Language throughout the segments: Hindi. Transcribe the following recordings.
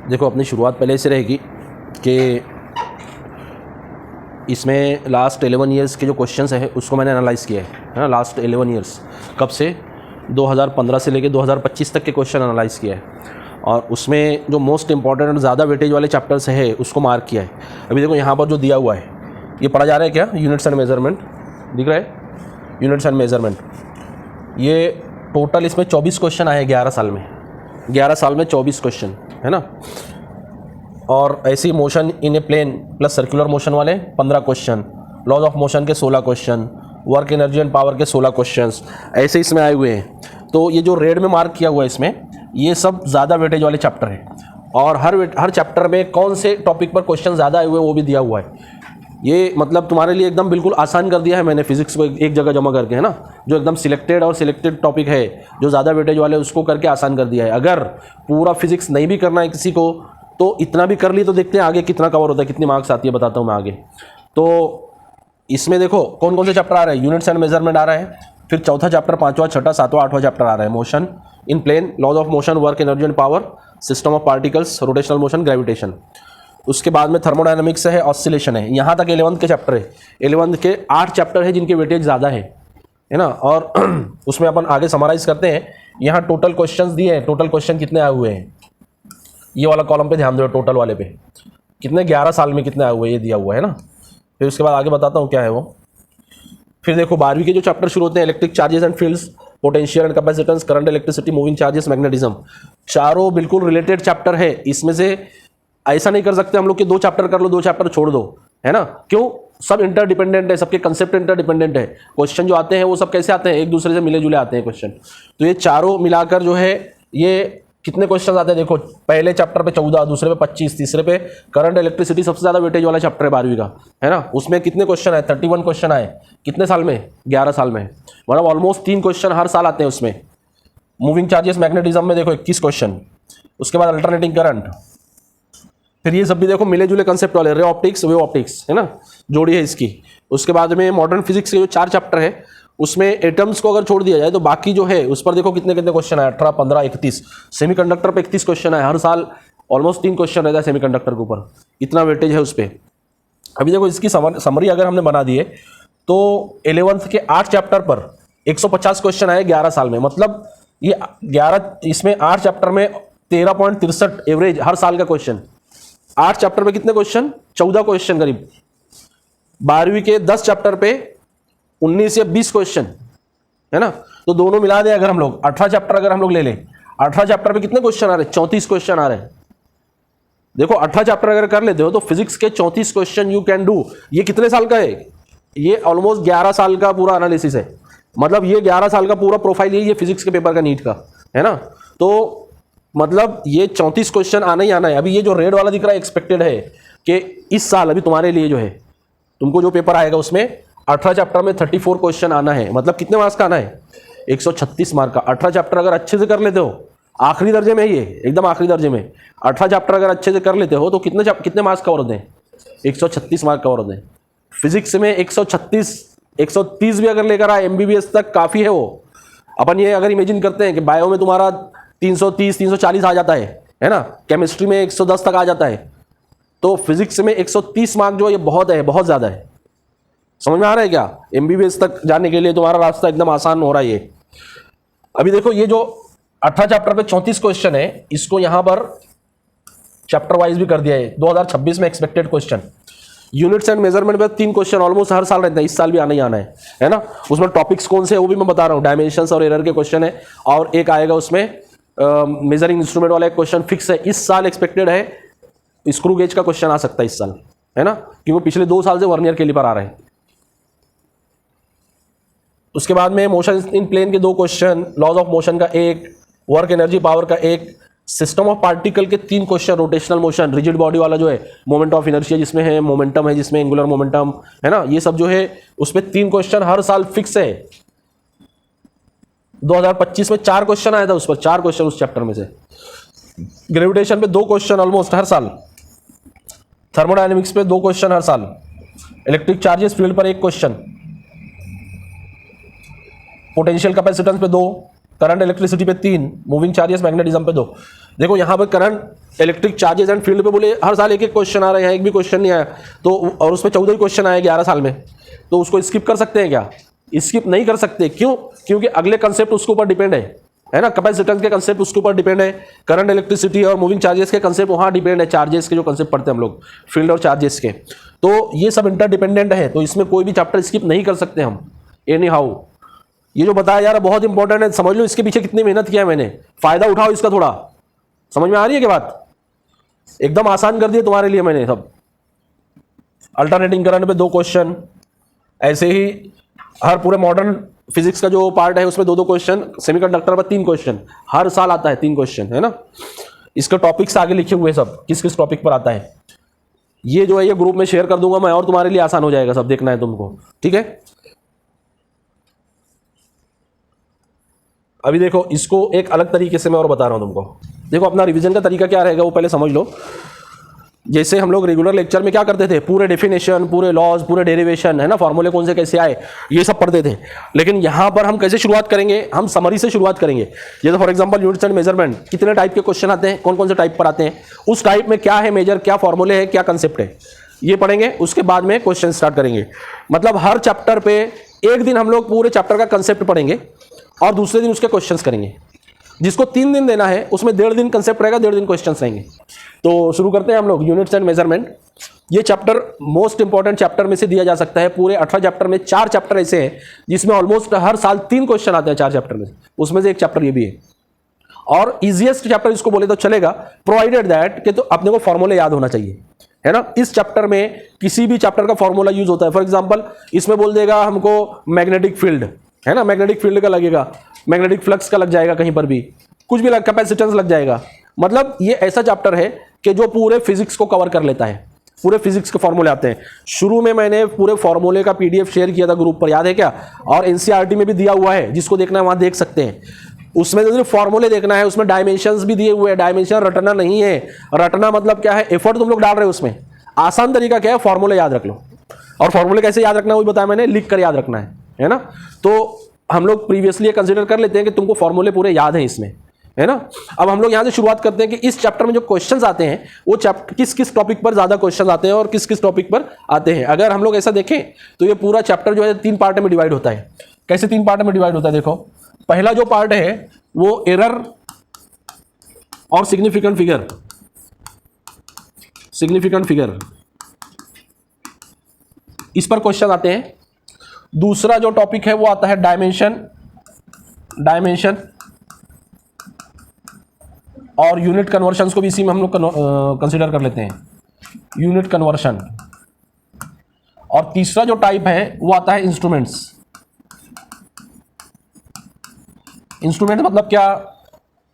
देखो अपनी शुरुआत पहले से रहेगी कि इसमें लास्ट 11 ईयर्स के जो क्वेश्चंस है उसको मैंने एनालाइज़ किया है ना। लास्ट 11 ईयर्स कब से 2015 से लेके 2025 तक के क्वेश्चन एनालाइज़ किया है और उसमें जो मोस्ट इंपॉर्टेंट और ज़्यादा वेटेज वाले चैप्टर्स है उसको मार्क किया है। अभी देखो यहाँ पर जो दिया हुआ है ये पढ़ा जा रहा है क्या, यूनिट्स एंड मेजरमेंट दिख रहा है, यूनिट्स एंड मेजरमेंट। ये टोटल इसमें 24 क्वेश्चन आए 11 साल में, 11 साल में 24 क्वेश्चन है ना। और ऐसी motion in a plane plus circular motion वाले 15 क्वेश्चन, लॉज ऑफ मोशन के 16 question, work energy and power के 16 क्वेश्चंस ऐसे इसमें आए हुए हैं। तो ये जो रेड में मार्क किया हुआ है इसमें ये सब ज़्यादा वेटेज वाले चैप्टर हैं और हर चैप्टर में कौन से टॉपिक पर क्वेश्चन ज़्यादा आए हुए हैं वो भी दिया हुआ है। ये मतलब तुम्हारे लिए एकदम बिल्कुल आसान कर दिया है मैंने फिजिक्स को एक जगह जमा करके, है ना। जो एकदम सिलेक्टेड टॉपिक है जो ज़्यादा वेटेज वाले उसको करके आसान कर दिया है। अगर पूरा फिजिक्स नहीं भी करना है किसी को तो इतना भी कर ली तो देखते हैं आगे कितना कवर होता है, कितनी मार्क्स आती है बताता हूँ मैं आगे। तो इसमें देखो कौन कौन से चैप्टर आ रहे हैं, यूनिट्स एंड मेजरमेंट आ रहा है, फिर चौथा चैप्टर, पांचवा, छठा, सातवां, आठवां चैप्टर आ रहा है motion in plane, laws of motion, work energy and power, system of particles, rotational motion, gravitation. उसके बाद में थर्मोडायनामिक्स है, ऑसिलेशन है। यहाँ तक 11th के चैप्टर है, 11th के 8 चैप्टर है जिनके वेटेज ज़्यादा है ना। और उसमें अपन आगे समराइज करते हैं। यहाँ टोटल क्वेश्चंस दिए हैं, टोटल क्वेश्चन कितने आए हुए हैं ये वाला कॉलम पे ध्यान दो, टोटल वाले पे कितने 11 साल में कितने आए हुए ये दिया हुआ है ना। फिर उसके बाद आगे बताता हूँ क्या है वो। फिर देखो 12वीं के जो चैप्टर शुरू होते हैं, electric charges and fields, potential and capacitance, current, electricity, moving charges, magnetism, चारों बिल्कुल रिलेटेड चैप्टर है। इसमें से ऐसा नहीं कर सकते हम लोग कि 2 चैप्टर कर लो 2 चैप्टर छोड़ दो, है ना। क्यों, सब इंटरडिपेंडेंट है, सबके कंसेप्ट इंटरडिपेंडेंट है। क्वेश्चन जो आते हैं वो सब कैसे आते हैं, एक दूसरे से मिले जुले आते हैं क्वेश्चन। तो ये चारों मिलाकर जो है ये कितने क्वेश्चन आते हैं देखो, पहले चैप्टर पे 14, दूसरे पे 25, तीसरे पे करंट इलेक्ट्रिसिटी सबसे ज़्यादा वेटेज वाला चैप्टर है 12वीं का, है ना। उसमें कितने क्वेश्चन आए, 31 क्वेश्चन आए। कितने साल में, 11 साल में, मतलब ऑलमोस्ट 3 क्वेश्चन हर साल आते हैं उसमें। मूविंग चार्जेस मैग्नेटिज्म में देखो 21 क्वेश्चन। उसके बाद अल्टरनेटिंग करंट, फिर ये सब भी देखो मिले जुले कंसेप्ट वाले, रे ऑप्टिक्स, वेव ऑप्टिक्स, है ना, जोड़ी है इसकी। उसके बाद में मॉडर्न फिजिक्स के जो 4 चैप्टर है उसमें एटम्स को अगर छोड़ दिया जाए तो बाकी जो है उस पर देखो कितने कितने क्वेश्चन आए, 18, 15, 31। सेमीकंडक्टर पे 31 क्वेश्चन आए, हर साल ऑलमोस्ट 3 क्वेश्चन रहता है सेमीकंडक्टर के ऊपर, इतना वेटेज है उस पर। अभी देखो इसकी समरी अगर हमने बना दिए तो 11th के 8 चैप्टर पर 150 क्वेश्चन आए 11 साल में। मतलब ये 11 इसमें 8 चैप्टर में 13.63 एवरेज हर साल का क्वेश्चन। 8 चैप्टर पे कितने क्वेश्चन, 14 क्वेश्चन करीब। 12वीं के 10 चैप्टर पे 19 या 20 क्वेश्चन, है ना। तो दोनों मिला दें अगर हम लोग 18 चैप्टर अगर हम लोग ले लें, 18 चैप्टर पे कितने क्वेश्चन आ रहे हैं, 34 क्वेश्चन आ रहे हैं। देखो 18 चैप्टर अगर कर लेते हो तो फिजिक्स के 34 क्वेश्चन यू कैन डू। ये कितने साल का है, ये ऑलमोस्ट 11 साल का पूरा एनालिसिस है। मतलब ये 11 साल का पूरा प्रोफाइल ये फिजिक्स के पेपर का नीट का, है ना। तो मतलब ये 34 क्वेश्चन आना ही आना है। अभी ये जो रेड वाला दिख रहा है एक्सपेक्टेड है कि इस साल अभी तुम्हारे लिए जो है तुमको जो पेपर आएगा उसमें 18 चैप्टर में 34 क्वेश्चन आना है। मतलब कितने मार्क्स का आना है, 136 मार्क का। 18 चैप्टर अगर अच्छे से कर लेते हो, आखिरी दर्जे में, ये एकदम आखिरी दर्जे में 18 चैप्टर अगर अच्छे से कर लेते हो तो कितने मार्क्स कवर होते हैं, 136 मार्क कवर होते हैं। फिजिक्स में 136, 130 भी अगर लेकर आए MBBS तक काफ़ी है वो। अपन ये अगर इमेजिन करते हैं कि बायो में तुम्हारा 330, 340 आ जाता है ना, केमिस्ट्री में 110 तक आ जाता है, तो फिजिक्स में 130 मार्क जो ये बहुत है, बहुत ज़्यादा है। समझ में आ रहा है क्या, MBBS तक जाने के लिए तुम्हारा रास्ता एकदम आसान हो रहा है ये। अभी देखो ये जो 18 चैप्टर पे 34 क्वेश्चन है, इसको यहां पर चैप्टर वाइज भी कर दिया है। 2026 में expected question units and measurement पे 3 क्वेश्चन ऑलमोस्ट हर साल रहते हैं, इस साल भी आना ही आना है ना। उसमें टॉपिक्स कौन से है वो भी मैं बता रहा हूँ, डायमेंशंस और एरर के क्वेश्चन है। और एक आएगा उसमें मेजरिंग इंस्ट्रूमेंट वाला एक क्वेश्चन फिक्स है, इस साल एक्सपेक्टेड है। स्क्रू गेज का क्वेश्चन आ सकता है इस साल, है ना, क्योंकि पिछले 2 साल से वर्नियर कैलिपर आ रहे हैं। उसके बाद में मोशन इन प्लेन के 2 क्वेश्चन, लॉज ऑफ मोशन का 1, वर्क एनर्जी पावर का 1, सिस्टम ऑफ पार्टिकल के 3 question, rotational motion, rigid body वाला जो है, मोमेंट ऑफ इनर्शिया जिसमें है, मोमेंटम है जिसमें एंगुलर मोमेंटम, है ना, ये सब जो है उसमें 3 क्वेश्चन हर साल फिक्स है। 2025 में 4 क्वेश्चन आया था उस पर, 4 क्वेश्चन उस चैप्टर में से। ग्रेविटेशन पे 2 क्वेश्चन ऑलमोस्ट हर साल, थर्मोडायनेमिक्स पे 2 क्वेश्चन हर साल, इलेक्ट्रिक चार्जेस फील्ड पर 1 क्वेश्चन, पोटेंशियल कैपेसिटेंस पे 2, करंट इलेक्ट्रिसिटी पे 3, मूविंग चार्जेस मैग्नेटिज्म पे 2। देखो यहाँ पर current electric charges and field पे बोले हर साल एक एक क्वेश्चन आ रहे हैं, एक भी क्वेश्चन नहीं आया तो, और उसमें 14 क्वेश्चन आए 11 साल में, तो उसको स्किप कर सकते हैं क्या? स्किप नहीं कर सकते। क्यों? क्योंकि अगले कंसेप्ट उसके ऊपर डिपेंड है ना, कैपेसिटेंस के कंसेप्ट उसके ऊपर डिपेंड है, करंट इलेक्ट्रिसिटी और मूविंग चार्जेस के कंसेप्ट वहाँ डिपेंड है, चार्जेस के जो कंसेप्ट पढ़ते हैं हम लोग फील्ड और चार्जेस के, तो ये सब इंटरडिपेंडेंट है, तो इसमें कोई भी चैप्टर स्किप नहीं कर सकते हम एनी हाउ। ये जो बताया यार बहुत इंपॉर्टेंट है, समझ लो इसके पीछे कितनी मेहनत किया है मैंने, फायदा उठाओ इसका थोड़ा। समझ में आ रही है क्या बात? एकदम आसान कर दिए तुम्हारे लिए मैंने सब। अल्टरनेटिंग करंट पे 2 क्वेश्चन, ऐसे ही हर पूरे मॉडर्न फिजिक्स का जो पार्ट है उसमें 2-2 क्वेश्चन, सेमीकंडक्टर पर 3 क्वेश्चन, हर साल आता है 3 क्वेश्चन, है ना। इसके टॉपिक्स आगे लिखे हुए सब किस किस टॉपिक पर आता है, ये जो है ये ग्रुप में शेयर कर दूंगा मैं, और तुम्हारे लिए आसान हो जाएगा सब, देखना है तुमको, ठीक है। अभी देखो इसको एक अलग तरीके से मैं और बता रहा हूं तुमको। देखो अपना रिवीजन का तरीका क्या रहेगा वो पहले समझ लो। जैसे हम लोग रेगुलर लेक्चर में क्या करते थे, पूरे डेफिनेशन, पूरे लॉज, पूरे डेरिवेशन, है ना, फॉर्मूले कौन से कैसे आए, ये सब पढ़ते थे। लेकिन यहाँ पर हम कैसे शुरुआत करेंगे, हम समरी से शुरुआत करेंगे। जैसे for example units and measurement, कितने टाइप के क्वेश्चन आते हैं, कौन कौन से टाइप पर आते हैं, उस टाइप में क्या है मेजर, क्या फॉर्मूले है, क्या कंसेप्ट है, ये पढ़ेंगे। उसके बाद में क्वेश्चन स्टार्ट करेंगे। मतलब हर चैप्टर पे एक दिन हम लोग पूरे चैप्टर का कंसेप्ट पढ़ेंगे और दूसरे दिन उसके क्वेश्चंस करेंगे। जिसको 3 दिन देना है उसमें 1.5 दिन कंसेप्ट रहेगा, 1.5 दिन क्वेश्चंस रहेंगे। तो शुरू करते हैं हम लोग यूनिट्स एंड मेजरमेंट। ये चैप्टर मोस्ट इंपॉर्टेंट चैप्टर में से दिया जा सकता है। पूरे 18 चैप्टर में 4 चैप्टर ऐसे हैं जिसमें ऑलमोस्ट हर साल 3 क्वेश्चन आते हैं 4 चैप्टर में, उसमें से एक चैप्टर ये भी है। और इजिएस्ट चैप्टर इसको बोले तो चलेगा, प्रोवाइडेड दैट कि तो अपने को फॉर्मूले याद होना चाहिए, है ना। इस चैप्टर में किसी भी चैप्टर का फॉर्मूला यूज होता है। फॉर एग्जांपल इसमें बोल देगा हमको मैग्नेटिक फील्ड, है ना, मैग्नेटिक फील्ड का लगेगा, मैग्नेटिक फ्लक्स का लग जाएगा, कहीं पर भी कुछ भी लग, कैपेसिटेंस लग जाएगा। मतलब ये ऐसा चैप्टर है कि जो पूरे फिजिक्स को कवर कर लेता है, पूरे फिजिक्स के फॉर्मूले आते हैं। शुरू में मैंने पूरे फॉर्मूले का पीडीएफ शेयर किया था ग्रुप पर, याद है क्या? और एनसीईआरटी में भी दिया हुआ है, जिसको देखना है वहां देख सकते हैं। उसमें सिर्फ फॉर्मूले देखना है, उसमें डायमेंशंस भी दिए हुए हैं। डायमेंशन रटना नहीं है, रटना मतलब क्या है, एफर्ट तुम लोग डाल रहे हो उसमें। आसान तरीका क्या है, फॉर्मूले याद रख लो। और फॉर्मूले कैसे याद रखना है वो बताया मैंने, लिख कर याद रखना है ना। तो हम लोग प्रीवियसली कंसीडर कर लेते हैं कि तुमको फॉर्मूले पूरे याद हैं इसमें, है ना। अब हम लोग यहां से शुरुआत करते हैं कि इस चैप्टर में जो क्वेश्चंस आते हैं वो चैप्टर किस किस टॉपिक पर ज्यादा क्वेश्चंस आते हैं और किस किस टॉपिक पर आते हैं। अगर हम लोग ऐसा देखें तो ये पूरा चैप्टर जो है 3 पार्ट में डिवाइड होता है। कैसे 3 पार्ट में डिवाइड होता है? देखो पहला जो पार्ट है वो एरर और सिग्निफिकेंट फिगर, सिग्निफिकेंट फिगर, इस पर क्वेश्चन आते हैं। दूसरा जो टॉपिक है वो आता है डायमेंशन, डायमेंशन और यूनिट कन्वर्शंस को भी इसी में हम लोग कंसीडर कर लेते हैं, यूनिट कन्वर्शन। और तीसरा जो टाइप है वो आता है इंस्ट्रूमेंट्स। इंस्ट्रूमेंट मतलब क्या,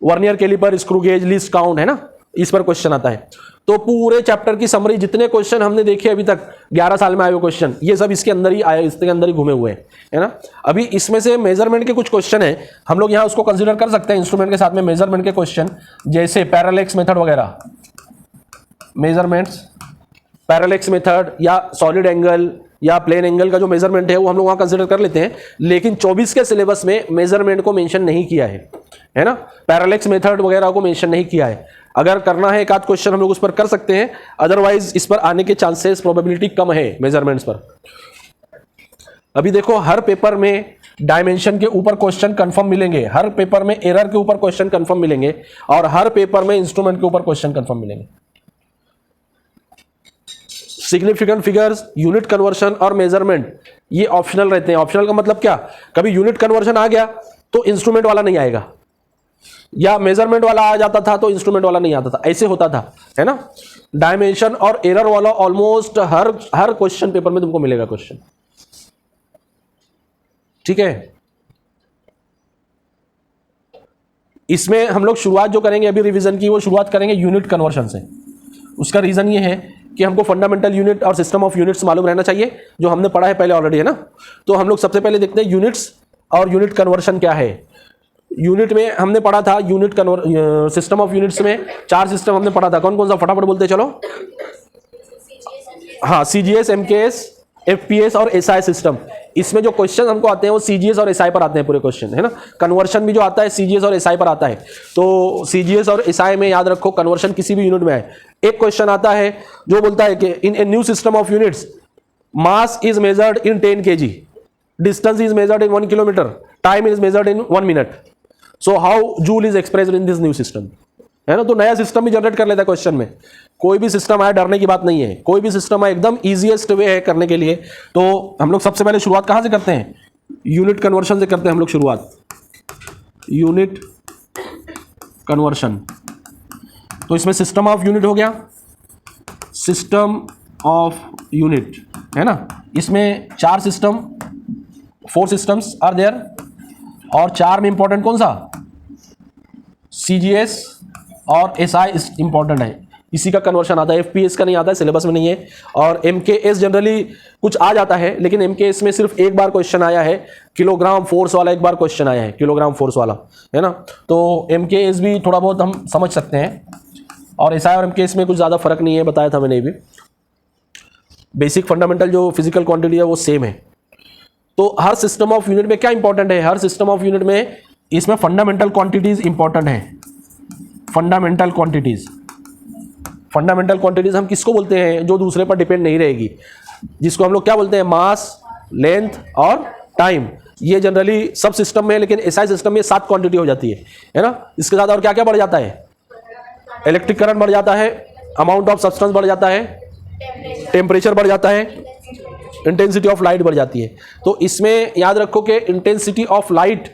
vernier calliper, screw gauge, least count, है ना, इस पर क्वेश्चन आता है। तो पूरे चैप्टर की समरी, जितने क्वेश्चन हमने देखे अभी तक 11 साल में आए हुए क्वेश्चन, ये सब इसके अंदर ही आए, इसके अंदर ही घूमे हुए हैं, है ना। अभी इसमें से मेजरमेंट के कुछ क्वेश्चन है, हम लोग यहाँ उसको कंसीडर कर सकते हैं इंस्ट्रूमेंट के साथ में। मेजरमेंट के क्वेश्चन जैसे पैरेलैक्स मेथड वगैरह, मेजरमेंट्स, पैरेलैक्स मेथड या सॉलिड एंगल या प्लेन एंगल का जो मेजरमेंट है वो हम लोग वहाँ कंसीडर कर लेते हैं। लेकिन 24 के सिलेबस में मेजरमेंट को मेंशन नहीं किया है ना, पैरेलैक्स मेथड वगैरह को मेंशन नहीं किया है। अगर करना है एक आध क्वेश्चन हम लोग उस पर कर सकते हैं, अदरवाइज इस पर आने के चांसेस, प्रोबेबिलिटी कम है मेजरमेंट्स पर। अभी देखो हर पेपर में डायमेंशन के ऊपर क्वेश्चन कंफर्म मिलेंगे, हर पेपर में एरर के ऊपर क्वेश्चन कंफर्म मिलेंगे और हर पेपर में इंस्ट्रूमेंट के ऊपर क्वेश्चन कंफर्म मिलेंगे। सिग्निफिकेंट फिगर्स, यूनिट कन्वर्शन और मेजरमेंट ये ऑप्शनल रहते हैं। ऑप्शनल का मतलब क्या, कभी यूनिट कन्वर्शन आ गया तो इंस्ट्रूमेंट वाला नहीं आएगा, या मेजरमेंट वाला आ जाता था तो इंस्ट्रूमेंट वाला नहीं आता था, ऐसे होता था, है ना। डायमेंशन और एरर वाला ऑलमोस्ट हर क्वेश्चन पेपर में तुमको मिलेगा क्वेश्चन, ठीक है। इसमें हम लोग शुरुआत जो करेंगे अभी रिवीजन की, वो शुरुआत करेंगे यूनिट कन्वर्शन से। उसका रीजन ये है कि हमको फंडामेंटल यूनिट और सिस्टम ऑफ यूनिट्स मालूम रहना चाहिए, जो हमने पढ़ा है पहले ऑलरेडी, है ना। तो हम लोग सबसे पहले देखते हैं यूनिट्स और यूनिट कन्वर्शन क्या है। यूनिट में हमने पढ़ा था, यूनिट सिस्टम ऑफ यूनिट्स में 4 सिस्टम हमने पढ़ा था। कौन कौन सा, फटाफट बोलते चलो। हाँ, सीजीएस, एमकेएस, एफपीएस और एसआई सिस्टम, इसमें जो क्वेश्चन हमको आते हैं वो सीजीएस और एसआई पर आते हैं पूरे क्वेश्चन, है ना। कन्वर्शन भी जो आता है सीजीएस और एसआई पर आता है। तो सीजीएस और एसआई में याद रखो कन्वर्शन किसी भी यूनिट में है। एक क्वेश्चन आता है जो बोलता है कि in a new system of units mass is measured in 10 kg, distance is measured in 1 kilometre, time is measured in 1 minute, so how joule is expressed in this new system, है ना। तो नया सिस्टम भी जनरेट कर लेता है क्वेश्चन में। कोई भी सिस्टम आया डरने की बात नहीं है, कोई भी सिस्टम आया एकदम इजीएस्ट वे है करने के लिए। तो हम लोग सबसे पहले शुरुआत कहां से करते हैं, यूनिट कन्वर्शन से करते हैं हम लोग शुरुआत, यूनिट कन्वर्शन। तो इसमें सिस्टम ऑफ यूनिट हो गया, सिस्टम ऑफ यूनिट, है ना। इसमें 4 सिस्टम, 4 सिस्टम्स आर देयर, और 4 में इंपॉर्टेंट कौन सा, सीजीएस और एसआई इंपॉर्टेंट है, इसी का कन्वर्शन आता है। एफपीएस का नहीं आता है, सिलेबस में नहीं है। और एमकेएस जनरली कुछ आ जाता है, लेकिन एमकेएस में सिर्फ एक बार क्वेश्चन आया है, किलोग्राम फोर्स वाला एक बार क्वेश्चन आया है, किलोग्राम फोर्स वाला, है ना। तो एमकेएस भी थोड़ा बहुत हम समझ सकते हैं, और एसआई और एमकेएस में कुछ ज़्यादा फर्क नहीं है, बताया था मैंने भी। बेसिक फंडामेंटल जो फिजिकल क्वांटिटी है वो सेम है। तो हर सिस्टम ऑफ यूनिट में क्या इंपॉर्टेंट है, हर सिस्टम ऑफ यूनिट में इसमें फंडामेंटल क्वांटिटीज इंपॉर्टेंट है। फंडामेंटल क्वांटिटीज, फंडामेंटल क्वांटिटीज हम किसको बोलते हैं, जो दूसरे पर डिपेंड नहीं रहेगी, जिसको हम लोग क्या बोलते हैं, मास, लेंथ और टाइम। ये जनरली सब सिस्टम में है, लेकिन एसआई सिस्टम में 7 क्वांटिटी हो जाती है ना। इसके साथ और क्या क्या बढ़ जाता है, इलेक्ट्रिक करंट बढ़ जाता है, अमाउंट ऑफ सब्सटेंस बढ़ जाता है, टेम्परेचर बढ़ जाता है, इंटेंसिटी ऑफ लाइट बढ़ जाती है। तो इसमें याद रखो कि इंटेंसिटी ऑफ लाइट,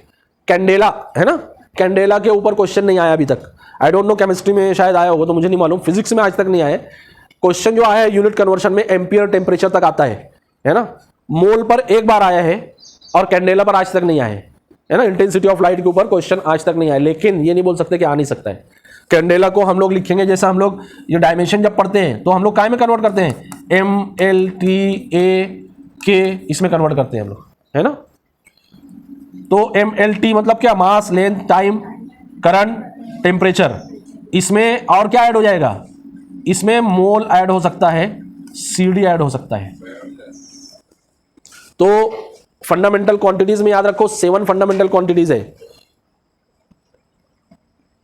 कैंडेला, है ना, कैंडेला के ऊपर क्वेश्चन नहीं आया अभी तक। आई डोंट नो केमिस्ट्री में शायद आया होगा, तो मुझे नहीं मालूम, फिजिक्स में आज तक नहीं आया। क्वेश्चन जो आया है यूनिट कन्वर्शन में एम्पियर टेम्परेचर तक आता है ना। मोल पर एक बार आया है और कैंडेला पर आज तक नहीं आया है ना। इंटेंसिटी ऑफ लाइट के ऊपर क्वेश्चन आज तक नहीं आया, लेकिन ये नहीं बोल सकते कि आ नहीं सकता है। कैंडेला को हम लोग लिखेंगे, जैसा हम लोग ये डायमेंशन जब पढ़ते हैं तो हम लोग काय में कन्वर्ट करते हैं, MLT/A/K, इसमें कन्वर्ट करते हैं हम लोग, है ना। तो MLT मतलब क्या, मास, लेंथ, टाइम, करंट, टेम्परेचर। इसमें और क्या ऐड हो जाएगा, इसमें मोल ऐड हो सकता है, CD ऐड हो सकता है। तो फंडामेंटल क्वांटिटीज में याद रखो 7 फंडामेंटल क्वांटिटीज है,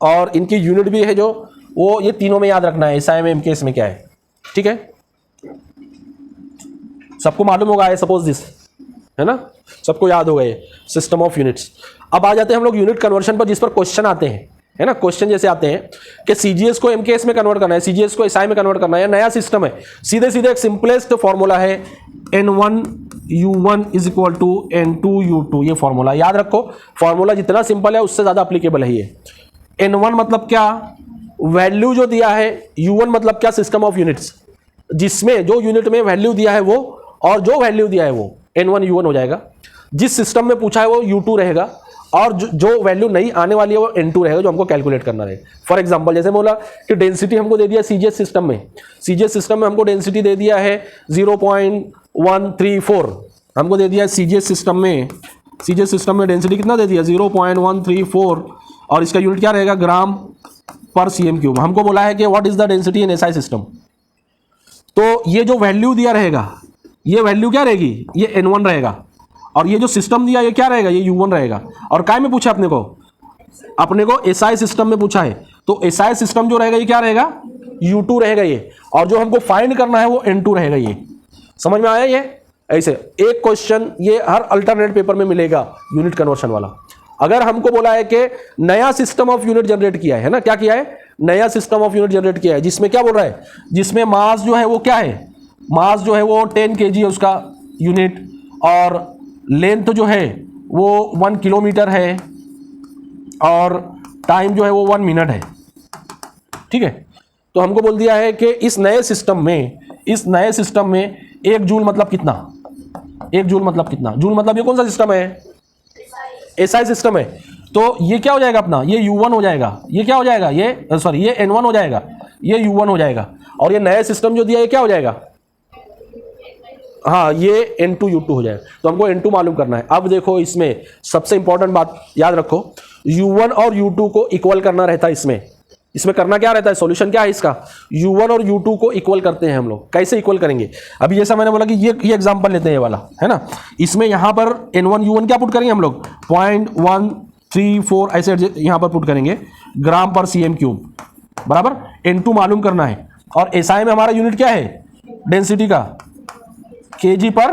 और इनकी यूनिट भी है जो वो ये तीनों में याद रखना है, एसआई में, एमकेएस में क्या है, ठीक है। सबको मालूम होगा, आई सपोज दिस, है ना, सबको याद होगा ये सिस्टम ऑफ यूनिट्स। अब आ जाते हैं हम लोग यूनिट कन्वर्शन पर, जिस पर क्वेश्चन आते हैं, है ना। क्वेश्चन जैसे आते हैं कि सीजीएस को एमकेएस में कन्वर्ट करना है, सीजीएस को एसआई में कन्वर्ट करना है, नया सिस्टम है, सीधे सीधे एक सिंपलेस्ट फॉर्मूला है, N1U1 is equal to N2U2। ये फॉर्मूला याद रखो, फॉर्मूला जितना सिंपल है उससे ज्यादा अप्लीकेबल है ये। N1 मतलब क्या, वैल्यू जो दिया है, U1 मतलब क्या, सिस्टम ऑफ यूनिट्स, जिसमें जो यूनिट में वैल्यू दिया है वो, और जो वैल्यू दिया है वो N1U1 हो जाएगा। जिस सिस्टम में पूछा है वो U2 रहेगा, और जो वैल्यू नहीं आने वाली है वो N2 रहेगा, जो हमको कैलकुलेट करना रहेगा। फॉर एग्जांपल जैसे बोला कि डेंसिटी हमको दे दिया सीजीएस सिस्टम में, सीजीएस सिस्टम में हमको डेंसिटी दे दिया है 0.134, हमको दे दिया सीजीएस सिस्टम में, सीजीएस सिस्टम में डेंसिटी कितना दे दिया, 0.134, और इसका यूनिट क्या रहेगा, ग्राम पर cm3। हमको बोला है कि what is the density in SI system. तो ये जो वैल्यू दिया रहेगा, ये वैल्यू क्या रहेगी, ये N1 रहेगा, और ये जो सिस्टम दिया ये क्या रहेगा, ये U1 रहेगा। और काय में पूछा अपने को एसआई सिस्टम में पूछा है, तो एसआई सिस्टम जो रहेगा ये क्या रहेगा, U2 रहेगा ये, और जो हमको फाइंड करना है वो N2 रहेगा। ये समझ में आया। ये ऐसे एक क्वेश्चन ये हर अल्टरनेट पेपर में मिलेगा यूनिट कन्वर्शन वाला। अगर हमको बोला है कि नया सिस्टम ऑफ यूनिट जनरेट किया है ना, क्या किया है, नया सिस्टम ऑफ यूनिट जनरेट किया है, जिसमें क्या बोल रहा है, जिसमें मास जो है वो क्या है, मास जो है वो 10 kg है उसका यूनिट, और लेंथ जो है वो 1 किलोमीटर है, और टाइम जो है वो 1 मिनट है, ठीक है। तो हमको बोल दिया है कि इस नए सिस्टम में 1 जूल मतलब कितना, 1 जूल मतलब कितना, जूल मतलब ये कौन सा सिस्टम है, एसआई सिस्टम है। तो ये क्या हो जाएगा अपना, ये U1 हो जाएगा, ये क्या हो जाएगा, ये सॉरी ये N1 हो जाएगा, ये U1 हो जाएगा, और ये नया सिस्टम जो दिया ये क्या हो जाएगा, हाँ ये N2U2 हो जाएगा। तो हमको N2 मालूम करना है। अब देखो इसमें सबसे इंपॉर्टेंट बात याद रखो, U1 और U2 को इक्वल करना रहता है इसमें, इसमें करना क्या रहता है, सॉल्यूशन क्या है इसका, u1 और u2 को इक्वल करते हैं हम लोग। कैसे इक्वल करेंगे, अभी जैसा मैंने बोला कि ये एग्जांपल लेते हैं, ये वाला है ना, इसमें यहां पर n1 u1 क्या पुट करेंगे हम लोग, 0.134 ऐसे यहां पर पुट करेंगे ग्राम पर cm क्यूब, बराबर। n2 मालूम करना है, और SI में हमारा यूनिट क्या है, डेंसिटी का, kg पर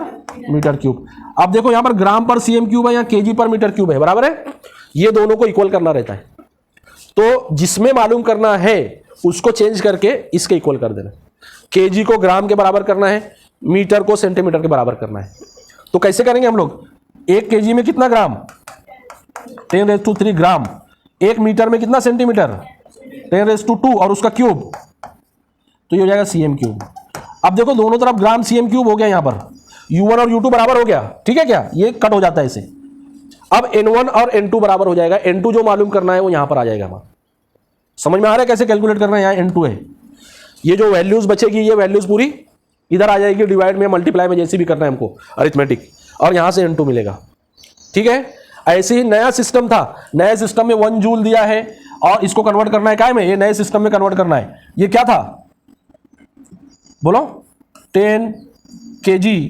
मीटर क्यूब। अब देखो यहां पर ग्राम पर cm क्यूब है, यहाँ kg पर मीटर क्यूब है, बराबर है। ये दोनों को इक्वल करना रहता है, तो जिसमें मालूम करना है उसको चेंज करके इसके इक्वल कर देना। kg को ग्राम के बराबर करना है, मीटर को सेंटीमीटर के बराबर करना है। तो कैसे करेंगे हम लोग, 1 kg में कितना ग्राम, 10⁻³ ग्राम, 1 मीटर में कितना सेंटीमीटर, 10⁻², और उसका क्यूब, तो ये हो जाएगा cm क्यूब। अब देखो दोनों तरफ ग्राम cm क्यूब हो गया, यहां पर u1 और u2 बराबर हो गया, ठीक है क्या, ये कट हो जाता है इसे। अब n1 और n2 बराबर हो जाएगा, n2 जो मालूम करना है वो यहां पर आ जाएगा हमारा। समझ में आ रहा है कैसे कैलकुलेट करना है, यहाँ n2 है, ये जो वैल्यूज बचेगी ये वैल्यूज पूरी इधर आ जाएगी, डिवाइड में मल्टीप्लाई में जैसे भी करना है हमको अरिथमेटिक, और यहां से n2 मिलेगा, ठीक है। ऐसे ही नया सिस्टम था, नए सिस्टम में 1 जूल दिया है और इसको कन्वर्ट करना है काय में, ये नए सिस्टम में कन्वर्ट करना है। ये क्या था बोलो, 10 kg,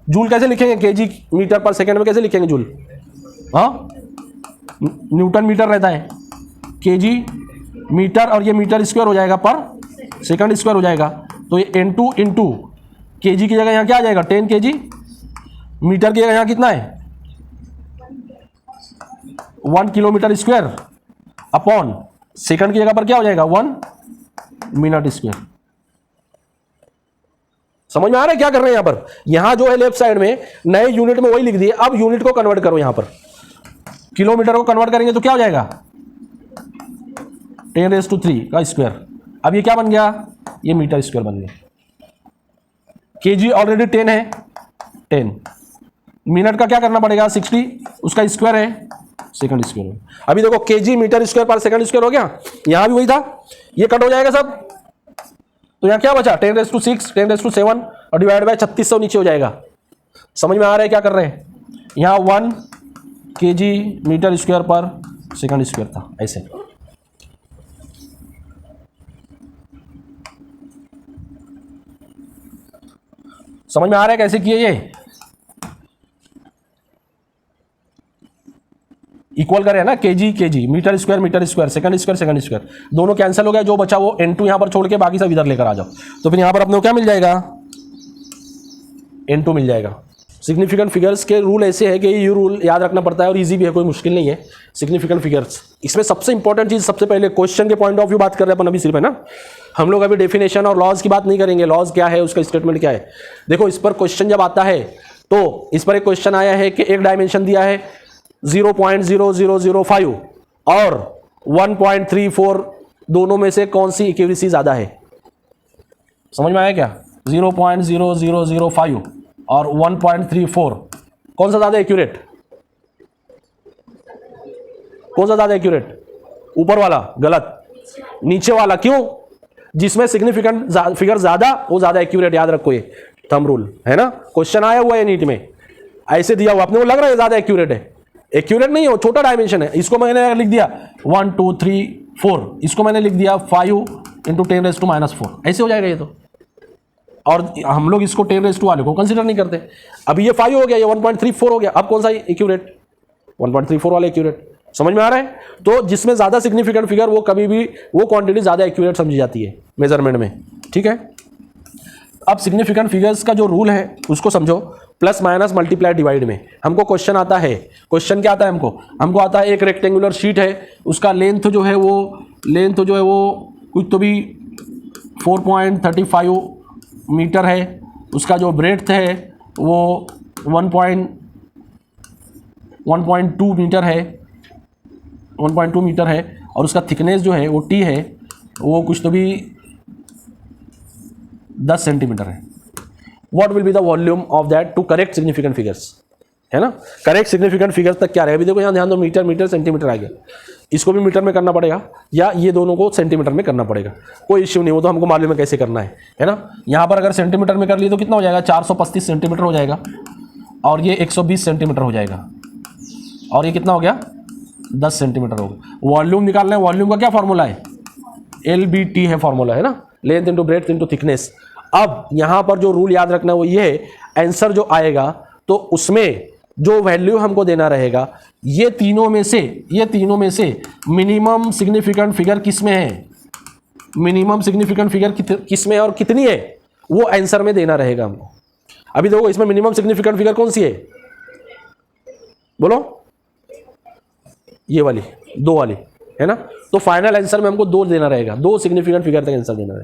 जूल कैसे लिखेंगे, kg मीटर पर सेकेंड में कैसे लिखेंगे जूल, हाँ न्यूटन मीटर रहता है, kg मीटर, और ये मीटर स्क्वायर हो जाएगा पर सेकंड स्क्वायर हो जाएगा, तो ये n2 इंटू kg की जगह यहाँ क्या आ जाएगा, 10 kg, मीटर की जगह यहाँ कितना है 1 किलोमीटर स्क्वायर, अपॉन सेकंड की जगह पर क्या हो जाएगा 1 मिनट स्क्वायर। समझ में आ रहा है क्या कर रहे हैं यहां पर, यहां जो है लेफ्ट साइड में नए यूनिट में वही लिख दिए, अब यूनिट को कन्वर्ट करो, यहां पर किलोमीटर को कन्वर्ट करेंगे तो क्या हो जाएगा 10⁻³ का स्क्वायर। अब ये क्या बन गया, ये मीटर स्क्वायर बन गया। kg ऑलरेडी 10 है, 10 मिनट का क्या करना पड़ेगा 60, उसका स्क्वायर है सेकंड स्क्वायर है। अभी देखो kg मीटर स्क्वायर पर सेकंड स्क्वायर हो गया, यहां भी वही था, ये कट हो जाएगा सब, तो यहां क्या बचा 10⁻6, 10⁻7 और डिवाइड बाय 3600 नीचे हो जाएगा। समझ में आ रहा है क्या कर रहे हैं, यहां 1 kg मीटर स्क्वायर पर सेकंड स्क्वायर था, ऐसे। समझ में आ रहा है कैसे किए, ये इक्वल करे ना, kg metre square second square, दोनों कैंसिल हो गया, जो बचा वो n2 यहां पर छोड़ के बाकी सब इधर लेकर आ जाओ, तो फिर यहां पर अपने को क्या मिल जाएगा n2 मिल जाएगा। सिग्निफिकेंट फिगर्स के रूल ऐसे है कि ये रूल याद रखना पड़ता है और इजी भी है, कोई मुश्किल नहीं है। सिग्निफिकेंट फिगर्स, इसमें सबसे इंपॉर्टेंट चीज, सबसे पहले क्वेश्चन के पॉइंट ऑफ व्यू बात कर रहे हैं अपन अभी सिर्फ, है ना, हम लोग अभी डेफिनेशन और लॉज की बात नहीं करेंगे, लॉज क्या है, उसका स्टेटमेंट क्या है। देखो इस पर क्वेश्चन जब आता है तो इस पर एक क्वेश्चन आया है कि एक डायमेंशन दिया है 0.0005 और 1.34, दोनों में से कौन सी एक्यूरेसी ज्यादा है। समझ में आया क्या, 0.0005 और 1.34, कौन सा ज्यादा एक्यूरेट, कौन सा ज्यादा एक्यूरेट, ऊपर वाला गलत, नीचे वाला, क्यों, जिसमें सिग्निफिकेंट फिगर ज्यादा वो ज्यादा एक्यूरेट, याद रखो ये थंब रूल है ना। क्वेश्चन आया हुआ है नीट में, ऐसे दिया हुआ, अपने को लग रहा है ज्यादा एक्यूरेट है, एक्यूरेट नहीं हो, छोटा डायमेंशन है, इसको मैंने लिख दिया 1 2 3 4, इसको मैंने लिख दिया 5 × 10⁻⁴, ऐसे हो जाएगा ये तो। और हम लोग इसको 10⁻² वाले को कंसीडर नहीं करते। अभी ये 5 हो गया, ये 1.34 हो गया, अब कौन सा एक्यूरेट, 1.34 वाला एक्यूरेट। समझ में आ रहा है, तो जिसमें ज्यादा सिग्निफिकेंट फिगर वो कभी भी वो क्वांटिटी ज्यादा एक्यूरेट समझी जाती है मेजरमेंट में, ठीक है। अब सिग्निफिकेंट फिगर्स का जो रूल है उसको समझो, प्लस माइनस मल्टीप्लाई डिवाइड में हमको क्वेश्चन आता है, क्वेश्चन क्या आता है हमको आता है एक रेक्टेंगुलर शीट है, उसका लेंथ जो है वो कुछ तो भी 4.35 मीटर है, उसका जो ब्रेड्थ है वो 1.2 मीटर है, 1.2 मीटर है, और उसका थिकनेस जो है वो t है, वो कुछ तो भी 10 सेंटीमीटर है। What will be the volume of that to correct significant figures, है ना। करेक्ट सिग्निफिकेंट फिगर्स तक क्या रहेगा, अभी देखो यहाँ ध्यान दो, मीटर सेंटीमीटर आ गया, इसको भी मीटर में करना पड़ेगा या ये दोनों को सेंटीमीटर में करना पड़ेगा, कोई इश्यू नहीं, वो तो हमको मालूम है कैसे करना है ना। यहाँ पर अगर सेंटीमीटर में कर लिए तो कितना हो जाएगा 435 सेंटीमीटर हो जाएगा, और ये 120 सेंटीमीटर हो जाएगा, और ये कितना हो गया 10 सेंटीमीटर हो गया। वॉल्यूम निकालना है, वॉल्यूम का क्या फॉर्मूला है LBT है फॉर्मूला, है ना, length into breadth into thickness. अब यहां पर जो रूल याद रखना है वो ये है, आंसर जो आएगा तो उसमें जो वैल्यू हमको देना रहेगा, ये तीनों में से मिनिमम सिग्निफिकेंट फिगर किस में है, मिनिमम सिग्निफिकेंट फिगर किस में है और कितनी है, वो आंसर में देना रहेगा हमको। अभी देखो इसमें मिनिमम सिग्निफिकेंट फिगर कौन सी है, बोलो, ये वाली, 2 वाली, है ना। तो फाइनल आंसर में हमको 2 देना रहेगा, 2 सिग्निफिकेंट फिगर तक आंसर देना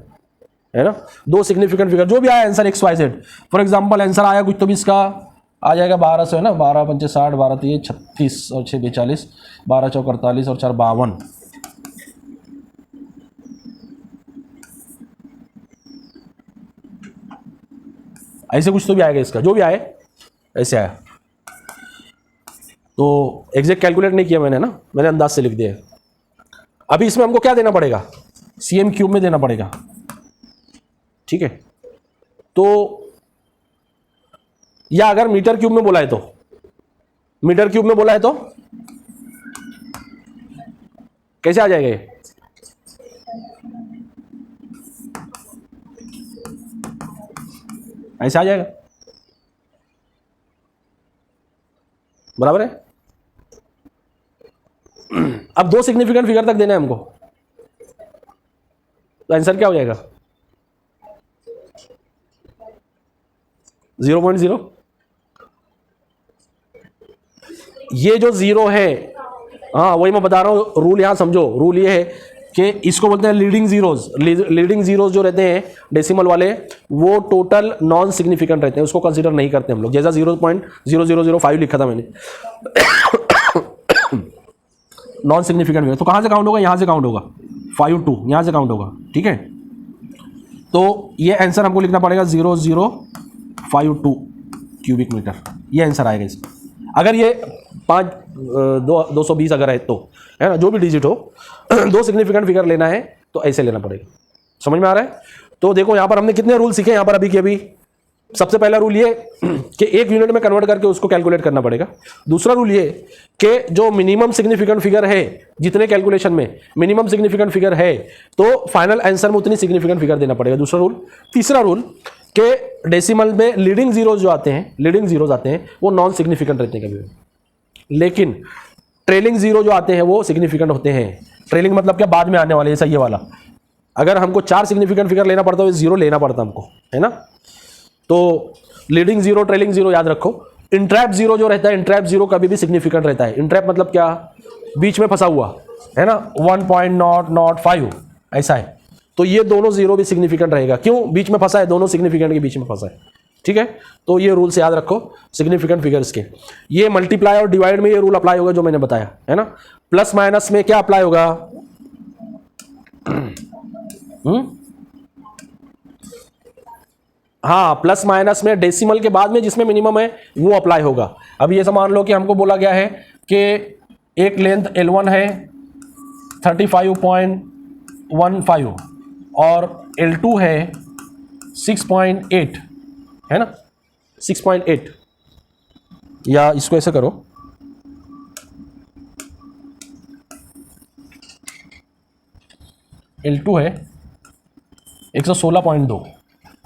है ना, 2 सिग्निफिकेंट फिगर जो भी आया answer XYZ। For example answer आया कुछ तो भी इसका आ जाएगा 1200, है ना, 12 पंचे 60, 12 3 36 और 6 42, 12 चौक 48 और 4 52। ऐसे कुछ तो भी आएगा इसका, जो भी आए ऐसे आया। तो एग्जैक्ट कैलकुलेट नहीं किया मैंने ना, मैंने अंदाज से लिख दिया। अभी इसमें हमको क्या देना पड़ेगा, CM क्यूब में देना पड़ेगा, ठीक है। तो या अगर मीटर क्यूब में बोला है तो, मीटर क्यूब में बोला है तो कैसे आ जाएगा ये, ऐसे आ जाएगा, बराबर है। अब 2 सिग्निफिकेंट फिगर तक देना है हमको, तो आंसर क्या हो जाएगा, 0.0। ये जो 0 है, हाँ वही मैं बता रहा हूं, रूल यहां समझो। रूल ये है कि इसको बोलते हैं लीडिंग जीरोज। लीडिंग जीरोज जो रहते हैं डेसिमल वाले, वो टोटल नॉन सिग्निफिकेंट रहते हैं, उसको कंसीडर नहीं करते हम लोग। जैसा 0.0005 लिखा था मैंने नॉन सिग्निफिकेंट फिगर, तो कहां से काउंट होगा, यहां से काउंट होगा, 52 यहां से काउंट होगा, ठीक है। तो ये आंसर हमको लिखना पड़ेगा 0052 क्यूबिक मीटर, ये आंसर आएगा इसका। अगर ये 220 अगर है तो, है ना, जो भी डिजिट हो 2 सिग्निफिकेंट फिगर लेना है तो ऐसे लेना पड़ेगा। समझ में आ रहा है। तो देखो यहाँ पर हमने कितने रूल सीखे यहाँ पर अभी के अभी। सबसे पहला रूल ये कि 1 यूनिट में कन्वर्ट करके उसको कैलकुलेट करना पड़ेगा। दूसरा रूल ये कि जो मिनिमम सिग्निफिकेंट फिगर है, जितने कैलकुलेशन में मिनिमम सिग्निफिकेंट फिगर है, तो फाइनल आंसर में उतनी सिग्निफिकेंट फिगर देना पड़ेगा, दूसरा रूल। तीसरा रूल कि डेसिमल में लीडिंग जीरोज जो आते हैं, वो नॉन सिग्निफिकेंट रहते हैं कभी, लेकिन ट्रेलिंग जीरो जो आते हैं वो सिग्निफिकेंट होते हैं। ट्रेलिंग मतलब क्या, बाद में आने वाले, जैसा ये वाला। अगर हमको 4 सिग्निफिकेंट फिगर लेना पड़ता है, 0 लेना पड़ता हमको, है ना। तो लीडिंग जीरो, ट्रेलिंग जीरो याद रखो। इंट्रैप जीरो जो रहता है, इंट्रैप जीरो कभी भी सिग्निफिकेंट रहता है। इंट्रैप मतलब क्या, बीच में फंसा हुआ, है ना, 1.005 ऐसा है। तो ये दोनों जीरो भी सिग्निफिकेंट रहेगा। क्यों, बीच में फंसा है, दोनों सिग्निफिकेंट के बीच में फंसा है, ठीक है। तो ये रूल से याद रखो सिग्निफिकेंट फिगर्स के। ये मल्टीप्लाई और डिवाइड में ये रूल अप्लाई होगा जो मैंने बताया, है ना। प्लस माइनस में क्या अप्लाई होगा, हाँ, प्लस माइनस में डेसिमल के बाद में जिसमें मिनिमम है वो अप्लाई होगा। अब ये मान लो कि हमको बोला गया है कि एक लेंथ L1 है 35.15 और L2 है 6.8, है ना, 6.8। या इसको ऐसे करो, L2 है 116.2,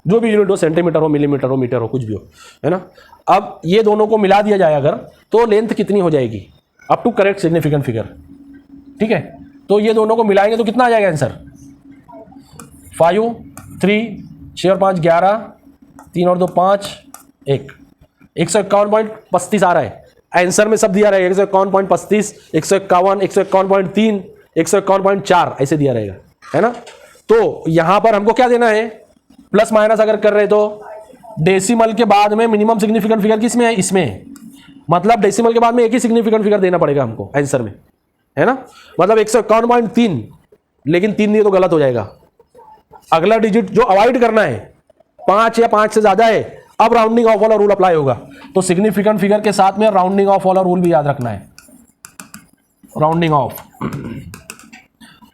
जो भी यूनिट हो, सेंटीमीटर हो, मिलीमीटर हो, मीटर हो, कुछ भी हो, है ना। अब ये दोनों को मिला दिया जाए अगर, तो लेंथ कितनी हो जाएगी, up to correct significant figure, ठीक है। तो ये दोनों को मिलाएंगे तो कितना आ जाएगा आंसर, 5, 3, 6 और 5 11, 3 और 2 5, 1, 151.35 आ रहा है आंसर में। सब दिया रहेगा 151.35, 151, 151.3, 151.4 ऐसे दिया रहेगा, है ना। तो यहां पर हमको क्या देना है, प्लस माइनस अगर कर रहे तो डेसिमल के बाद में मिनिमम सिग्निफिकेंट फिगर किसमें है, इसमें है। मतलब डेसिमल के बाद में एक ही सिग्निफिकेंट फिगर देना पड़ेगा हमको आंसर में, है ना। मतलब 151.3, लेकिन 3 दिए तो गलत हो जाएगा। अगला डिजिट जो अवॉइड करना है 5 या 5 से ज्यादा है, अब राउंडिंग ऑफ वाला रूल अप्लाई होगा। तो सिग्निफिकेंट फिगर के साथ में राउंडिंग ऑफ वाला रूल भी याद रखना है। राउंडिंग ऑफ,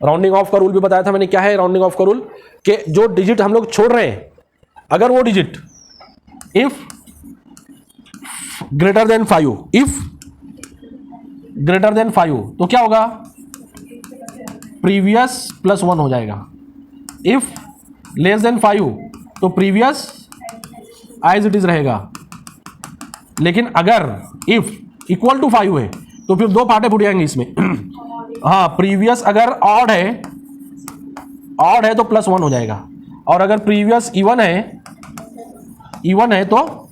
राउंडिंग ऑफ का रूल भी बताया था मैंने, क्या है राउंडिंग ऑफ का रूल, कि जो डिजिट हम लोग छोड़ रहे हैं, अगर वो digit if greater than 5, if greater than 5, तो क्या होगा, प्रीवियस प्लस 1 हो जाएगा, इफ लेस देन 5 तो प्रीवियस एज इट इज रहेगा, लेकिन अगर इफ इक्वल टू 5 है तो फिर दो पार्टें फूट जाएंगी इसमें। हाँ, प्रीवियस अगर ऑड है तो +1 हो जाएगा, और अगर प्रीवियस इवन है तो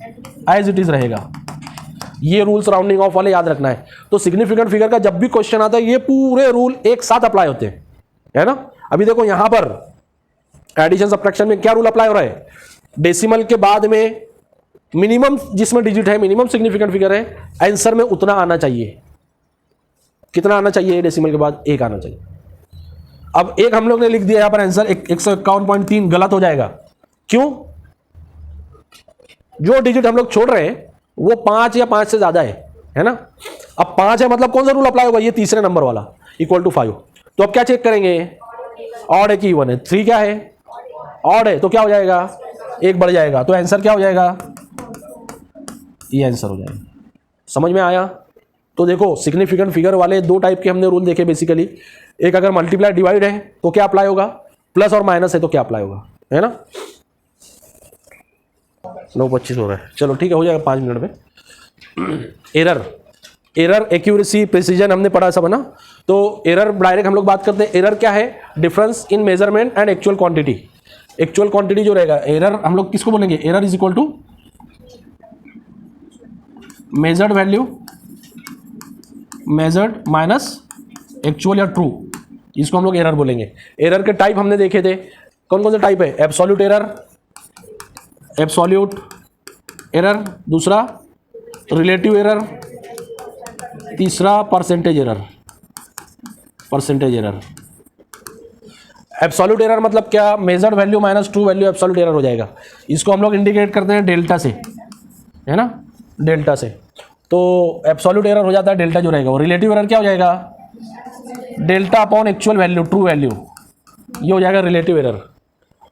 एज इट इज रहेगा। ये रूल्स राउंडिंग ऑफ वाले याद रखना है। तो सिग्निफिकेंट फिगर का जब भी क्वेश्चन आता है ये पूरे रूल एक साथ अप्लाई होते हैं, है ना। अभी देखो यहां पर एडिशन सब्ट्रैक्शन में क्या रूल अप्लाई हो रहा है, डेसिमल के बाद में मिनिमम जिसमें डिजिट है, मिनिमम सिग्निफिकेंट फिगर है, आंसर में उतना आना चाहिए। कितना आना चाहिए डेसिमल के बाद? 1 आना चाहिए। अब 1 हम लोग ने लिख दिया यहां पर आंसर 151.3 गलत हो जाएगा। क्यों? जो डिजिट हम लोग छोड़ रहे हैं वो 5 या 5 से ज्यादा है ना। अब 5 है मतलब कौन सा रूल अप्लाई होगा? ये तीसरे नंबर वाला इक्वल टू 5। तो अब क्या चेक करेंगे, ऑड है कि इवन है। 3 क्या है? ऑड है, तो क्या हो जाएगा? 1 बढ़ जाएगा, तो आंसर क्या हो जाएगा? ये आंसर हो जाएगा। समझ में आया? तो देखो सिग्निफिकेंट फिगर वाले 2 टाइप के हमने रूल देखे बेसिकली। एक अगर मल्टीप्लाई डिवाइड है तो क्या अप्लाई होगा, प्लस और माइनस है तो क्या अप्लाई होगा, है ना। 9:25 हो रहा है, चलो ठीक है, हो जाएगा 5 मिनट में। एरर एक्यूरेसी प्रिसीजन हमने पढ़ा सब, है ना। तो एरर डायरेक्ट हम लोग बात करते हैं। एरर क्या है? Difference in measurement and actual quantity. Actual quantity जो रहेगा, एरर हम लोग किसको बोलेंगे? Error is equal to measured value measured minus actual या ट्रू, इसको हम लोग एरर बोलेंगे। एरर के टाइप हमने देखे थे, कौन कौन से टाइप है? एब्सोल्यूट एरर, दूसरा रिलेटिव एरर, तीसरा परसेंटेज एरर। एब्सोल्यूट एरर मतलब क्या? Measured value minus true value absolute error हो जाएगा। इसको हम लोग इंडिकेट करते हैं डेल्टा से, है ना, डेल्टा से। तो एब्सोल्यूट एरर हो जाता है डेल्टा जो रहेगा वो। रिलेटिव एरर क्या हो जाएगा? Delta upon actual value, true value, ये हो जाएगा रिलेटिव एरर।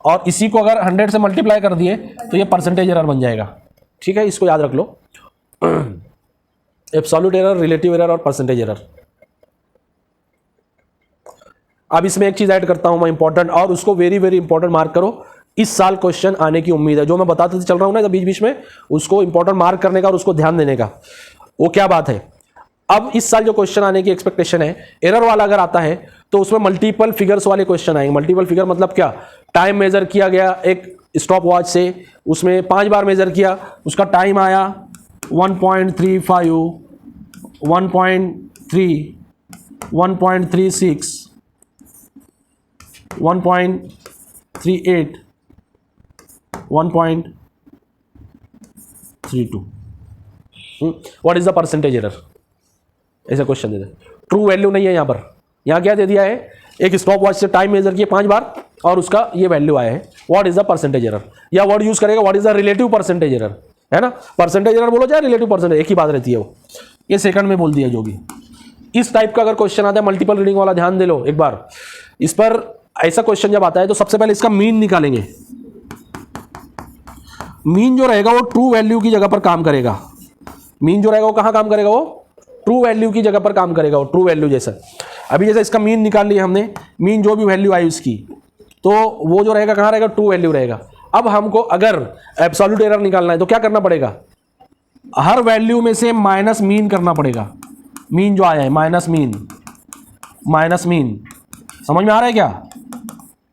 और इसी को अगर 100 से मल्टीप्लाई कर दिए तो ये परसेंटेज एरर बन जाएगा। ठीक है, इसको याद रख लो। एब्सोल्यूट एरर, रिलेटिव एरर और परसेंटेज एरर। अब इसमें एक चीज ऐड करता हूं मैं इंपॉर्टेंट, और उसको वेरी वेरी इंपॉर्टेंट मार्क करो। इस साल क्वेश्चन आने की उम्मीद है। जो मैं बताते चल रहा हूं ना बीच बीच में, उसको इंपॉर्टेंट मार्क करने का और उसको ध्यान देने का। वो क्या बात है? अब इस साल जो क्वेश्चन आने की एक्सपेक्टेशन है, एरर वाला अगर आता है तो उसमें मल्टीपल फिगर्स वाले क्वेश्चन आएंगे। मल्टीपल फिगर मतलब क्या? टाइम मेजर किया गया एक स्टॉप वॉच से, उसमें 5 बार मेजर किया, उसका टाइम आया 1.35, 1.3, 1.36, 1.38, 1.32। What is the percentage error? ऐसा क्वेश्चन दे दे। ट्रू वैल्यू नहीं है यहाँ पर। यहाँ क्या दे दिया है? एक स्टॉप वॉच से टाइम मेजर किए 5 बार और उसका ये वैल्यू आया है। What is the percentage error? या वर्ड यूज करेगा what is the relative percentage error, है ना। परसेंटेज एरर बोलो चाहे रिलेटिव परसेंटेज, एक ही बात रहती है वो। ये सेकंड में बोल दिया जो भी। इस टाइप का अगर क्वेश्चन आता है मल्टीपल रीडिंग वाला, ध्यान दे लो एक बार इस पर। ऐसा क्वेश्चन जब आता है तो सबसे पहले इसका मीन निकालेंगे। मीन जो रहेगा वो ट्रू वैल्यू की जगह पर काम करेगा। मीन जो रहेगा वो कहां काम करेगा? वो ट्रू वैल्यू की जगह पर काम करेगा। वो ट्रू वैल्यू जैसा अभी जैसे इसका मीन निकाल लिया हमने, मीन जो भी वैल्यू आई उसकी, तो वो जो रहेगा कहां रहेगा? ट्रू वैल्यू रहेगा। अब हमको अगर एब्सोल्यूट एरर निकालना है तो क्या करना पड़ेगा? हर वैल्यू में से माइनस मीन करना पड़ेगा। मीन जो आया है माइनस मीन, समझ में आ रहा है क्या?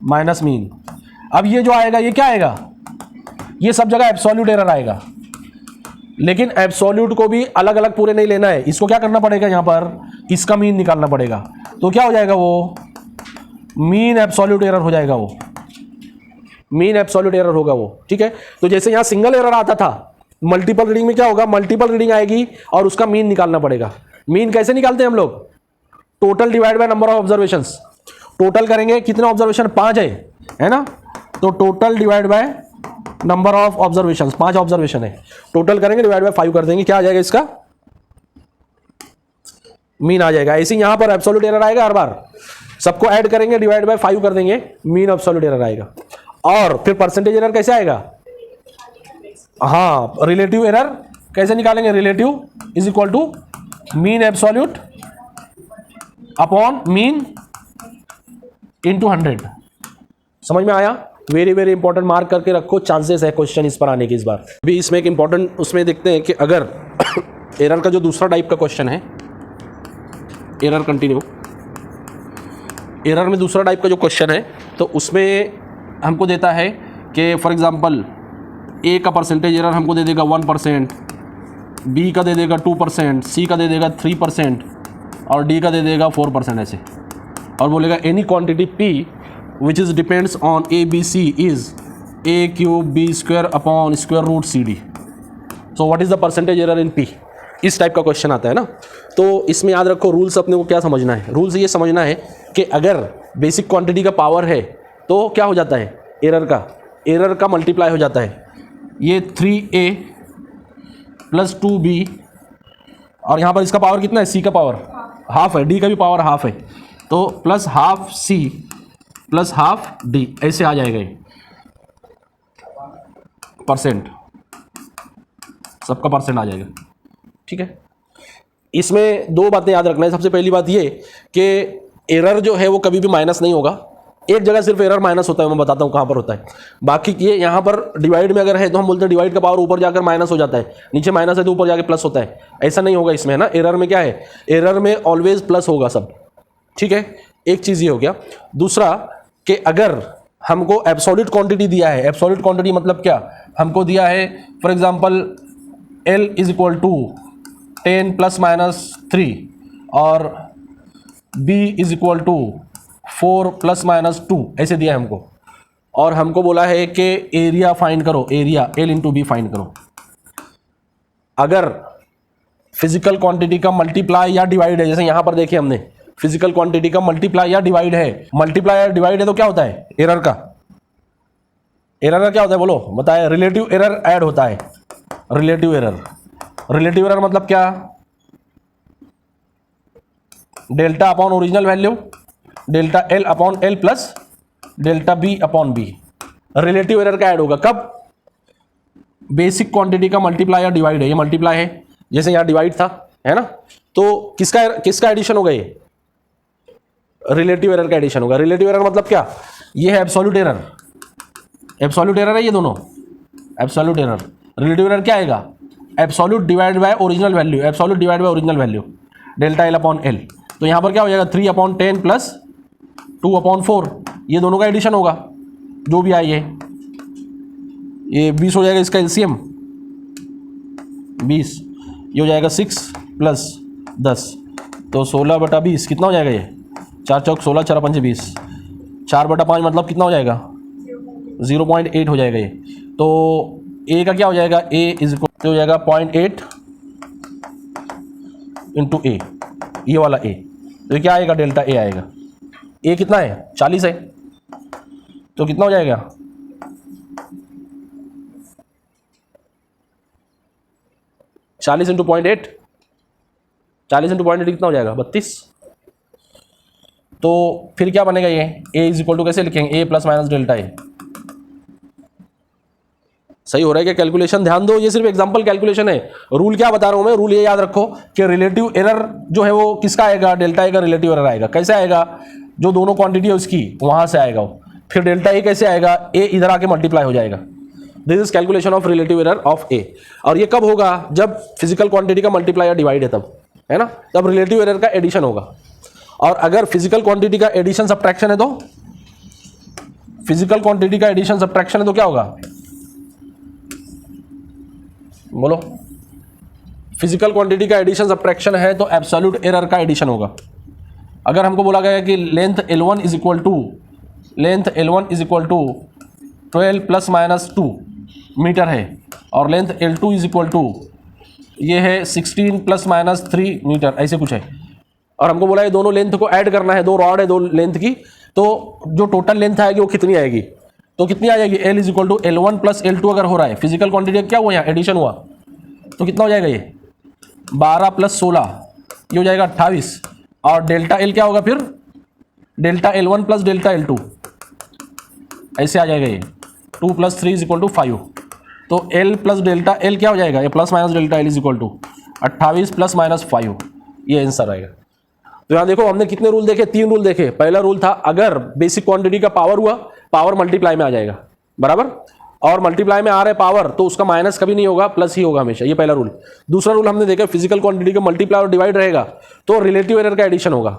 Minus mean. अब ये जो आएगा ये क्या आएगा? ये सब जगह एब्सोल्यूट एरर आएगा। लेकिन एब्सोल्यूट को भी अलग अलग पूरे नहीं लेना है। इसको क्या करना पड़ेगा? यहां पर इसका मीन निकालना पड़ेगा। तो क्या हो जाएगा? वो मीन एब्सोल्यूट एरर हो जाएगा। वो मीन एब्सोल्यूट एरर होगा वो। ठीक है, तो जैसे यहां सिंगल एरर आता था, मल्टीपल रीडिंग में क्या होगा? मल्टीपल रीडिंग आएगी और उसका मीन निकालना पड़ेगा। मीन कैसे निकालते हैं हम लोग? Total divide by number of observations. Total करेंगे, कितने ऑब्जर्वेशन? 5 है ना। तो total divide by number of observations, 5 observation है। टोटल करेंगे डिवाइड बाय 5 कर देंगे, क्या आ जाएगा? इसका मीन आ जाएगा। ऐसे यहां पर एब्सोल्यूट एरर आएगा हर बार। सबको ऐड करेंगे डिवाइड बाय 5 कर देंगे, मीन एब्सोल्यूट एरर आएगा। और फिर परसेंटेज एरर कैसे आएगा? हाँ, रिलेटिव एरर कैसे निकालेंगे? Relative is equal to mean absolute upon mean into 100। समझ में आया? वेरी वेरी इंपॉर्टेंट, मार्क करके रखो, चांसेस है क्वेश्चन इस पर आने के इस बार भी। इसमें एक इंपॉर्टेंट उसमें देखते हैं कि अगर एरर का जो दूसरा टाइप का क्वेश्चन है, एरर कंटिन्यू, एरर में दूसरा टाइप का जो क्वेश्चन है तो उसमें हमको देता है कि फॉर एग्जांपल ए का परसेंटेज एरर हमको दे देगा 1%, बी का दे देगा 2%, सी का दे देगा 3% और डी का दे देगा 4% ऐसे, और बोलेगा any quantity P which is depends on A B C is A cube B square upon square root C D, so what is the percentage error in P. इस टाइप का क्वेश्चन आता है ना। तो इसमें याद रखो रूल्स अपने को क्या समझना है, रूल्स ये समझना है कि अगर बेसिक क्वांटिटी का पावर है तो क्या हो जाता है, एरर का मल्टीप्लाई हो जाता है। ये 3a प्लस 2b और यहाँ पर इसका पावर कितना है, c का पावर हाफ है, d का भी पावर हाफ है, तो plus half c plus half d ऐसे आ जाएगा ये परसेंट, सबका परसेंट आ जाएगा। ठीक है, इसमें दो बातें याद रखना है। सबसे पहली बात ये कि एरर जो है वो कभी भी माइनस नहीं होगा, एक जगह सिर्फ एरर माइनस होता है, मैं बताता हूँ कहाँ पर होता है। बाकी ये यहाँ पर डिवाइड में अगर है तो हम बोलते हैं डिवाइड का पावर ऊपर जाकर माइनस हो जाता है, नीचे माइनस है तो ऊपर जाकर प्लस होता है, ऐसा नहीं होगा इसमें, है ना। एरर में क्या है, एरर में ऑलवेज प्लस होगा सब। ठीक है, एक चीज़ ये हो गया। दूसरा कि अगर हमको एब्सोल्यूट क्वांटिटी दिया है, एब्सोल्यूट क्वांटिटी मतलब क्या, हमको दिया है for example L is equal to 10 plus minus 3 और B is equal to 4 plus minus 2 ऐसे दिया है हमको, और हमको बोला है कि एरिया फाइंड करो, area L into B find करो। अगर फिजिकल क्वांटिटी का मल्टीप्लाई या डिवाइड है, जैसे यहाँ पर देखिए हमने फिजिकल क्वांटिटी का मल्टीप्लाई या डिवाइड है, मल्टीप्लाई या डिवाइड है तो क्या होता है, एरर का क्या होता है बोलो, बताए, रिलेटिव एरर ऐड होता है। रिलेटिव एरर मतलब क्या, delta upon original value, delta L upon L plus delta B upon B, relative error का ऐड होगा। कब, बेसिक क्वांटिटी का मल्टीप्लाई या डिवाइड है, ये मल्टीप्लाई है जैसे यहाँ डिवाइड था, है ना, तो किसका एडिशन होगा, ये रिलेटिव एरर का एडिशन होगा। रिलेटिव एरर मतलब क्या, ये है एब्सोल्यूट एरर, एब्सोल्यूट एरर है ये दोनों, एब्सोल्यूट एरर। रिलेटिव एरर क्या आएगा, absolute divide by original value, absolute divide by original value, delta L upon L. तो यहाँ पर क्या हो जाएगा, 3 अपॉन 10 प्लस 2 अपॉन 4, ये दोनों का एडिशन होगा जो भी आई है, ये 20 हो जाएगा, इसका एलसीएम 20, ये हो जाएगा 6 प्लस 10, तो 16/20 कितना हो जाएगा, ये 4 चौक 16, 4 पंचे 20, 4/5 मतलब कितना हो जाएगा, 0.8 हो जाएगा ये। तो ए का क्या हो जाएगा, ए इज इक्वल हो जाएगा 0.8 इंटू ए, ये वाला ए, तो ये क्या आएगा, डेल्टा ए आएगा। ए कितना है, 40 है, तो कितना हो जाएगा, 40 इंटू 0.8, 40 इंटू 0.8 कितना हो जाएगा, 32। तो फिर क्या बनेगा, ये ए इज इक्वल टू कैसे लिखेंगे, ए प्लस माइनस डेल्टा ए। सही हो रहा है क्या कैलकुलेशन, ध्यान दो, ये सिर्फ एग्जांपल कैलकुलेशन है। रूल क्या बता रहा हूं मैं, रूल ये याद रखो कि रिलेटिव एरर जो है वो किसका आएगा, डेल्टा ए का रिलेटिव एरर आएगा। कैसे आएगा, जो दोनों क्वांटिटी है उसकी वहां से आएगा वो, फिर डेल्टा ए कैसे आएगा, ए इधर आके मल्टीप्लाई हो जाएगा। This is calculation of relative error of A. और ये कब होगा, जब फिजिकल क्वांटिटी का मल्टीप्लाई या डिवाइड है तब, है ना, तब रिलेटिव एरर का एडिशन होगा। और अगर फिजिकल क्वांटिटी का एडिशन सब्ट्रैक्शन है तो, फिजिकल क्वांटिटी का एडिशन सब्ट्रैक्शन है तो क्या होगा, बोलो, फिजिकल क्वांटिटी का एडिशन सब्ट्रैक्शन है तो एब्सोल्यूट एरर का एडिशन होगा। अगर हमको बोला गया कि length L1 is equal to 12 plus minus 2 metre है और length L2 is equal to ये है 16 प्लस माइनस 3 मीटर, ऐसे कुछ है, और हमको बोला है दोनों लेंथ को ऐड करना है, दो रॉड है दो लेंथ की, तो जो टोटल लेंथ आएगी वो कितनी आएगी, तो कितनी आ जाएगी, L is equal to L1 plus L2 अगर हो रहा है, फिजिकल क्वांटिटी क्या हुआ, यहाँ एडिशन हुआ, तो कितना हो जाएगा, ये 12 प्लस 16, ये हो जाएगा 28, और डेल्टा L क्या होगा फिर, delta L1 plus delta L2, ऐसे आ जाएगा ये 2 प्लस 3 इज इक्वल टू 5, तो L प्लस डेल्टा L क्या हो जाएगा, ये plus minus delta L is equal to 28 plus minus 5, ये आंसर आएगा। तो यहाँ देखो हमने कितने रूल देखे, 3 रूल देखे। पहला रूल था अगर बेसिक क्वांटिटी का पावर हुआ पावर मल्टीप्लाई में आ जाएगा, बराबर। और मल्टीप्लाई में आ रहा है पावर, तो उसका माइनस कभी नहीं होगा, प्लस ही होगा हमेशा, ये पहला रूल। दूसरा रूल हमने देखा, फिजिकल क्वांटिटी का मल्टीप्लाई और डिवाइड रहेगा तो रिलेटिव एरर का एडिशन होगा,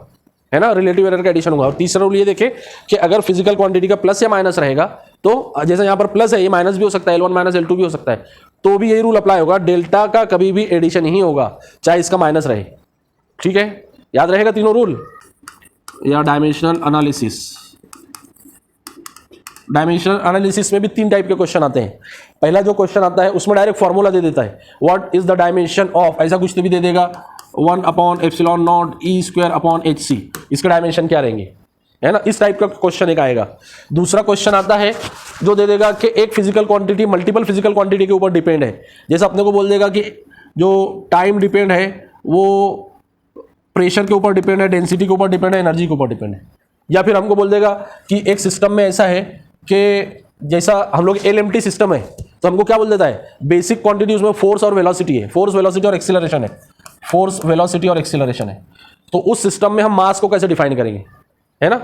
है ना, रिलेटिव एरर का एडिशन होगा। और तीसरा रूल ये देखें कि अगर फिजिकल क्वांटिटी का प्लस या माइनस रहेगा, तो जैसे यहाँ पर प्लस है, ये माइनस भी हो सकता है, L1 माइनस L2 भी हो सकता है, तो भी यही रूल अप्लाई होगा, डेल्टा का कभी भी एडिशन ही होगा चाहे इसका माइनस रहे। ठीक है, याद रहेगा तीनों रूल। या डायमेंशनल एनालिसिस, डायमेंशनल एनालिसिस में भी 3 टाइप के क्वेश्चन आते हैं। पहला जो क्वेश्चन आता है उसमें डायरेक्ट फॉर्मूला दे देता है, what is the dimension of, ऐसा कुछ तो भी दे देगा, 1/ε0 E²/hc, इसके डायमेंशन क्या रहेंगे, है ना, इस टाइप का क्वेश्चन एक आएगा। दूसरा क्वेश्चन आता है जो दे देगा कि एक physical quantity multiple physical quantity के ऊपर डिपेंड है, जैसे अपने को बोल देगा कि जो टाइम डिपेंड है वो प्रेशर के ऊपर डिपेंड है, डेंसिटी के ऊपर डिपेंड है, एनर्जी के ऊपर डिपेंड है। या फिर हमको बोल देगा कि एक सिस्टम में ऐसा है कि जैसा हम लोग LMT सिस्टम है, तो हमको क्या बोल देता है, बेसिक क्वांटिटी उसमें फोर्स और वेलोसिटी है, फोर्स वेलोसिटी और एक्सीलरेशन है, फोर्स वेलोसिटी और एक्सीलरेशन है। तो उस सिस्टम में हम मास को कैसे डिफाइन करेंगे, है ना।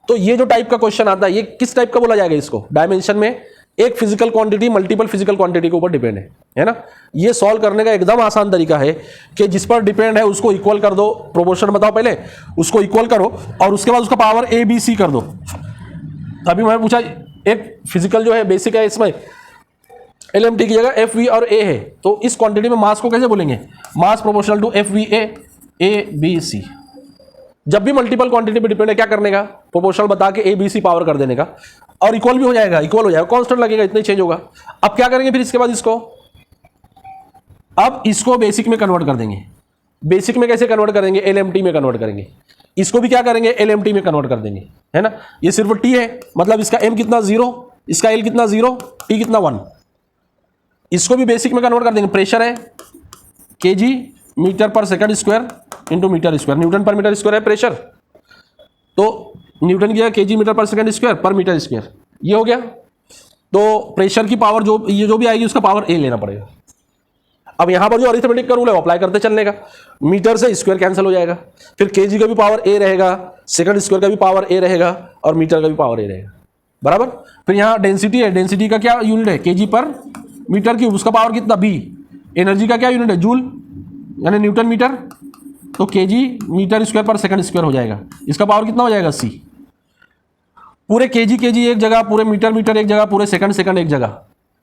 तो ये जो टाइप का क्वेश्चन आता है, ये किस टाइप का बोला जाएगा, इसको डायमेंशन में एक physical quantity multiple physical quantity के ऊपर डिपेंड है ना। ये सॉल्व करने का एकदम आसान तरीका है कि जिस पर डिपेंड है उसको इक्वल कर दो, प्रोपोर्शन बताओ पहले, उसको इक्वल करो और उसके बाद उसका पावर ABC कर दो। अभी मैंने पूछा एक फिजिकल जो है बेसिक है, इसमें LMT की जगह FV और A है, तो इस क्वांटिटी में मास को कैसे बोलेंगे, मास प्रोपोर्शनल टू FVA ABC। जब भी मल्टीपल क्वांटिटी पे डिपेंड है, क्या करने का, प्रोपोर्शनल बता के ABC पावर कर देने का, और इक्वल भी हो जाएगा, इक्वल हो जाएगा, कांस्टेंट लगेगा, इतना ही चेंज होगा। अब क्या करेंगे फिर इसके बाद इसको, अब इसको बेसिक में कन्वर्ट कर देंगे। बेसिक में कैसे कन्वर्ट करेंगे, LMT में कन्वर्ट करेंगे। इसको भी क्या करेंगे, LMT में कन्वर्ट कर देंगे, है ना। ये सिर्फ T है, मतलब इसका M कितना 0, इसका L कितना 0, T कितना 1। इसको भी बेसिक में कन्वर्ट कर देंगे। प्रेशर है kg मीटर पर second square into metre square, newton पर मीटर स्क्वायर है प्रेशर, तो न्यूटन की kg मीटर पर सेकंड स्क्वायर पर मीटर स्क्वायर, ये हो गया। तो प्रेशर की पावर जो ये जो भी आएगी उसका पावर A लेना पड़ेगा। अब यहां पर जो अरिथमेटिक का रूल है वो अप्लाई करते चलने का, मीटर से स्क्वायर कैंसिल हो जाएगा, फिर kg का भी पावर A रहेगा, सेकंड स्क्वायर का भी पावर A रहेगा और मीटर का भी पावर A रहेगा, बराबर। फिर यहाँ डेंसिटी है, डेंसिटी का क्या यूनिट है, kg पर मीटर क्यूब, उसका पावर कितना B। एनर्जी का क्या यूनिट है, जूल यानी न्यूटन मीटर, तो kg मीटर स्क्वायर पर सेकंड स्क्वायर हो जाएगा, इसका पावर कितना हो जाएगा C। पूरे kg एक जगह, पूरे मीटर एक जगह, पूरे सेकंड एक जगह,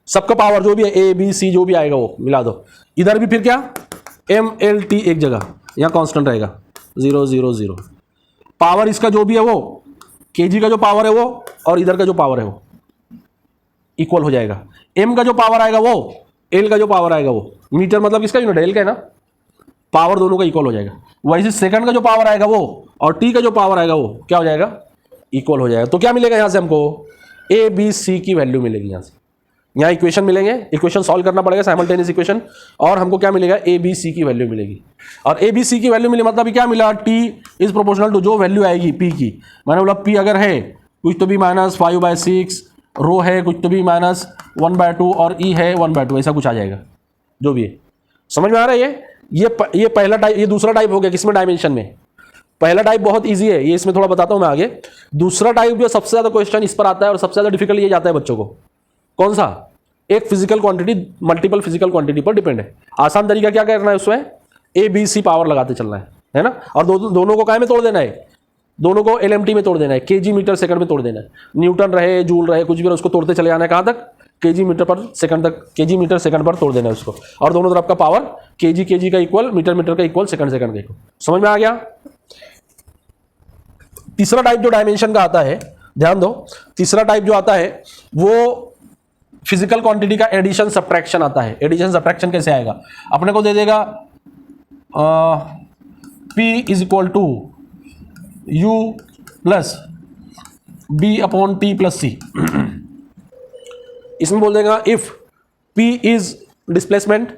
सबका पावर जो भी है A B C जो भी आएगा वो मिला दो। इधर भी फिर क्या, MLT एक जगह, यहाँ कांस्टेंट रहेगा 0 0 0। पावर इसका जो भी है वो kg का जो पावर है वो और इधर का जो पावर है वो इक्वल हो जाएगा। M का जो पावर आएगा वो, L का जो पावर आएगा वो, मीटर मतलब किसका यूनिट है, L का है ना, पावर दोनों का इक्वल हो जाएगा। वैसे सेकंड का जो पावर आएगा वो और T का जो पावर आएगा वो क्या हो जाएगा, इक्वल हो जाएगा। तो क्या मिलेगा यहाँ से हमको, ABC की वैल्यू मिलेगी। यहाँ से यहाँ इक्वेशन मिलेंगे, इक्वेशन सॉल्व करना पड़ेगा साइमल्टेनियस इक्वेशन, और हमको क्या मिलेगा, ABC की वैल्यू मिलेगी। और ABC की वैल्यू मिली मतलब क्या मिला, T इज प्रोपोर्शनल टू जो वैल्यू आएगी P की। मैंने बोला P अगर है कुछ तो भी -5/6, रो है कुछ तो भी -1/2 और E है 1/2, ऐसा कुछ आ जाएगा जो भी है। समझ में आ रहा है ये पहला टाइप। ये दूसरा टाइप हो गया किसमें, डायमेंशन में। पहला टाइप बहुत इजी है, ये इसमें थोड़ा बताता हूं मैं आगे। दूसरा टाइप जो सबसे ज्यादा क्वेश्चन इस पर आता है और सबसे ज्यादा डिफिकल्ट ये जाता है बच्चों को, कौन सा, एक physical quantity multiple physical quantity पर डिपेंड है। आसान तरीका क्या करना है, उसमें ABC पावर लगाते चलना है ना। और दोनों को काय में तोड़ देना है, दोनों को LMT में तोड़ देना है, kg मीटर सेकंड में तोड़ देना है। न्यूटन रहे जूल रहे कुछ भी रहे, उसको तोड़ते चले जाना है, कहाँ तक, kg मीटर पर सेकंड तक, kg मीटर सेकंड पर तोड़ देना है उसको। और दोनों तरफ का पावर kg का इक्वल, मीटर का इक्वल, सेकंड का इक्वल। समझ में आ गया। तीसरा टाइप जो डायमेंशन का आता है, ध्यान दो, तीसरा टाइप जो आता है वो फिजिकल क्वांटिटी का एडिशन सब्ट्रैक्शन आता है। एडिशन सब्ट्रैक्शन कैसे आएगा, अपने को दे देगा P is equal to U plus B/T plus C। इसमें बोल देगा if P is displacement,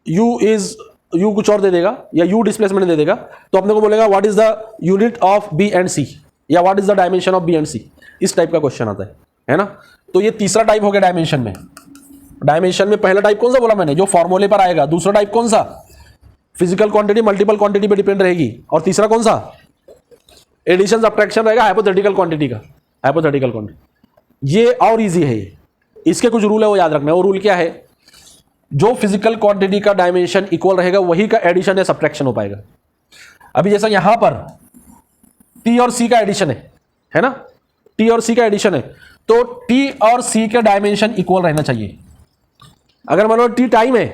U कुछ और दे देगा या U डिस्प्लेसमेंट दे देगा, तो अपने को बोलेगा what is the unit of B and C या what is the dimension of B and C। इस टाइप का क्वेश्चन आता है ना। तो ये तीसरा टाइप हो गया डायमेंशन में। डायमेंशन में पहला टाइप कौन सा बोला मैंने, जो फॉर्मूले पर आएगा। दूसरा टाइप कौन सा, फिजिकल क्वांटिटी मल्टीपल क्वांटिटी पे डिपेंड रहेगी। और तीसरा कौन सा, एडिशन सब्ट्रैक्शन रहेगा हाइपोथेटिकल क्वांटिटी का, हाइपोथेटिकल क्वांटिटी। ये और इजी है, ये इसके कुछ रूल है वो याद रखना है। वो रूल क्या है, जो फिजिकल क्वांटिटी का डायमेंशन इक्वल रहेगा वही का एडिशन या सब्ट्रैक्शन हो पाएगा। अभी जैसा यहां पर टी और सी का एडिशन है ना, टी और सी का एडिशन है, तो टी और सी के डायमेंशन इक्वल रहना चाहिए। अगर मान लो टी टाइम है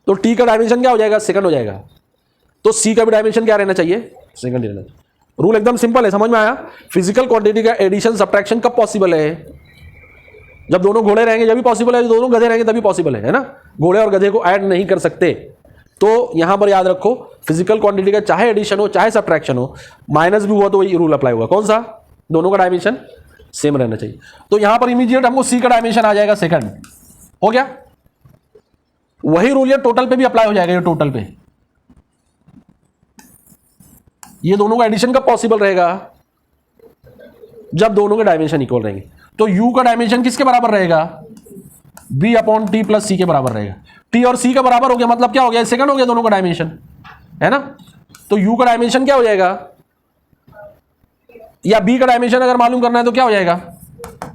तो टी का डायमेंशन क्या हो जाएगा, सेकंड हो जाएगा, तो सी का भी डायमेंशन क्या रहना चाहिए, सेकंड रहना चाहिए। रूल एकदम सिंपल है, समझ में आया। फिजिकल क्वांटिटी का एडिशन सब्ट्रैक्शन कब पॉसिबल है, जब दोनों घोड़े रहेंगे जब भी पॉसिबल है, जब दोनों गधे रहेंगे तभी पॉसिबल है ना। घोड़े और गधे को ऐड नहीं कर सकते। तो यहां पर याद रखो, फिजिकल क्वांटिटी का चाहे एडिशन हो चाहे सब्ट्रैक्शन हो, माइनस भी हुआ तो वही रूल अप्लाई होगा। कौन सा, दोनों का डायमेंशन सेम रहना चाहिए। तो यहां पर इमीडिएट हमको सी का डायमेंशन आ जाएगा सेकंड, हो गया। वही रूल ये टोटल पे भी अप्लाई हो जाएगा। ये टोटल पे ये दोनों का एडिशन कब पॉसिबल रहेगा, जब दोनों के डायमेंशन इक्वल रहेंगे। तो u का डायमेंशन किसके बराबर रहेगा, b अपॉन टी प्लस सी के बराबर रहेगा। t और c का बराबर हो गया, मतलब क्या हो गया, सेकंड हो गया दोनों का डायमेंशन, है ना। तो u का डायमेंशन क्या हो जाएगा, या b का डायमेंशन अगर मालूम करना है तो क्या हो जाएगा,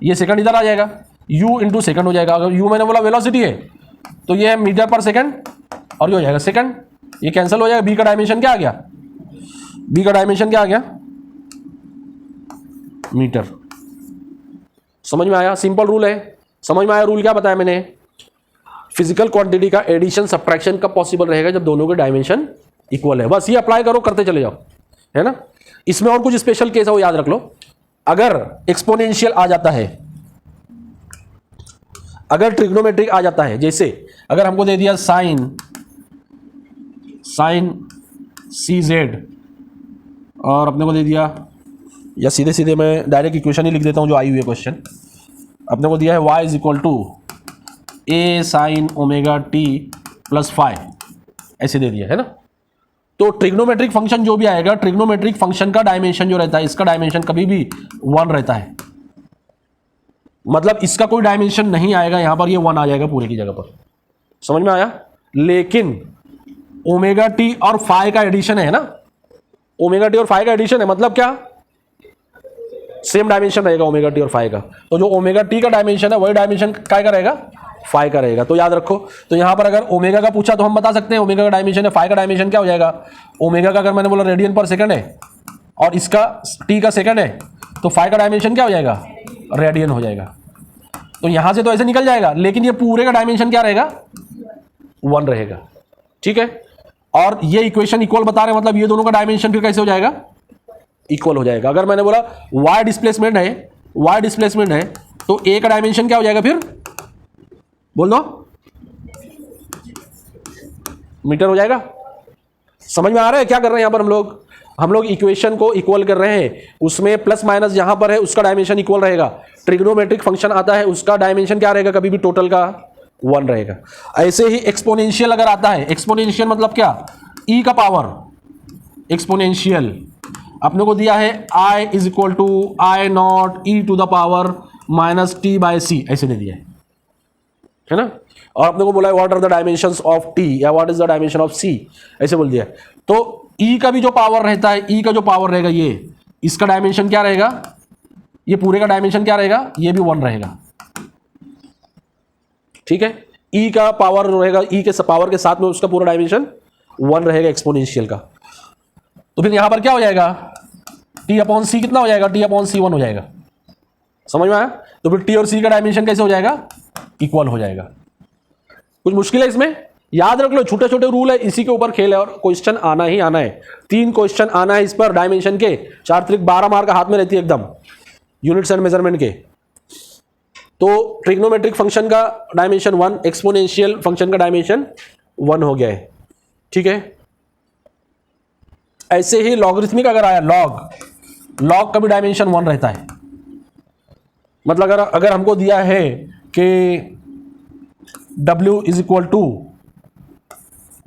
ये सेकंड इधर आ जाएगा, u इंटू सेकंड हो जाएगा। अगर u मैंने बोला वेलोसिटी है तो ये है मीटर पर सेकंड, और ये हो जाएगा सेकंड, ये कैंसिल हो जाएगा। b का डायमेंशन क्या आ गया, b का डायमेंशन क्या आ गया, मीटर। समझ में आया, सिंपल रूल है। समझ में आया रूल क्या बताया मैंने, फिजिकल क्वांटिटी का एडिशन सब्ट्रैक्शन कब पॉसिबल रहेगा, जब दोनों के डायमेंशन इक्वल है। बस ये अप्लाई करो, करते चले जाओ, है ना। इसमें और कुछ स्पेशल केस है वो याद रख लो। अगर एक्सपोनेंशियल आ जाता है, अगर ट्रिग्नोमेट्रिक आ जाता है, जैसे अगर हमको दे दिया साइन सी जेड, और अपने को दे दिया, या सीधे सीधे मैं डायरेक्ट इक्वेशन ही लिख देता हूं जो आई हुई है क्वेश्चन। अपने को दिया है y is equal to A sine omega T plus five, ऐसे दे दिया है ना। तो ट्रिग्नोमेट्रिक फंक्शन जो भी आएगा, ट्रिग्नोमेट्रिक फंक्शन का डायमेंशन जो रहता है, इसका डायमेंशन कभी भी 1 रहता है। मतलब इसका कोई डायमेंशन नहीं आएगा, यहां पर ये 1 आ जाएगा पूरे की जगह पर। समझ में आया। लेकिन ओमेगा टी और फाइव का एडिशन है ना, ओमेगा टी और फाइव का एडिशन है, मतलब क्या, सेम डायमेंशन रहेगा ओमेगा टी और फाइव का। तो जो ओमेगा टी का डायमेंशन है वही डायमेंशन काय का रहेगा, फाइव का रहेगा। तो याद रखो, तो यहां पर अगर ओमेगा का पूछा तो हम बता सकते हैं ओमेगा का डायमेंशन है, फाइव का डायमेंशन क्या हो जाएगा, ओमेगा का अगर मैंने बोला रेडियन पर सेकंड है और इसका टी का सेकंड है, तो फाइव का डायमेंशन क्या हो जाएगा, रेडियन हो जाएगा। तो यहां से तो ऐसे निकल जाएगा, लेकिन ये पूरे का डायमेंशन क्या रहेगा, 1 रहेगा। ठीक है, और ये इक्वेशन इक्वल बता रहे हैं, मतलब ये दोनों का डायमेंशन फिर कैसे हो जाएगा, इक्वल हो जाएगा। अगर मैंने बोला y डिस्प्लेसमेंट है, तो a का डायमेंशन क्या हो जाएगा, फिर बोल दो, मीटर हो जाएगा। समझ में आ रहा है क्या कर रहे हैं यहां पर हम लोग इक्वेशन को इक्वल कर रहे हैं, उसमें प्लस माइनस जहां पर है उसका डायमेंशन इक्वल रहेगा। ट्रिग्नोमेट्रिक फंक्शन आता है, उसका डायमेंशन क्या रहेगा, कभी भी टोटल का 1 रहेगा। ऐसे ही एक्सपोनेंशियल अगर आता है, एक्सपोनेंशियल मतलब क्या, e का पावर एक्सपोनेंशियल, अपने को दिया है i is equal to I naught E to the power minus T by C, ऐसे दे दिया है ना। और अपने को बोला है what are the dimensions of T, या what is the dimension of C, ऐसे बोल दिया। तो e का भी जो पावर रहता है, e का जो पावर रहेगा, ये इसका डायमेंशन क्या रहेगा, ये पूरे का डायमेंशन क्या रहेगा, ये भी 1 रहेगा। ठीक है, e का पावर रहेगा, e के पावर के साथ में उसका पूरा डायमेंशन 1 रहेगा एक्सपोनेंशियल का। तो फिर यहां पर क्या हो जाएगा, t अपॉन सी कितना हो जाएगा, t अपॉन सी 1 हो जाएगा। समझ में आया। तो फिर t और c का डायमेंशन कैसे हो जाएगा, इक्वल हो जाएगा। कुछ मुश्किल है इसमें, याद रख लो, छोटे छोटे रूल है, इसी के ऊपर खेल है और क्वेश्चन आना ही आना है। 3 क्वेश्चन आना है इस पर डायमेंशन के, 4 त्रिक 12 मार्क हाथ में रहती है एकदम, यूनिट्स एंड मेजरमेंट के। तो ट्रिग्नोमेट्रिक फंक्शन का डायमेंशन 1, एक्सपोनेंशियल फंक्शन का डायमेंशन 1 हो गया है। ठीक है, ऐसे ही लॉगरिथमिक अगर आया, लॉग का भी डायमेंशन 1 रहता है। मतलब अगर हमको दिया है कि W is equal to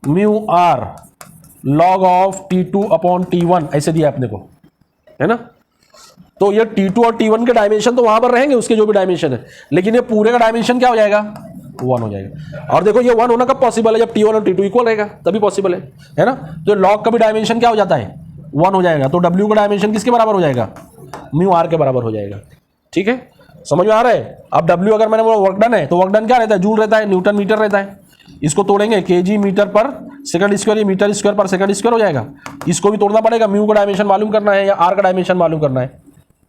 mu R log of T2 upon T1, ऐसे दिया अपने को, है ना। तो ये T2 और T1 के डायमेंशन तो वहां पर रहेंगे, उसके जो भी डायमेंशन है, लेकिन ये पूरे का डायमेंशन क्या हो जाएगा, 1 हो जाएगा। और देखो ये 1 होना कब पॉसिबल है, जब T1 और T2 इक्वल रहेगा तभी पॉसिबल है ना। तो लॉग का भी डायमेंशन क्या हो जाता है, 1 हो जाएगा, तो W का डायमेंशन किसके बराबर हो जाएगा, म्यू आर के बराबर हो जाएगा। ठीक है, समझ में आ रहा है। अब W अगर मैंने बोला वर्क डन है, तो वर्क डन क्या रहता है, जूल रहता है, न्यूटन मीटर रहता है। इसको तोड़ेंगे केजी मीटर पर सेकंड स्क्वायर, ये मीटर स्क्वायर पर सेकंड स्क्वायर हो जाएगा। इसको भी तोड़ना पड़ेगा, म्यू का डायमेंशन मालूम करना है या आर का डायमेंशन मालूम करना है।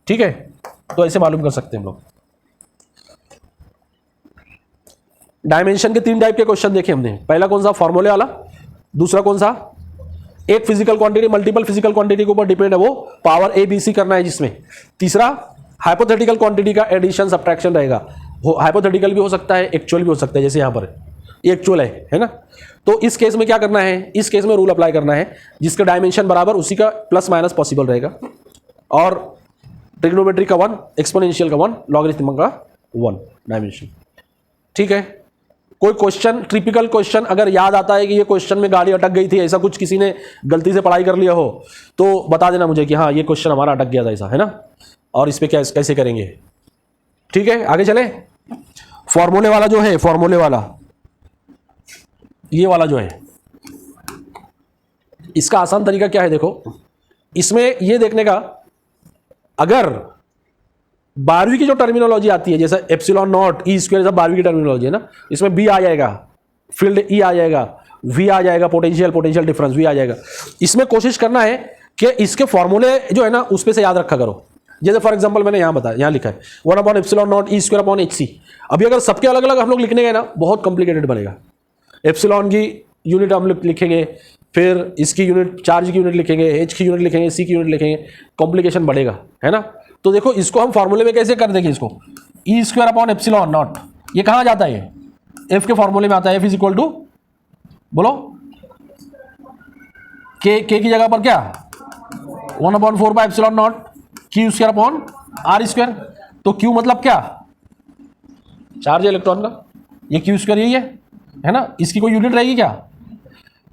ठीक है, तो ऐसे मालूम कर सकते हैं हम लोग। डायमेंशन के 3 टाइप के क्वेश्चन देखे हमने। पहला कौन सा, फॉर्मूले वाला। दूसरा कौन सा, एक physical quantity multiple physical quantity के ऊपर डिपेंड है, वो पावर ए बी सी करना है जिसमें। तीसरा हाइपोथेटिकल क्वांटिटी का एडिशन सब्ट्रैक्शन रहेगा। हाइपोथेटिकल भी हो सकता है, एक्चुअल भी हो सकता है, जैसे यहां पर ये एक्चुअल है ना। तो इस केस में क्या करना है, इस केस में रूल अप्लाई करना है, जिसका डायमेंशन बराबर उसी का प्लस माइनस पॉसिबल रहेगा। और ट्रिग्नोमेट्री का 1, एक्सपोनेंशियल का 1, लॉगरिथम का 1 डायमेंशन। ठीक है, कोई क्वेश्चन, टिपिकल क्वेश्चन अगर याद आता है कि ये क्वेश्चन में गाड़ी अटक गई थी, ऐसा कुछ किसी ने गलती से पढ़ाई कर लिया हो, तो बता देना मुझे कि हाँ ये क्वेश्चन हमारा अटक गया था ऐसा, है ना। और इस पे क्या कैसे करेंगे। ठीक है, आगे चले। फॉर्मूले वाला जो है, फॉर्मूले वाला ये वाला जो है, इसका आसान तरीका क्या है, देखो इसमें ये देखने का, अगर 12वीं की जो टर्मिनोलॉजी आती है, जैसे एप्सिलॉन नॉट ई स्क्वायर, सब 12वीं की टर्मिनोलॉजी है ना, इसमें बी आ जाएगा, फील्ड ई आ जाएगा, वी आ जाएगा, पोटेंशियल डिफरेंस वी आ जाएगा। इसमें कोशिश करना है कि इसके फॉर्मूले जो है ना उस पे से याद रखा करो। जैसे फॉर एग्जांपल मैंने यहाँ बताया, यहाँ लिखा है 1 epsilon naught E square upon H C. अभी अगर सबके अलग अलग हम लोग लिखने गए ना, बहुत कॉम्प्लिकेटेड बनेगा। एप्सिलॉन की यूनिट हम लोग लिखेंगे, फिर इसकी यूनिट, चार्ज की यूनिट लिखेंगे, एच की यूनिट लिखेंगे, सी की यूनिट लिखेंगे, कॉम्प्लिकेशन बढ़ेगा, है ना। तो देखो इसको हम फॉर्मूले में कैसे कर देंगे, इसको ई स्क्वायर अपॉन एप्सिलॉन नॉट, ये कहाँ जाता है, एफ के फॉर्मूले में आता है। एफ इज इक्वल टू, बोलो, के की जगह पर क्या 1/4 by epsilon naught Q square upon R square. तो क्यू मतलब क्या, चार्ज इलेक्ट्रॉन का, ये क्यू स्क्वायर यही है ना। इसकी कोई यूनिट रहेगी क्या,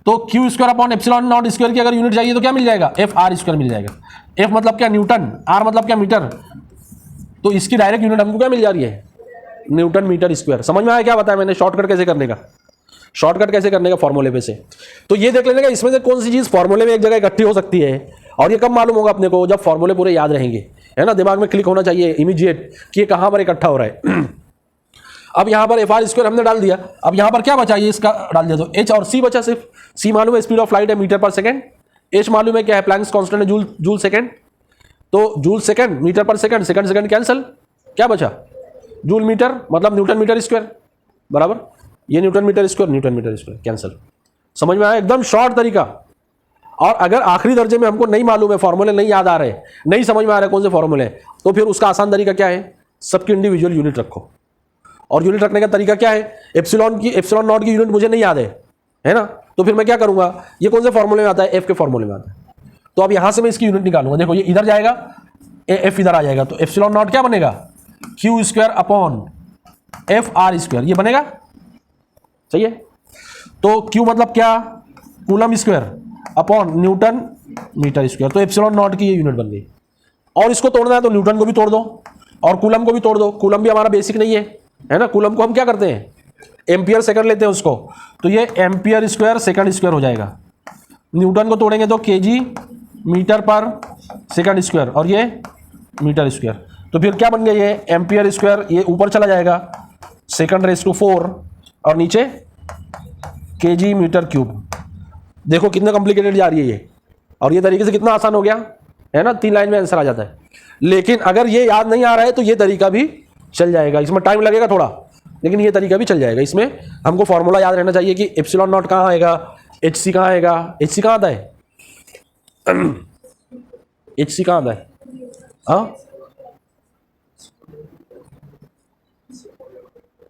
तो Q square upon epsilon not square की अगर यूनिट चाहिए तो क्या मिल जाएगा, एफ आर स्क्वायर मिल जाएगा। एफ मतलब क्या, न्यूटन, आर मतलब क्या, मीटर। तो इसकी डायरेक्ट यूनिट हमको क्या मिल जा रही है, न्यूटन मीटर स्क्वायर। समझ में आया क्या बताया मैंने, शॉर्टकट कैसे करने का, शॉर्टकट कैसे करने का फॉर्मूले पे से। तो ये देख लेने का इसमें से कौन सी चीज फॉर्मूले में एक जगह इकट्ठी हो सकती है, और ये कब मालूम होगा अपने को, जब फॉर्मूले पूरे याद रहेंगे, है ना। दिमाग में क्लिक होना चाहिए इमीडिएट कि ये कहां पर इकट्ठा हो रहा है। अब यहां पर एफ आर स्क्वायर हमने डाल दिया, अब यहां पर क्या बचा, ये इसका डाल दिया, तो एच और सी बचा सिर्फ। सी मालूम है स्पीड ऑफ लाइट है मीटर पर सेकंड, एच मालूम है क्या है, प्लैंक्स कांस्टेंट है जूल सेकंड। तो जूल सेकंड, मीटर पर सेकंड, सेकंड कैंसिल, क्या बचा, जूल मीटर मतलब न्यूटन मीटर स्क्वायर बराबर, ये न्यूटन मीटर स्क्वायर कैंसिल। समझ में आया, एकदम शॉर्ट तरीका। और अगर आखिरी दर्जे में हमको नहीं मालूम है, फॉर्मूले नहीं याद आ रहे, नहीं समझ में आ रहे कौन से फॉर्मूले, तो फिर उसका आसान तरीका क्या है, सबकी इंडिविजुअल यूनिट रखो। और यूनिट रखने का तरीका क्या है, एप्सिलॉन नॉट की यूनिट मुझे नहीं याद है ना, तो फिर मैं क्या करूंगा, ये कौन से फॉर्मूले में आता है, एफ के फॉर्मूले में आता है। तो अब यहां से मैं इसकी यूनिट निकालूंगा, देखो ये इधर जाएगा, एफ इधर आ जाएगा, तो एप्सिलॉन नॉट क्या बनेगा, Q square upon F R square, ये बनेगा, सही है। तो क्यू मतलब क्या, coulomb square upon newton metre square, तो एप्सिलॉन नॉट की ये यूनिट बन गई। और इसको तोड़ना है तो न्यूटन को भी तोड़ दो और कूलम को भी तोड़ दो, कूलम भी हमारा बेसिक नहीं है ना। कूलम को हम क्या करते हैं, एम्पियर सेकंड लेते हैं उसको, तो ये एम्पियर स्क्वायर सेकंड स्क्वायर हो जाएगा। न्यूटन को तोड़ेंगे तो केजी मीटर पर सेकंड स्क्वायर, और ये मीटर स्क्वायर, तो फिर क्या बन गया, ये एम्पियर स्क्वायर, ये ऊपर चला जाएगा सेकंड रेज़ टू 4, और नीचे केजी मीटर क्यूब। देखो कितना कॉम्प्लिकेटेड जा रही है ये, और ये तरीके से कितना आसान हो गया, है ना, 3 लाइन में आंसर आ जाता है। लेकिन अगर ये याद नहीं आ रहा है तो ये तरीका भी चल जाएगा, इसमें टाइम लगेगा थोड़ा, लेकिन ये तरीका भी चल जाएगा। इसमें हमको फॉर्मूला याद रहना चाहिए कि एप्सिलॉन नॉट कहाँ आएगा, एच सी कहाँ आएगा, एच सी कहाँ आता है, एच सी कहाँ आता है, हाँ,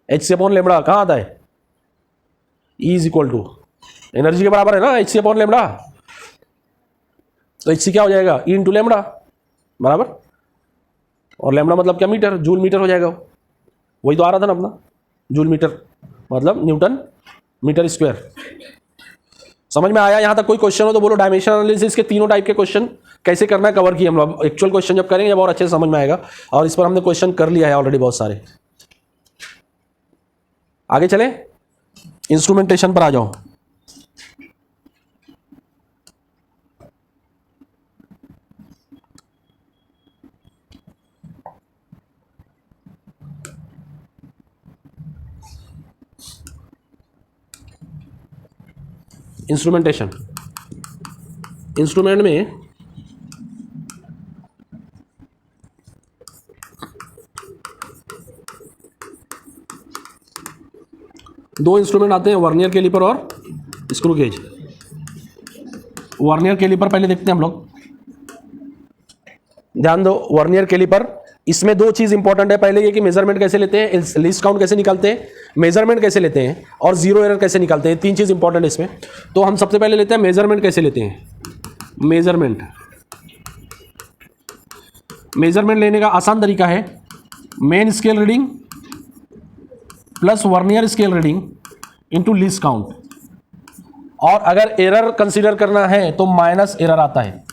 एच सी अपॉन लेमड़ा कहाँ आता है, E is equal to energy के बराबर है ना, एच सी अपॉन लेमड़ा। तो एच सी क्या हो जाएगा, ई इंटू लेमड़ा बराबर, और लेमड़ा मतलब क्या, मीटर, जूल मीटर हो जाएगा। वही तो आ रहा था ना अपना, जूल मीटर मतलब न्यूटन मीटर स्क्वायर। समझ में आया, यहां तक कोई क्वेश्चन हो तो बोलो। डायमेंशन एनालिसिस के तीनों टाइप के क्वेश्चन कैसे करना है कवर किए हम लोग। एक्चुअल क्वेश्चन जब करेंगे जब और अच्छे से समझ में आएगा, और इस पर हमने क्वेश्चन कर लिया है ऑलरेडी बहुत सारे। आगे चले, इंस्ट्रूमेंटेशन पर आ जाओ। इंस्ट्रूमेंटेशन, इंस्ट्रूमेंट में दो इंस्ट्रूमेंट आते हैं, वर्नियर कैलिपर और स्क्रू गेज। वर्नियर कैलिपर पहले देखते हैं हम लोग, ध्यान दो। वर्नियर कैलिपर, इसमें दो चीज इंपॉर्टेंट है। पहले ये कि मेजरमेंट कैसे लेते हैं, लीस्ट काउंट कैसे निकालते हैं, मेजरमेंट कैसे लेते हैं और जीरो एरर कैसे निकालते हैं। तीन चीज इंपॉर्टेंट है इसमें। तो हम सबसे पहले लेते हैं मेजरमेंट कैसे लेते हैं। मेजरमेंट, मेजरमेंट लेने का आसान तरीका है main scale reading plus vernier scale reading into least count. और अगर एरर कंसीडर करना है तो माइनस एरर आता है,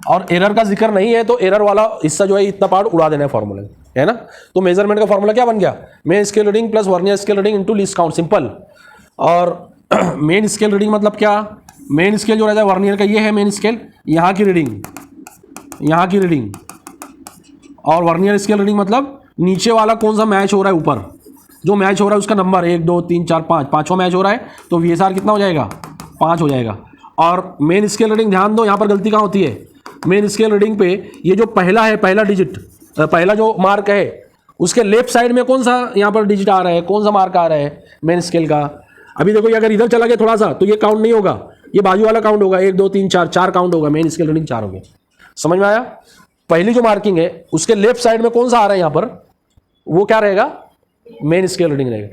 और एरर का जिक्र नहीं है तो एरर वाला हिस्सा जो है इतना पार्ट उड़ा देना है फॉर्मूले में, है ना। तो मेजरमेंट का फॉर्मूला क्या बन गया, main scale reading plus vernier scale reading into least count, simple. और मेन स्केल रीडिंग मतलब क्या, मेन स्केल जो रहता है वर्नियर का ये है मेन स्केल, यहाँ की रीडिंग, यहाँ की रीडिंग। और वर्नियर स्केल रीडिंग मतलब नीचे वाला कौन सा मैच हो रहा है, ऊपर जो मैच हो रहा है उसका नंबर 1 2 3 4 5, पाँचवा मैच हो रहा है तो VSR कितना हो जाएगा, 5 हो जाएगा। और मेन स्केल रीडिंग, ध्यान दो यहाँ पर गलती कहाँ होती है, मेन स्केल रीडिंग पे ये जो पहला है, पहला डिजिट, पहला जो मार्क है उसके लेफ्ट साइड में कौन सा यहाँ पर डिजिट आ रहा है, कौन सा मार्क आ रहा है मेन स्केल का। अभी देखो ये अगर इधर चला गया थोड़ा सा तो ये काउंट नहीं होगा, ये बाजू वाला काउंट होगा, 1 2 3 4, 4 काउंट होगा, मेन स्केल रीडिंग 4 हो गया। समझ में आया। पहली जो मार्किंग है उसके लेफ्ट साइड में कौन सा आ रहा है यहाँ पर, वो क्या रहेगा, मेन स्केल रीडिंग रहेगा।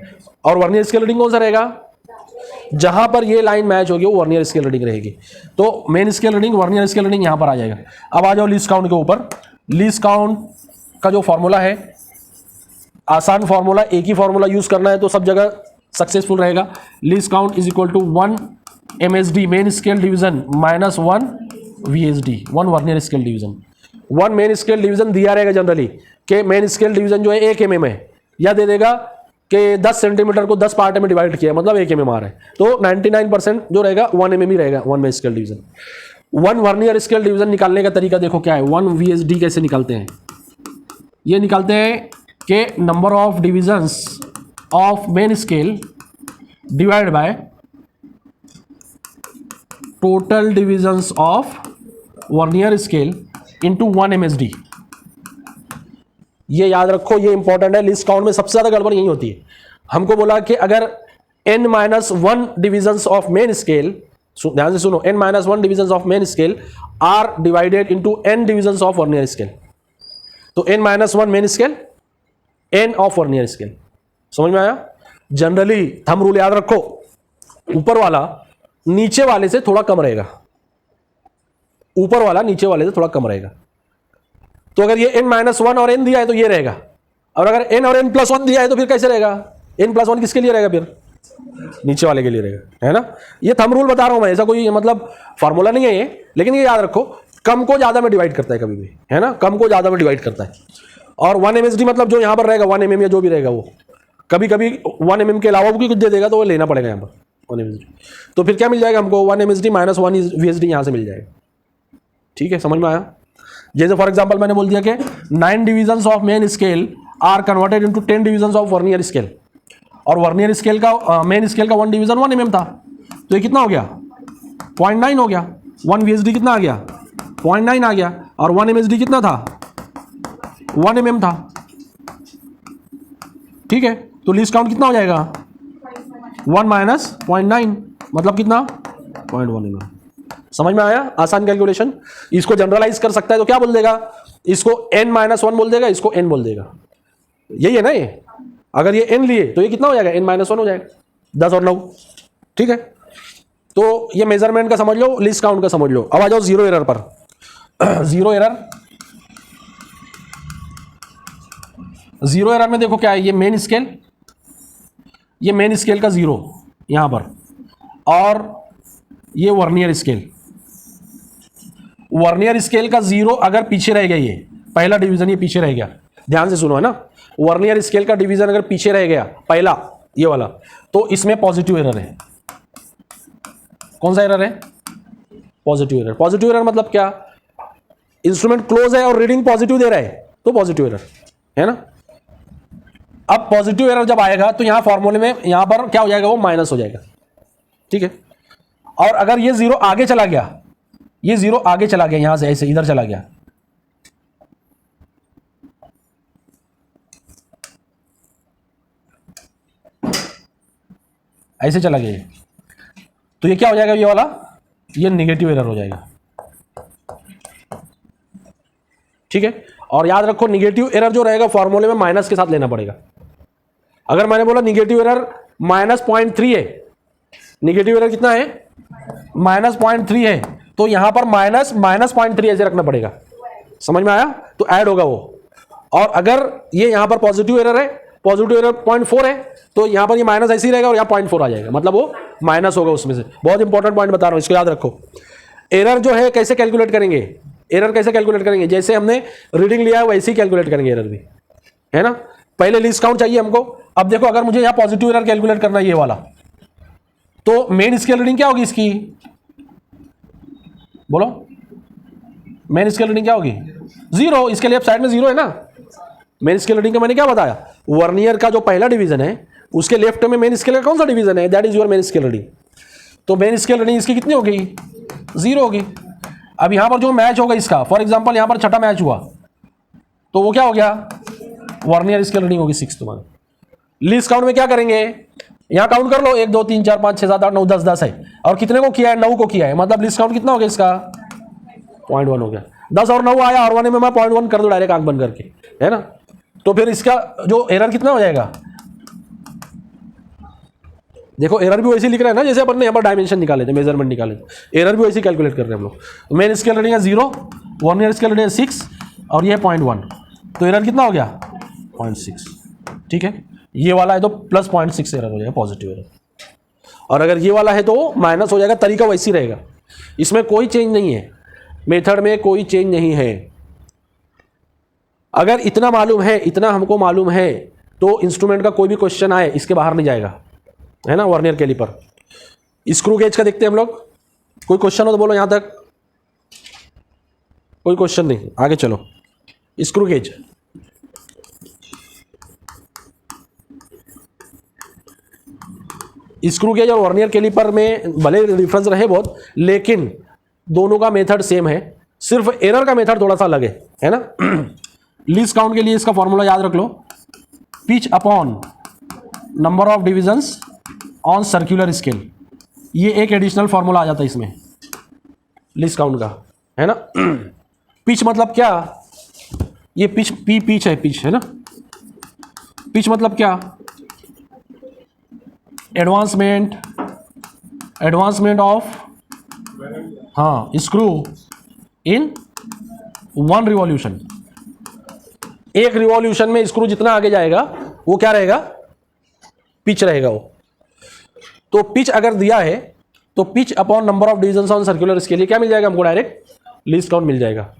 और वर्नियर स्केल रीडिंग कौन सा रहेगा, जहां पर ये लाइन मैच होगी वो वर्नियर स्केल रीडिंग रहेगी। तो main scale reading, vernier scale reading यहां पर आ जाएगा। अब आ जाओ लीस्ट काउंट के ऊपर। लीस्ट काउंट का जो फॉर्मूला है, आसान फॉर्मूला, एक ही फॉर्मूला यूज करना है तो सब जगह सक्सेसफुल रहेगा। Least count is equal to 1 MSD main scale division minus 1 VSD, 1 vernier scale division. 1 main scale division दिया रहेगा जनरली कि मेन स्केल डिवीजन जो है 1 mm है, या दे देगा कि 10 सेंटीमीटर को 10 पार्ट में डिवाइड किया, मतलब 1 mm आ रहा है, तो 99% जो रहेगा 1 mm ही रहेगा, 1 में scale division. 1 vernier scale division निकालने का तरीका देखो क्या है, 1 VSD कैसे निकालते हैं। ये निकालते हैं कि number of divisions of main scale divide by total divisions of vernier scale into 1 MSD। ये याद रखो, ये इंपॉर्टेंट है। लिस्ट काउंट में सबसे ज्यादा गड़बड़ यही होती है। हमको बोला कि अगर n-1 divisions of main scale, ध्यान से सुनो, n-1 divisions of main scale are divided into n divisions of vernier scale, तो n-1 main scale, n of vernier scale. समझ में आया। जनरली थंब रूल याद रखो, ऊपर वाला नीचे वाले से थोड़ा कम रहेगा, ऊपर वाला नीचे वाले से थोड़ा कम रहेगा। तो अगर ये n-1 और n दिया है तो ये रहेगा, और अगर n और n+1 दिया है तो फिर कैसे रहेगा, n+1 किसके लिए रहेगा, फिर नीचे वाले के लिए रहेगा, है ना। ये थंब रूल बता रहा हूं मैं, ऐसा कोई मतलब फार्मूला नहीं है ये, लेकिन ये याद रखो, कम को ज्यादा में डिवाइड करता है कभी भी, है ना, कम को ज्यादा में डिवाइड करता है। और 1 MSD मतलब जो यहां पर रहेगा 1 mm या जो भी रहेगा वो कभी कभी 1 mm के अलावा भी कुछ दे देगा तो वो लेना पड़ेगा यहाँ पर 1 MSD। तो फिर क्या मिल जाएगा हमको, 1 MSD माइनस 1 VSD यहां से मिल जाएगा। ठीक है, समझ में आया। जैसे फॉर एग्जांपल मैंने बोल दिया कि 9 divisions of main scale are converted into 10 divisions of vernier scale, और वर्नियर स्केल का मेन स्केल का 1 डिवीजन 1 mm था, तो ये कितना हो गया, 0.9 हो गया। 1 VSD कितना आ गया, 0.9 आ गया, और 1 MSD कितना था, 1 mm था। ठीक है, तो लीस्ट काउंट कितना हो जाएगा, 1 माइनस 0.9 मतलब कितना, 0.1 mm। समझ में आया, आसान कैलकुलेशन। इसको जनरलाइज कर सकता है तो क्या बोल देगा, इसको n-1 बोल देगा, इसको n बोल देगा, यही है ना ये। अगर ये n लिए तो ये कितना हो जाएगा, n-1 हो जाएगा, 10 और 9। ठीक है, तो ये मेजरमेंट का समझ लो, लिस्ट काउंट का समझ लो। अब आ जाओ जीरो एरर पर। जीरो एरर में देखो क्या है, ये मेन स्केल, ये मेन स्केल का 0 यहां पर, और ये वर्नियर स्केल, वर्नियर स्केल का 0 अगर पीछे रह गया, ये पहला डिवीजन ये पीछे रह गया, ध्यान से सुनो, है ना। वर्नियर स्केल का डिवीजन अगर पीछे रह गया, पहला ये वाला, तो इसमें पॉजिटिव एरर है। कौन सा एरर है, पॉजिटिव एरर। पॉजिटिव एरर मतलब क्या, इंस्ट्रूमेंट क्लोज है और रीडिंग पॉजिटिव दे रहा है, तो पॉजिटिव एरर, है ना। अब पॉजिटिव एरर जब आएगा तो यहां फॉर्मूले में यहां पर क्या हो जाएगा, वो माइनस हो जाएगा। ठीक है, और अगर ये 0 आगे चला गया, ये 0 आगे चला गया, यहां से ऐसे इधर चला गया, ऐसे चला गया ये, तो ये क्या हो जाएगा, ये वाला ये नेगेटिव एरर हो जाएगा। ठीक है, और याद रखो नेगेटिव एरर जो रहेगा फॉर्मूले में माइनस के साथ लेना पड़ेगा। अगर मैंने बोला नेगेटिव एरर -0.3 है, नेगेटिव एरर कितना है, -0.3 है, तो यहां पर -0.3 ऐसे रखना पड़ेगा। समझ में आया? तो ऐड होगा वो। और अगर ये यहां पर पॉजिटिव एरर है, पॉजिटिव एरर 0.4 है, तो यहां पर ये माइनस ऐसे ही रहेगा और यहां 0.4 आ जाएगा, मतलब वो माइनस होगा उसमें से। बहुत इंपॉर्टेंट पॉइंट बता रहा हूं, इसको याद रखो। एरर जो है कैसे कैलकुलेट करेंगे, एरर कैसे कैलकुलेट करेंगे, जैसे हमने रीडिंग लिया है वैसे ही कैलकुलेट करेंगे एरर भी, है ना। पहले लीस्ट काउंट चाहिए हमको। अब देखो अगर मुझे यहां पॉजिटिव एरर कैलकुलेट करना है ये वाला, तो मेन स्केल रीडिंग क्या होगी इसकी, बोलो मेन स्केल रीडिंग क्या होगी, 0। इसके लेफ्ट साइड में 0 है ना। मेन स्केल रीडिंग का मैंने क्या बताया, वर्नियर का जो पहला डिवीजन है उसके लेफ्ट में मेन स्केल का कौन सा डिवीजन है, that is your main scale reading. तो मेन स्केल रीडिंग इसकी कितनी हो गई, 0 होगी। अब यहां पर जो मैच होगा इसका, फॉर एग्जांपल यहां पर छठा मैच हुआ, तो वो क्या हो गया, वर्नियर स्केल रीडिंग होगी 6 तुम्हारी। लीस्ट काउंट में क्या करेंगे, यहां काउंट कर लो, 1 2 3 4 5 6 7 8 9 10 10 है, और कितने को किया है, 9 को किया है, मतलब लीस्ट काउंट कितना हो गया इसका, 0.1 हो गया। 10 और 9 आया, और 1 में मैं 0.1 कर दूं डायरेक्ट आंख बंद करके, है ना। तो फिर इसका जो एरर कितना हो जाएगा, देखो एरर भी वैसे लिख रहे हैं ना जैसे अपन ने यहाँ पर डायमेंशन निकाले थे, मेजरमेंट निकाले थे, एरर भी वैसे कैलकुलेट कर रहे हैं हम लोग। मेन स्केल रीडिंग है 0, वर्नियर स्केल रीडिंग है 6, और ये 0.1, तो एरर कितना हो गया, 0.6। ठीक है, ये वाला है तो प्लस 0.6 एरर हो जाएगा, पॉजिटिव एरर। और अगर ये वाला है तो माइनस हो जाएगा, तरीका वैसे ही रहेगा, इसमें कोई चेंज नहीं है, मेथड में कोई चेंज नहीं है। अगर इतना मालूम है, इतना हमको मालूम है, तो इंस्ट्रूमेंट का कोई भी क्वेश्चन आए इसके बाहर नहीं जाएगा, है ना। वर्नियर कैलिपर, स्क्रू गेज का देखते हैं हम लोग, कोई क्वेश्चन हो तो बोलो यहां तक, कोई क्वेश्चन नहीं, आगे चलो। स्क्रू गेज, स्क्रू गेज और वर्नियर कैलिपर में भले डिफरेंस रहे बहुत, लेकिन दोनों का मेथड सेम है, सिर्फ एरर का मेथड थोड़ा सा अलग है ना। लीस्ट काउंट के लिए इसका फॉर्मूला याद रख लो, pitch upon number of divisions on circular scale. ये एक एडिशनल फॉर्मूला आ जाता है इसमें लीस्ट काउंट का, है ना। पिच मतलब क्या, ये पिच पिच है, पिच है ना। पिच मतलब क्या, एडवांसमेंट ऑफ, हाँ, स्क्रू इन 1 रिवॉल्यूशन। एक रिवॉल्यूशन में स्क्रू जितना आगे जाएगा वो क्या रहेगा, पिच रहेगा वो। तो पिच अगर दिया है तो pitch upon number of divisions on circular scale, ये क्या मिल जाएगा हमको, डायरेक्ट लीस्ट काउंट मिल जाएगा।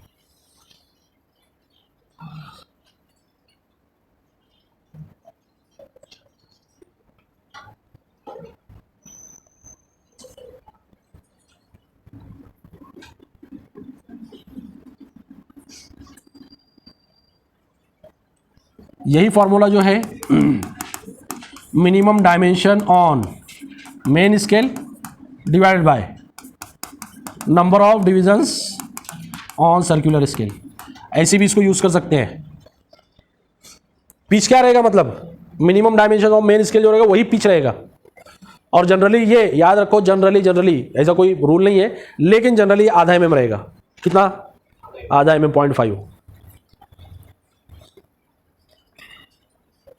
यही फॉर्मूला जो है minimum dimension on main scale divided by number of divisions on circular scale, ऐसे भी इसको यूज कर सकते हैं। पिच क्या रहेगा, मतलब minimum dimension of main scale जो रहेगा वही पिच रहेगा। और जनरली ये याद रखो, जनरली ऐसा कोई रूल नहीं है, लेकिन जनरली आधा mm रहेगा। कितना, आधा mm, 0.5।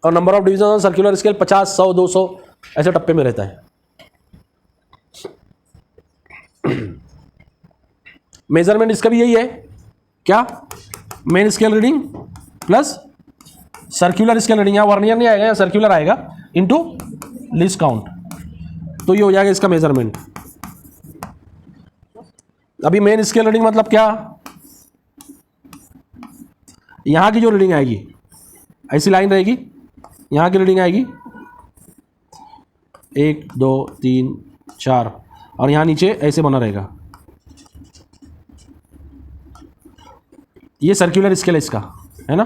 और number of division on circular scale 50 100 200 ऐसे टप्पे में रहता है। मेजरमेंट इसका भी यही है, क्या, main scale reading plus circular scale reading, यहाँ वर्नियर नहीं आएगा, यहाँ सर्कुलर आएगा, इनटू लीस्ट काउंट, तो ये हो जाएगा इसका मेजरमेंट। अभी मेन स्केल रीडिंग मतलब क्या, यहां की जो रीडिंग आएगी, ऐसी लाइन रहेगी, यहां की रीडिंग आएगी 1 2 3 4, और यहां नीचे ऐसे बना रहेगा, ये सर्कुलर स्केल है इसका, है ना।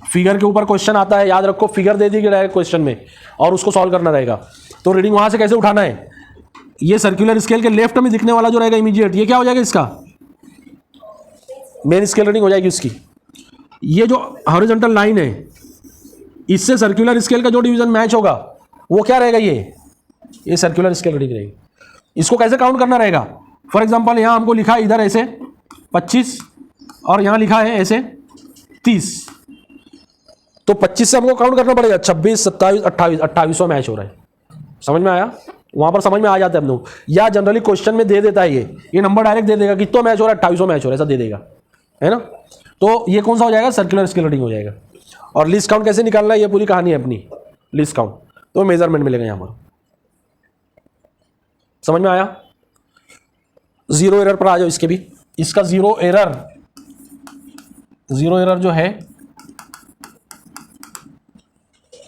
फिगर के ऊपर क्वेश्चन आता है, याद रखो, फिगर दे दी गई क्वेश्चन में और उसको सॉल्व करना रहेगा। तो रीडिंग वहां से कैसे उठाना है, ये सर्कुलर स्केल के लेफ्ट में दिखने वाला जो रहेगा इमीडिएट, ये क्या हो जाएगा, इसका मेन स्केल रीडिंग हो जाएगी उसकी। ये जो हॉरिजॉन्टल लाइन है, इससे सर्कुलर स्केल का जो डिवीजन मैच होगा वो क्या रहेगा, ये सर्कुलर स्केल रीडिंग रहेगी। इसको कैसे काउंट करना रहेगा, फॉर एग्जांपल यहाँ हमको लिखा है इधर ऐसे 25 और यहाँ लिखा है ऐसे 30, तो 25 से हमको काउंट करना पड़ेगा 26, 27, 28, 28वां मैच हो रहा है। समझ में आया, वहां पर समझ में आ जाता है हम लोग, या जनरली क्वेश्चन में दे देता है ये नंबर डायरेक्ट दे देगा कितना मैच हो रहा है, 28वां मैच हो रहा है, ऐसा दे देगा, है ना। तो ये कौन सा हो जाएगा, सर्कुलर स्केल रीडिंग हो जाएगा। और लीस्ट काउंट कैसे निकालना है, ये पूरी कहानी है अपनी लीस्ट काउंट, तो मेजरमेंट मिलेगा यहाँ पर। समझ में आया, जीरो एरर पर आ जाओ इसके भी। इसका जीरो एरर जो है,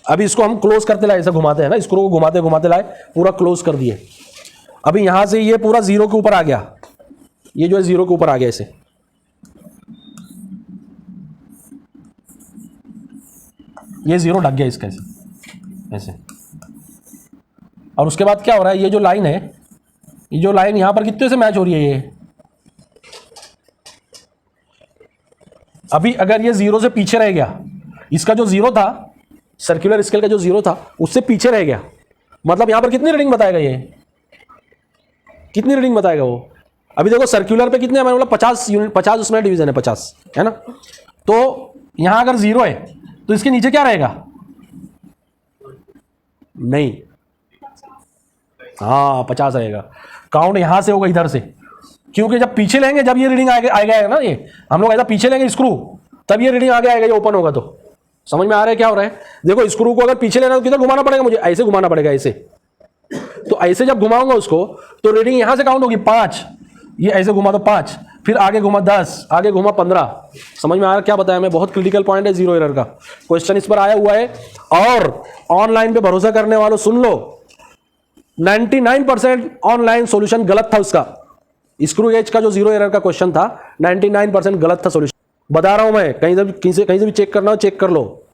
अभी इसको हम क्लोज करते लाए, ऐसे घुमाते हैं ना, इसको घुमाते घुमाते लाए, पूरा क्लोज कर दिए। अभी यहां से ये पूरा जीरो के ऊपर आ गया, ये जो है जीरो के ऊपर आ गया ऐसे, ये जीरो ढक गया इसका ऐसे। और उसके बाद क्या हो रहा है, ये जो लाइन है, ये जो लाइन यहां पर कितने से मैच हो रही है, ये अभी अगर ये जीरो से पीछे रह गया, इसका जो जीरो था, सर्कुलर स्केल का जो जीरो था उससे पीछे रह गया, मतलब यहां पर कितनी रीडिंग बताएगा, ये कितनी रीडिंग बताएगा वो। अभी देखो सर्कुलर पे कितने, मैंने बोला 50 यूनिट, 50 उसमें डिवीजन है 50, है ना। तो यहां अगर जीरो है तो इसके नीचे क्या रहेगा, नहीं, हाँ 50 रहेगा। काउंट यहां से होगा इधर से, क्योंकि जब पीछे लेंगे, जब ये रीडिंग आएगा ना, ये हम लोग ऐसा पीछे लेंगे स्क्रू, तब ये रीडिंग आगे आएगा, ये ओपन होगा। तो समझ में आ रहा है क्या हो रहा है, देखो स्क्रू को अगर पीछे लेना तो किधर घुमाना पड़ेगा, मुझे ऐसे घुमाना पड़ेगा ऐसे, तो ऐसे जब घुमाऊंगा उसको तो रीडिंग यहां से काउंट होगी 5, ये ऐसे घुमा तो 5, फिर आगे घुमा 10, आगे घुमा 15। समझ में आ रहा क्या बताया मैं, बहुत क्रिटिकल पॉइंट है जीरो एरर का, क्वेश्चन इस पर आया हुआ है। और ऑनलाइन पे भरोसा करने वालों सुन लो, 99% ऑनलाइन सॉल्यूशन गलत था उसका। स्क्रू गेज का जो जीरो एरर का क्वेश्चन था 99% गलत था सॉल्यूशन, बता रहा हूं मैं, कहीं से भी चेक करना हो चेक कर लो।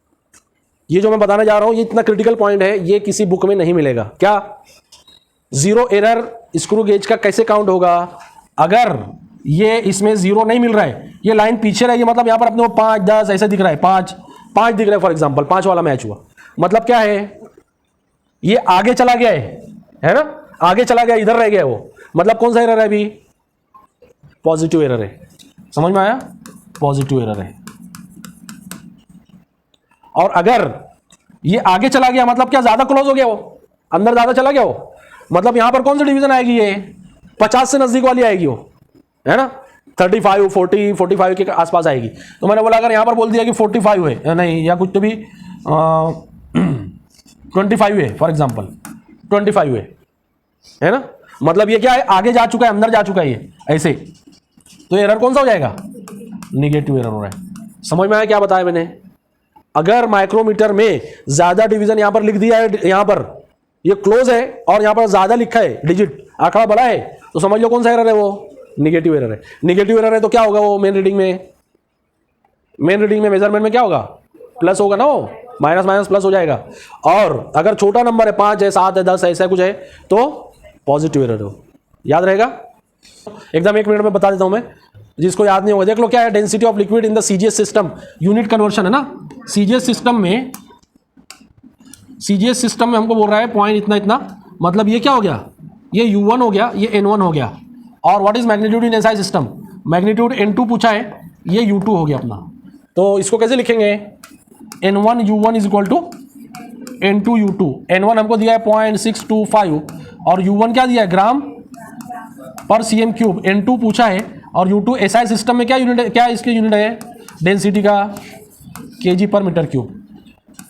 ये जो मैं बताने जा रहा हूं ये इतना क्रिटिकल पॉइंट है, ये किसी बुक में नहीं मिलेगा। क्या जीरो एरर स्क्रू गेज का कैसे काउंट होगा, अगर ये इसमें जीरो नहीं मिल रहा है, ये लाइन पीछे रहेगी, मतलब यहां पर अपने को 5, 10 ऐसे दिख रहा है, 5 दिख रहा है फॉर एग्जांपल, 5 वाला मैच हुआ, मतलब क्या है, ये आगे चला गया है ना, आगे चला गया, इधर रह गया वो, मतलब कौन सा एरर है, अभी पॉजिटिव एरर है। समझ में आया, पॉजिटिव एरर है। और अगर ये आगे चला गया, मतलब क्या ज्यादा क्लोज हो गया वो, अंदर ज्यादा चला गया वो, मतलब यहां पर कौन सी डिवीजन आएगी, ये 50 से नजदीक वाली आएगी वो, है ना, 35, 40, 45 के आसपास आएगी। तो मैंने बोला अगर यहां पर बोल दिया कि 45 है, नहीं, या कुछ तो भी 25 है फॉर एग्जांपल, 25 है ना, मतलब ये क्या है, आगे जा चुका है, अंदर जा चुका है ये ऐसे, तो एरर कौन सा हो जाएगा, निगेटिव एरर हो रहा है। समझ में आया क्या बताया मैंने, अगर माइक्रोमीटर में ज्यादा डिवीजन यहां पर लिख दिया है, यहां पर ये क्लोज है और यहां पर ज्यादा लिखा है, डिजिट आंकड़ा बड़ा है, तो समझ लो कौन सा एरर है, वो निगेटिव एरर है। निगेटिव एरर है तो क्या होगा, वो मेन रीडिंग में मेजरमेंट में क्या होगा, प्लस होगा ना, वो माइनस माइनस प्लस हो जाएगा। और अगर छोटा नंबर है, 5 है, 7 है, 10 है, ऐसा कुछ है, तो पॉजिटिव एरर हो, याद रहेगा। एकदम 1 मिनट में बता देता हूं मैं, जिसको याद नहीं होगा देख लो, क्या है, density of liquid in the CGS system, unit conversion है ना, सीजीएस सिस्टम में हमको बोल रहा है पॉइंट इतना इतना, मतलब ये क्या हो गया, ये U1 हो गया, ये N1 हो गया। और what is magnitude in SI system, magnitude N2 पूछा है, ये U2 हो गया अपना। तो इसको कैसे लिखेंगे, N1 U1 is equal to N2 U2। N1 हमको दिया है 0.625 और U1 क्या दिया है, ग्राम पर cm क्यूब। N2 पूछा है और U2 एसआई सिस्टम में क्या यूनिट है, क्या इसके यूनिट है डेंसिटी का, kg पर मीटर क्यूब।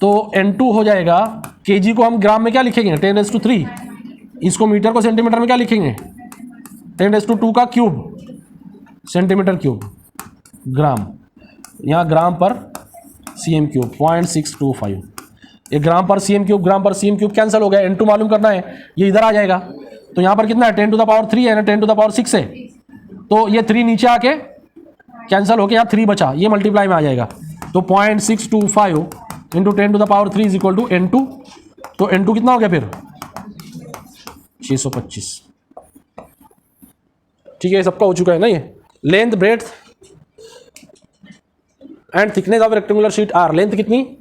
तो N2 हो जाएगा, kg को हम ग्राम में क्या लिखेंगे, 10⁻3, इसको मीटर को सेंटीमीटर में क्या लिखेंगे, 10⁻2 का क्यूब, सेंटीमीटर क्यूब, ग्राम, यहाँ ग्राम पर cm क्यूब 0.625। ये ग्राम पर cm क्यूब कैंसिल हो गया, N2 मालूम करना है, ये इधर आ जाएगा। तो यहाँ पर कितना है, 10⁻3 है ना, 10⁻6 है, तो ये 3 नीचे आके कैंसिल होके यहाँ 3 बचा, ये मल्टीप्लाई में आ जाएगा। तो 0.625 into 10⁻3 is equal to N2। तो N2 कितना हो गया फिर 625। ठीक है, सबका हो चुका है ना ये। Length, breadth and thickness of rectangular sheet are, length कितनी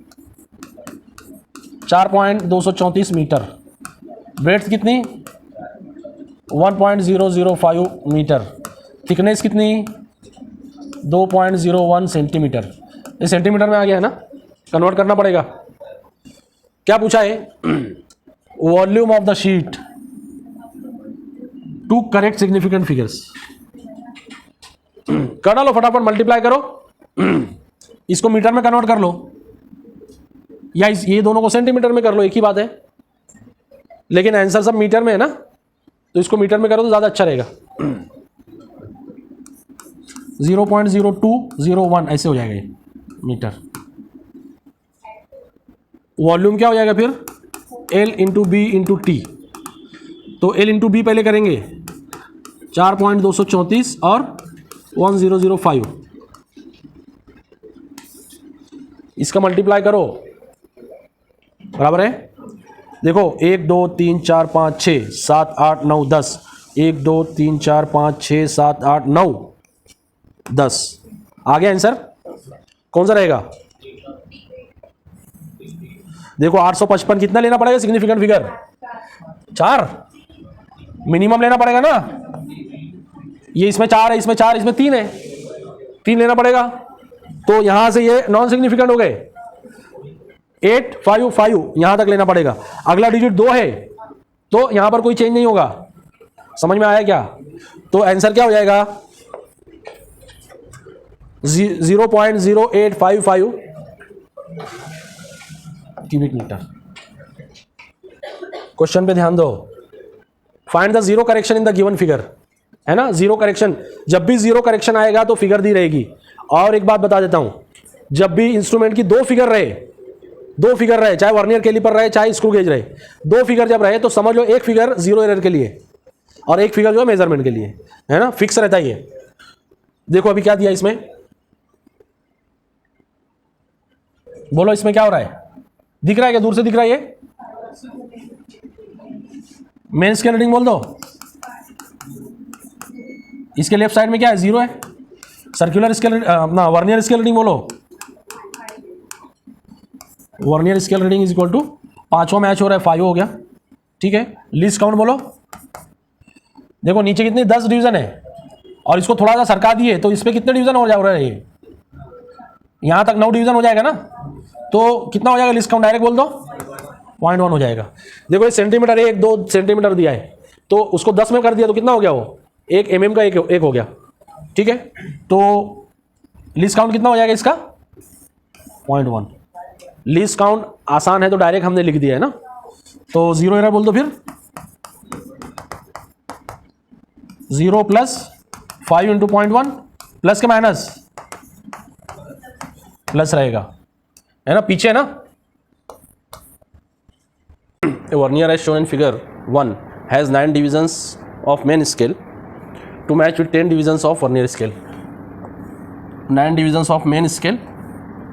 4.234 मीटर, ब्रेड्थ कितनी 1.005 मीटर, थिकनेस कितनी 2.01 सेंटीमीटर। ये सेंटीमीटर में आ गया है ना, कन्वर्ट करना पड़ेगा। क्या पूछा है, volume of the sheet to correct significant figures. कर डालो फटाफट, मल्टीप्लाई करो, इसको मीटर में कन्वर्ट कर लो या ये दोनों को सेंटीमीटर में कर लो, एक ही बात है, लेकिन आंसर सब मीटर में है ना, तो इसको मीटर में करो तो ज़्यादा अच्छा रहेगा। 0.0201 ऐसे हो जाएगा ये मीटर। वॉल्यूम क्या हो जाएगा फिर, L into B into T. तो L इंटू बी पहले करेंगे 4.234 और 1005, इसका मल्टीप्लाई करो, बराबर है। देखो 1 2 3 4 5 6 7 8 9 10, 1 2 3 4 5 6 7 8 9 10, आ गया आंसर। कौन सा रहेगा, देखो 855 कितना लेना पड़ेगा सिग्निफिकेंट फिगर, 4 मिनिमम लेना पड़ेगा ना, ये इसमें 4 है, इसमें 4, इसमें 3 है, 3 लेना पड़ेगा, तो यहां से ये नॉन सिग्निफिकेंट हो गए। 855 यहां तक लेना पड़ेगा, अगला डिजिट 2 है तो यहां पर कोई चेंज नहीं होगा। समझ में आया क्या, तो आंसर क्या हो जाएगा 0.0855 क्यूबिक मीटर। क्वेश्चन पे ध्यान दो, find the zero correction in the given figure, है ना, जीरो करेक्शन, जब भी जीरो करेक्शन आएगा तो फिगर दी रहेगी। और एक बात बता देता हूं, जब भी इंस्ट्रूमेंट की दो फिगर रहे, चाहे वर्नियर कैलिपर रहे चाहे स्क्रू गेज रहे, दो फिगर जब रहे तो समझ लो एक फिगर जीरो एरर के लिए और एक फिगर जो है मेजरमेंट के लिए, है ना, फिक्स रहता है ये। देखो अभी क्या दिया इसमें, बोलो इसमें क्या हो रहा है, दिख रहा है क्या, दूर से दिख रहा है ये, मेन स्केल रीडिंग बोल दो, इसके लेफ्ट साइड में क्या है, जीरो है। सर्कुलर स्केल अपना वर्नियर स्केल रीडिंग बोलो, vernier scale reading is equal to, पांचवा मैच हो रहा है 5 हो गया, ठीक है। लीस्ट काउंट बोलो, देखो नीचे कितनी 10 डिवीजन है और इसको थोड़ा सा सरका दिए तो इस पर कितने डिवीजन हो जा रहे हैं, यहां तक 9 डिवीजन हो जाएगा ना, तो कितना हो जाएगा लिस्ट काउंट, डायरेक्ट बोल दो 0.1 हो जाएगा। देखो ये सेंटीमीटर 1-2 सेंटीमीटर दिया है तो उसको 10 में कर दिया तो कितना हो गया, वो 1 mm का एक हो गया, ठीक है। तो लिस्ट काउंट कितना हो जाएगा इसका 0.1। लिस्ट काउंट आसान है तो डायरेक्ट हमने लिख दिया है ना, तो जीरो एरर बोल दो फिर, 0 + 5 × 0.1 प्लस के माइनस, प्लस रहेगा, है ना, पीछे है ना। A vernier as shown in figure 1 has 9 divisions of main scale to match with 10 divisions of vernier scale. 9 divisions of main scale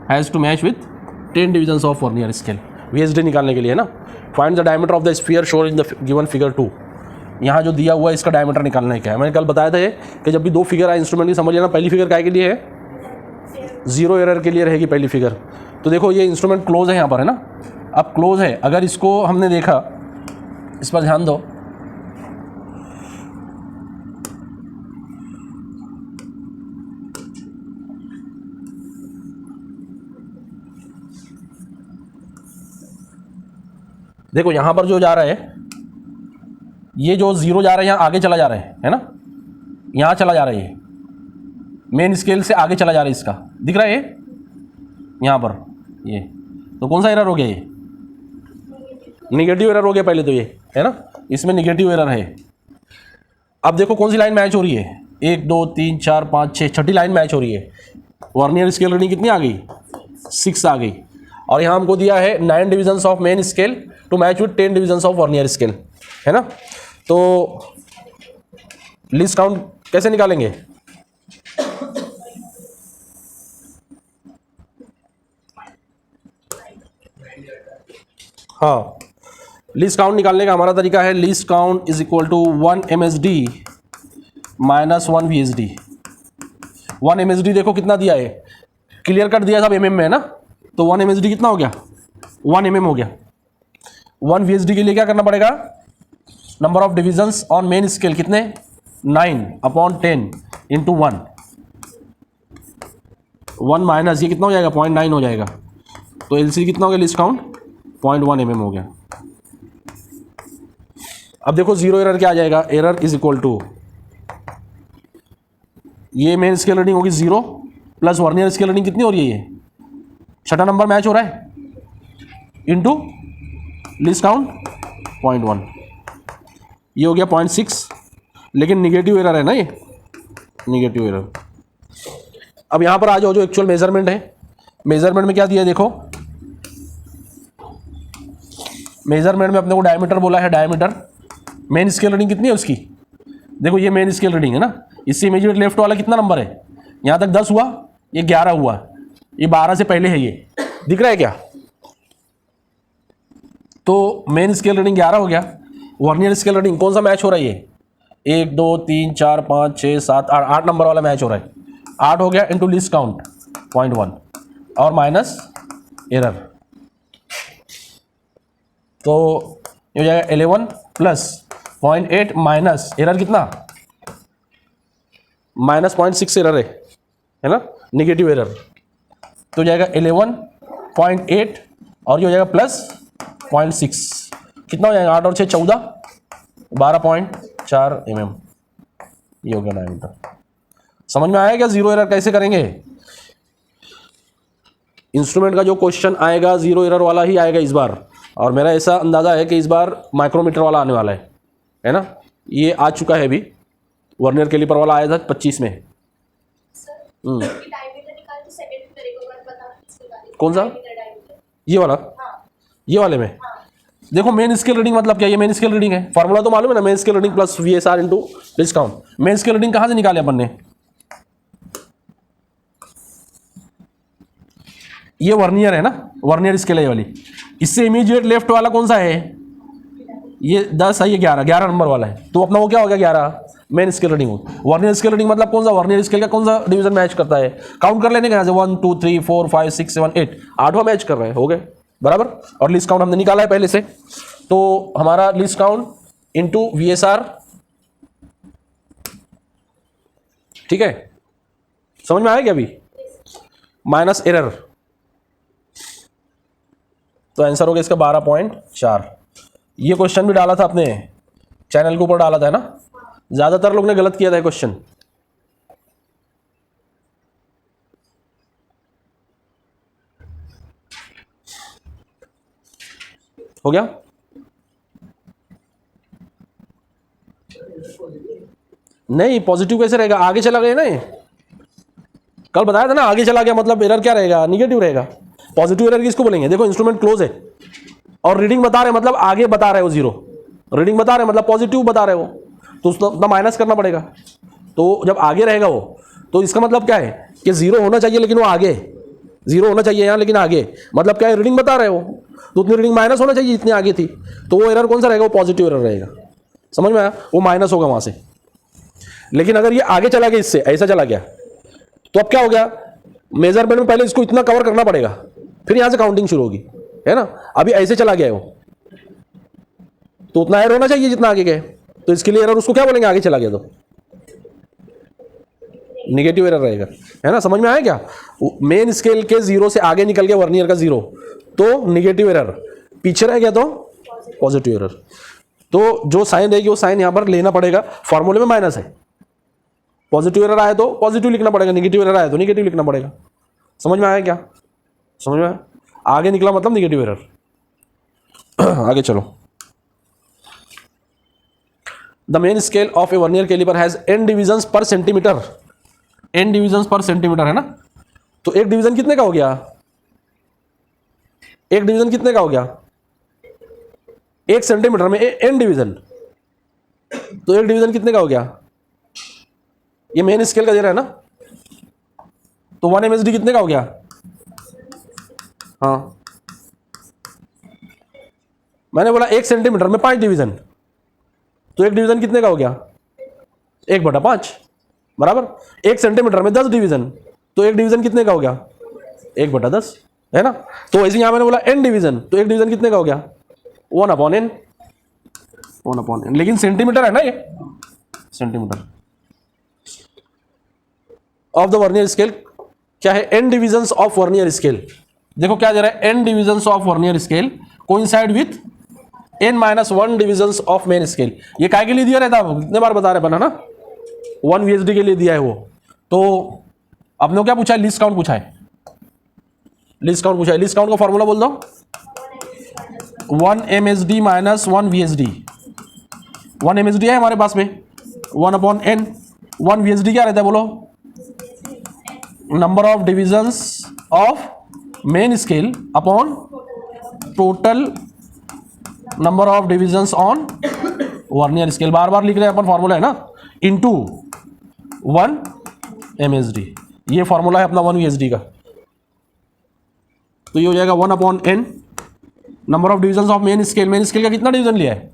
has to match with 10 divisions of vernier scale. VSD निकालने के लिए है ना। Find the diameter of the sphere shown in the given figure 2. यहाँ जो दिया हुआ है इसका डायमीटर निकालना है क्या है। मैंने कल बताया था कि जब भी दो फिगर आए इंस्ट्रूमेंट की समझ लेना, पहली फिगर काय के लिए है, जीरो एरर के लिए रहेगी पहली फिगर। तो देखो ये इंस्ट्रूमेंट क्लोज है यहाँ पर, है ना, अब क्लोज है, अगर इसको हमने देखा, इस पर ध्यान दो, देखो यहां पर जो जा रहा है, ये जो जीरो जा रहा है यहाँ आगे चला जा रहा है ना, यहां चला जा रहा है, ये मेन स्केल से आगे चला जा रहा है, इसका दिख रहा है ये यहां पर, ये तो कौन सा एरर हो गया, ये निगेटिव एरर हो गया पहले तो, ये है ना, इसमें निगेटिव एरर है। अब देखो कौन सी लाइन मैच हो रही है, 1 2 3 4 5 6, छठी लाइन मैच हो रही है। वर्नियर स्केल रीडिंग कितनी आ गई, 6 आ गई, और यहाँ हमको दिया है 9 divisions of main scale to match with 10 divisions of vernier scale, है ना। तो लिस्ट काउंट कैसे निकालेंगे, हाँ, लिस्ट काउंट निकालने का हमारा तरीका है, least count is equal to 1 MSD -1 VSD। 1 MSD देखो कितना दिया है, क्लियर कट दिया सब mm में है ना, तो 1 MSD कितना हो गया, 1 mm हो गया। 1 VSD के लिए क्या करना पड़ेगा, number of divisions on main scale कितने, 9/10 इंटू 1 माइनस ये कितना हो जाएगा, 0.9 हो जाएगा। तो LC कितना हो गया, लीस्ट काउंट 0.1 mm हो गया। अब देखो जीरो एरर क्या आ जाएगा, एरर इज इक्वल टू ये मेन स्केल रीडिंग होगी 0 प्लस वर्नियर स्केल रीडिंग कितनी हो रही है, ये छठा नंबर मैच हो रहा है, इंटू लीस्ट काउंट 0.1, ये हो गया 0.6, लेकिन निगेटिव एरर है ना, ये निगेटिव एरर। अब यहां पर आ जाओ, जो एक्चुअल मेजरमेंट है, मेजरमेंट में क्या दिया है देखो, मेजरमेंट में अपने को डायमीटर बोला है, डायमीटर मेन स्केल रीडिंग कितनी है उसकी, देखो ये मेन स्केल रीडिंग है ना, इससे इमीडिएट लेफ्ट वाला कितना नंबर है, यहां तक 10 हुआ, ये 11 हुआ, ये 12 से पहले है, ये दिख रहा है क्या, तो मेन स्केल रीडिंग 11 हो गया। वर्नियर स्केल रीडिंग कौन सा मैच हो रहा है, ये 1 2 3 4 5 6 7 8 नंबर वाला मैच हो रहा है, 8 हो गया, इंटू लीस्ट काउंट 0.1 और माइनस एरर, तो ये हो जाएगा 11 प्लस 0.8 माइनस एरर कितना, माइनस 0.6 एरर है ना, निगेटिव एरर, तो जाएगा 11.8 और ये हो जाएगा प्लस 0.6, कितना हो जाएगा, 8 और 6 14, 12.4 mm, ये हो गया डायमीटर। समझ में आया क्या जीरो एरर कैसे करेंगे, इंस्ट्रूमेंट का जो क्वेश्चन आएगा जीरो एरर वाला ही आएगा इस बार, और मेरा ऐसा अंदाजा है कि इस बार माइक्रोमीटर वाला आने वाला है ना, ये आ चुका है अभी, वर्नियर कैलिपर वाला आया था 25 में। कौन सा, ये वाला, ये वाले में देखो मेन स्केल रीडिंग मतलब क्या, ये मेन स्केल रीडिंग है, फॉर्मूला तो मालूम है ना, main scale reading plus VSR into least count. Main scale reading कहां से निकाले अपन ने, ये वर्नियर है ना, वर्नियर स्केल है ये वाली, इससे इमीडिएट लेफ्ट वाला कौन सा है, ये 10 है, ये 11 नंबर वाला है, तो अपना वो क्या हो गया 11 main scale reading. Vernier scale reading मतलब कौन सा, वर्नियर स्केल का कौन सा डिवीजन मैच करता है, काउंट कर लेने का, 1 2 3 4 5 6 7 8 8वां मैच कर रहे हैं, हो गए बराबर, और लिस्ट काउंट हमने निकाला है पहले से, तो हमारा लिस्ट काउंट इंटू VSR, ठीक है, समझ में आया क्या अभी, माइनस एरर, तो आंसर हो गया इसका 12.4। ये क्वेश्चन भी डाला था अपने चैनल के ऊपर, डाला था ना, ज्यादातर लोग ने गलत किया था क्वेश्चन, हो गया, नहीं पॉजिटिव कैसे रहेगा, आगे चला गया ना, ये कल बताया था ना, आगे चला गया मतलब एरर क्या रहेगा, निगेटिव रहेगा। पॉजिटिव एरर किसको बोलेंगे, देखो इंस्ट्रूमेंट क्लोज है और रीडिंग बता रहे मतलब आगे बता रहे हो, जीरो रीडिंग बता रहे मतलब पॉजिटिव बता रहे हो, तो उसका माइनस करना पड़ेगा, तो जब आगे रहेगा वो, तो इसका मतलब क्या है कि जीरो होना चाहिए लेकिन वो आगे, जीरो होना चाहिए यहाँ लेकिन आगे, मतलब क्या है, रीडिंग बता रहे हो तो उतनी रीडिंग माइनस होना चाहिए जितनी आगे थी, तो वो एरर कौन सा रहेगा, वो पॉजिटिव एरर रहेगा, समझ में आया, वो माइनस होगा वहां से। लेकिन अगर ये आगे चला गया, इससे ऐसा चला गया, तो अब क्या हो गया, मेजरमेंट में पहले इसको इतना कवर करना पड़ेगा, फिर यहां से काउंटिंग शुरू होगी, है ना, अभी ऐसे चला गया है वो, तो उतना एरर होना चाहिए जितना आगे गए, तो इसके लिए एरर उसको क्या बोलेंगे, आगे चला गया तो निगेटिव एरर रहेगा, है ना, समझ में आया क्या, मेन स्केल के जीरो से आगे निकल गया वर्नियर का जीरो, तो निगेटिव एरर, पीछे रह गया तो पॉजिटिव एरर, तो जो साइन रहेगी वो साइन यहां पर लेना पड़ेगा, फॉर्मूले में माइनस है, पॉजिटिव एरर आए तो पॉजिटिव लिखना पड़ेगा, निगेटिव एरर आए तो निगेटिव लिखना पड़ेगा, समझ में आया क्या, समझ में आया, आगे निकला मतलब निगेटिव एरर। आगे चलो, the main scale of a vernier calliper has n divisions पर सेंटीमीटर, n डिविजन्स पर सेंटीमीटर है ना, तो एक डिवीजन कितने का हो गया, एक डिवीजन कितने का हो गया, 1 सेंटीमीटर में n डिवीजन, तो एक डिवीजन कितने का हो गया, ये मेन स्केल का दे रहा है ना, तो 1 MSD कितने का हो गया, हाँ मैंने बोला 1 सेंटीमीटर में 5 डिवीजन, तो एक डिवीजन कितने का हो गया, 1/5 बराबर। 1 सेंटीमीटर में 10 डिवीजन, तो 1 डिवीजन कितने का हो गया? 1/10 है ना। तो वैसे यहां मैंने बोला n डिवीजन, तो 1 डिवीजन कितने का हो गया? 1/n, 1/n। लेकिन सेंटीमीटर है ना ये, centimetre of the vernier scale क्या है? n divisions of vernier scale. देखो क्या दे रहा है? n divisions of vernier scale coincide with n-1 divisions of main scale. ये काय के लिए दिया रहता है? कितने बार बता रहे बना ना, 1 VSD के लिए दिया है वो। तो आपने क्या पूछा है? लीस्ट काउंट पूछा है, लीस्ट काउंट पूछा है। लीस्ट काउंट का फॉर्मूला बोल दो, 1 MSD माइनस 1 VSD। 1 MSD है हमारे पास में, 1/n। 1 VSD क्या रहता है बोलो? Number of divisions of main scale upon total number of divisions on vernier scale. बार बार लिख रहे हैं अपन, फॉर्मूला है ना, इनटू 1 MSD। ये फॉर्मूला है अपना 1 VSD का। तो ये हो जाएगा 1/n number of divisions of main scale. Main scale का कितना डिवीजन लिया है?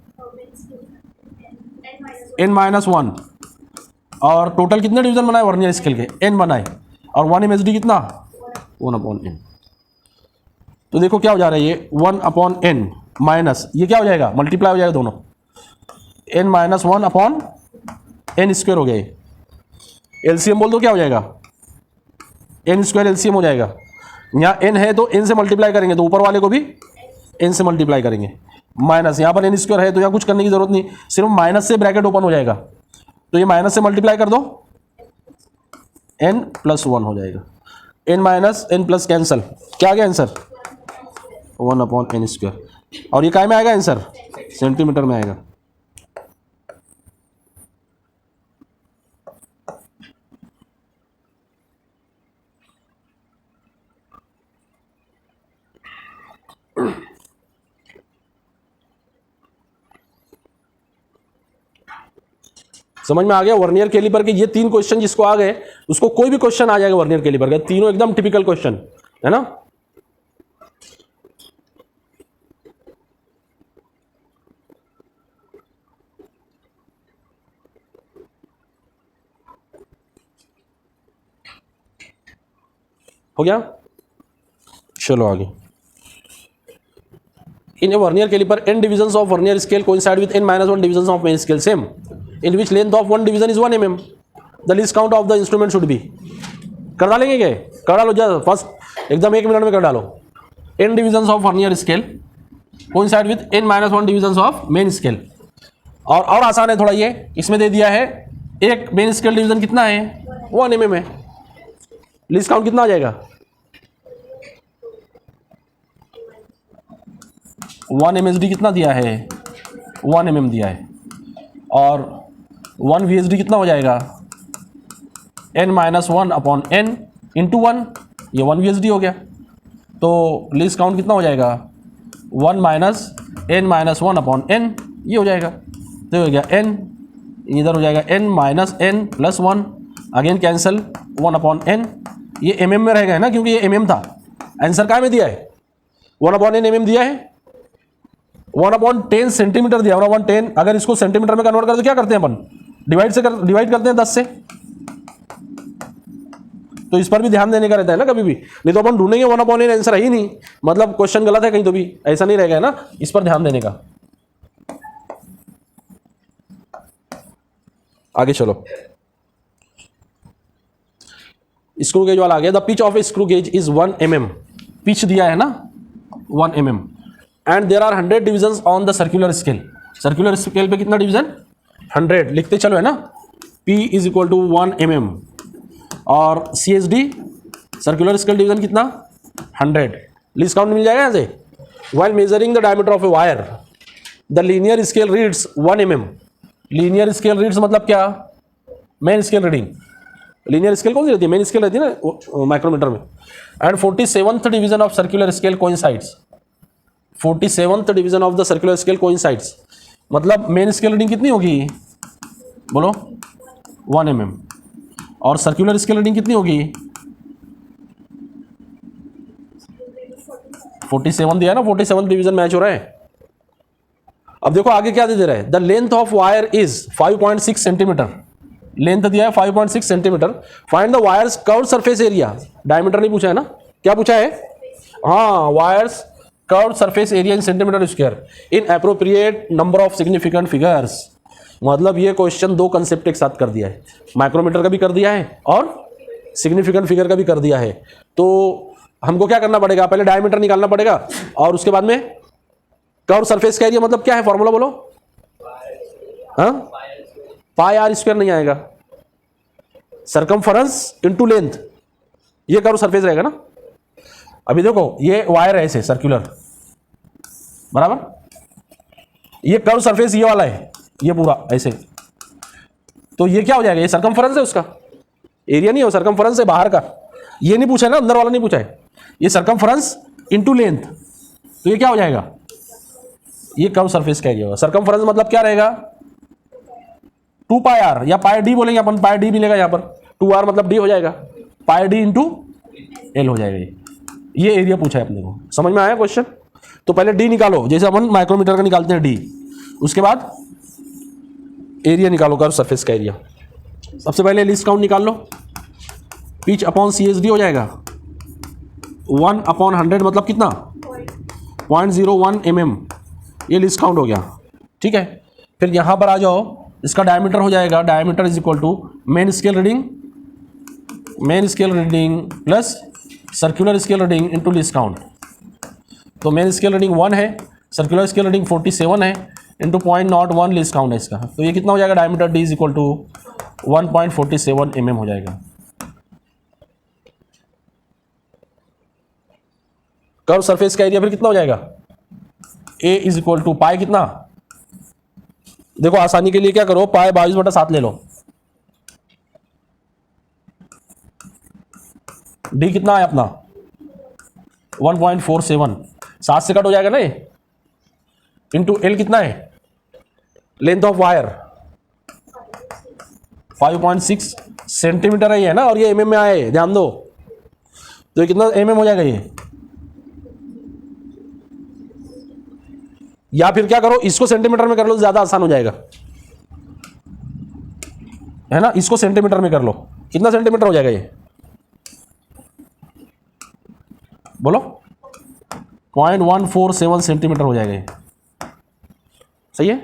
n-1। और टोटल कितने डिवीजन बनाए वर्नियर स्केल के? n बनाए। और 1 MSD कितना? 1/n। तो देखो क्या हो जा रहा है ये 1/n माइनस ये क्या हो जाएगा? मल्टीप्लाई हो जाएगा दोनों, n-1/n स्क्वायर हो गया। एलसीएम बोल दो, क्या हो जाएगा? n स्क्वायर एलसीएम हो जाएगा। यहाँ n है तो n से मल्टीप्लाई करेंगे, तो ऊपर वाले को भी n से मल्टीप्लाई करेंगे। माइनस यहाँ पर n स्क्वायर है तो यहाँ कुछ करने की जरूरत नहीं, सिर्फ माइनस से ब्रैकेट ओपन हो जाएगा। तो ये माइनस से मल्टीप्लाई कर दो, n+1 हो जाएगा। n-n+ कैंसल, क्या आ गया आंसर? 1/n square. और ये काय में आएगा आंसर? सेंटीमीटर में आएगा। समझ में आ गया? वर्नियर कैलिपर के ये 3 क्वेश्चन जिसको आ गए उसको कोई भी क्वेश्चन आ जाएगा वर्नियर कैलिपर का, तीनों एकदम टिपिकल क्वेश्चन है ना। हो गया, चलो आगे। In a vernier calliper n divisions of vernier scale coincide with n-1 divisions of main scale same in which length of one division is 1 mm. The least count of the instrument should be। कर डालेंगे क्या? कर डालो जा, फर्स्ट एकदम 1 मिनट में कर डालो। n divisions of vernier scale coincide with n-1 divisions of main scale। और आसान है थोड़ा ये, इसमें दे दिया है एक मेन स्केल डिवीजन कितना है? 1 mm है। लीस्ट काउंट कितना आ जाएगा? 1 MSD कितना दिया है? 1 mm दिया है। और 1 VSD कितना हो जाएगा? n-1/n इंटू 1, ये 1 VSD हो गया। तो लीस्ट काउंट कितना हो जाएगा? 1 - n-1/n, ये हो जाएगा। तो हो गया n, इधर हो जाएगा n-n+1, अगेन कैंसिल 1/n। ये mm में रहेगा ना, क्योंकि ये mm था। आंसर क्या में दिया है? 1/n mm दिया है, 1/10 सेंटीमीटर दिया, 1/10। अगर इसको सेंटीमीटर में कन्वर्ट कर तो क्या करते हैं अपन? डिवाइड करते हैं 10 से। तो इस पर भी ध्यान देने का रहता है ना कभी भी, नहीं तो अपन ढूंढेंगे 1/n आंसर है ही नहीं, मतलब क्वेश्चन गलत है कहीं, तो भी ऐसा नहीं रहेगा ना, इस पर ध्यान देने का। आगे चलो, स्क्रू गेज वाला आ गया। The pitch of a screw gauge is 1 mm। Pitch दिया है ना 1 mm and there are 100 divisions on the circular scale. Circular scale पे कितना डिवीजन? 100 लिखते चलो है ना। P is equal to 1 mm और CSD सर्कुलर स्केल डिवीजन कितना? 100। लीस्ट काउंट मिल जाएगा यहाँ से। While measuring the diameter of a wire the linear scale reads 1 mm। Linear scale reads मतलब क्या? Main scale reading. Linear scale कौन सी रहती है? मेन स्केल रहती है ना माइक्रोमीटर में। And 47th division of circular scale coincides. 47th division of the circular scale coincides मतलब मेन स्केल रीडिंग कितनी होगी बोलो? 1 mm। और सर्कुलर स्केल रीडिंग कितनी होगी? 47 दिया है ना, 47 डिवीजन मैच हो रहा है। अब देखो आगे क्या दे रहा है? The length of wire is 5.6 centimetre. Length दिया है 5.6 centimetre, find the wires curve surface area, diameter नहीं पूछा है ना, क्या पूछा है, हाँ wires curve surface area in centimetre square in appropriate number of significant figures. मतलब ये क्वेश्चन दो कंसेप्ट एक साथ कर दिया है, माइक्रोमीटर का भी कर दिया है और सिग्निफिकेंट फिगर का भी कर दिया है। तो हमको क्या करना पड़ेगा, पहले डायमीटर निकालना पड़ेगा और उसके बाद में कर्व सरफेस का एरिया, मतलब क्या है फॉर्मूला बोलो, हाँ पाई आर स्क्वायर नहीं आएगा, सरकमफरेंस इनटू लेंथ, ये कर्व सरफेस रहेगा ना। अभी देखो ये वायर है ऐसे सर्कुलर, बराबर, ये कर्व सरफेस ये वाला है, ये पूरा ऐसे, तो ये क्या हो जाएगा, ये सरकमफरेंस है, उसका एरिया नहीं है, सरकमफरेंस है बाहर का, ये नहीं पूछा है ना, अंदर वाला नहीं पूछा है, ये सरकमफरेंस इनटू लेंथ, तो ये क्या हो जाएगा, ये कर्व सरफेस का एरिया होगा। सरकमफरेंस मतलब क्या रहेगा, 2 पाई आर या पाई डी बोलेंगे अपन, पाई डी मिलेगा यहाँ पर, 2r मतलब d हो जाएगा, पाई डी इंटू एल हो जाएगा। ये एरिया पूछा है अपने को, समझ में आया क्वेश्चन। तो पहले d निकालो, जैसे अपन माइक्रोमीटर का निकालते हैं d, उसके बाद एरिया निकालो, कर्व सरफेस का एरिया। सबसे पहले लीस्ट काउंट निकाल लो, पिच अपॉन CSD हो जाएगा 1/100 मतलब कितना 0.01 mm, ये लीस्ट काउंट हो गया, ठीक है। फिर यहाँ पर आ जाओ, इसका डायमीटर हो जाएगा, diameter is equal to main scale reading plus circular scale reading into least count. तो मेन स्केल रीडिंग 1 है, सर्कुलर स्केल रीडिंग 47 है, इंटू 0.01 लीस्ट काउंट है इसका, तो ये कितना हो जाएगा, diameter d is equal to 1.47 mm हो जाएगा। कर्व सरफेस का एरिया फिर कितना हो जाएगा, a इज इक्वल टू पाई कितना, देखो आसानी के लिए क्या करो, पाई 22/7 ले लो, d कितना है अपना 1.47, 7 से कट हो जाएगा ना ये, इंटू l कितना है, लेंथ ऑफ वायर 5.6 सेंटीमीटर है ये, है ना, और ये mm में आए, ध्यान दो, तो ये कितना mm हो जाएगा ये, या फिर क्या करो, इसको सेंटीमीटर में कर लो, ज्यादा आसान हो जाएगा, है ना, इसको सेंटीमीटर में कर लो, कितना सेंटीमीटर हो जाएगा ये, बोलो 0.147 सेंटीमीटर हो जाएगा ये, सही है।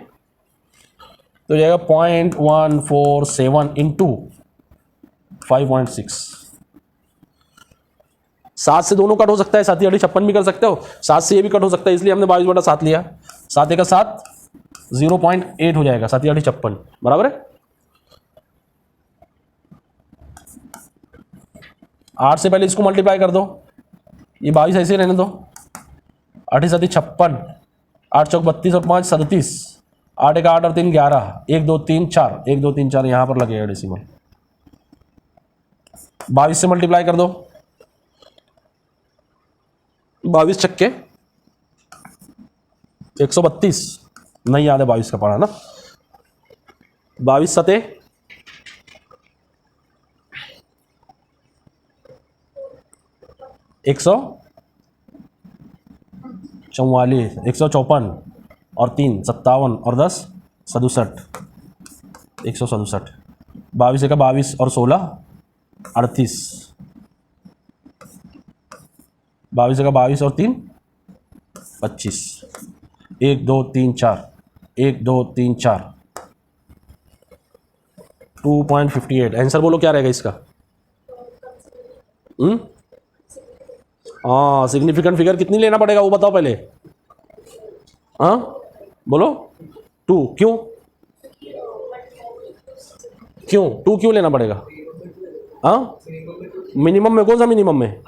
तो जाएगा 0.147 इंटू 5.6, 7 से दोनों कट हो सकता है, 7 × 56 भी कर सकते हो, 7 से ये भी कट हो सकता है, इसलिए हमने 22/7 लिया, 7 × 7 0.8 हो जाएगा, 7 × 56 बराबर है। 8 से पहले इसको मल्टीप्लाई कर दो, ये 22 ऐसे रहने दो, 8 × 7 = 56, 8 × 4 = 32 और 5 = 37, 8 × 8 और 3 = 11, 1 2 3 4, 1 2 3 4 यहाँ पर लगेगा डेसिमल, 22 से मल्टीप्लाई कर दो, 22 छक्के 132, नहीं याद है 22 का पढ़ा ना, 22 सते 144, 154 और 3 57 और 10 67, 167, 22 का 22 और 16 38, 22 का 22 और 3 25, 1 2 3 4, 1 2 3 4, 2.58। आंसर बोलो क्या रहेगा इसका, हाँ सिग्निफिकेंट फिगर कितनी लेना पड़ेगा वो बताओ पहले, हाँ बोलो 2, क्यों 2 क्यों लेना पड़ेगा, हाँ मिनिमम में, कौन सा मिनिमम में,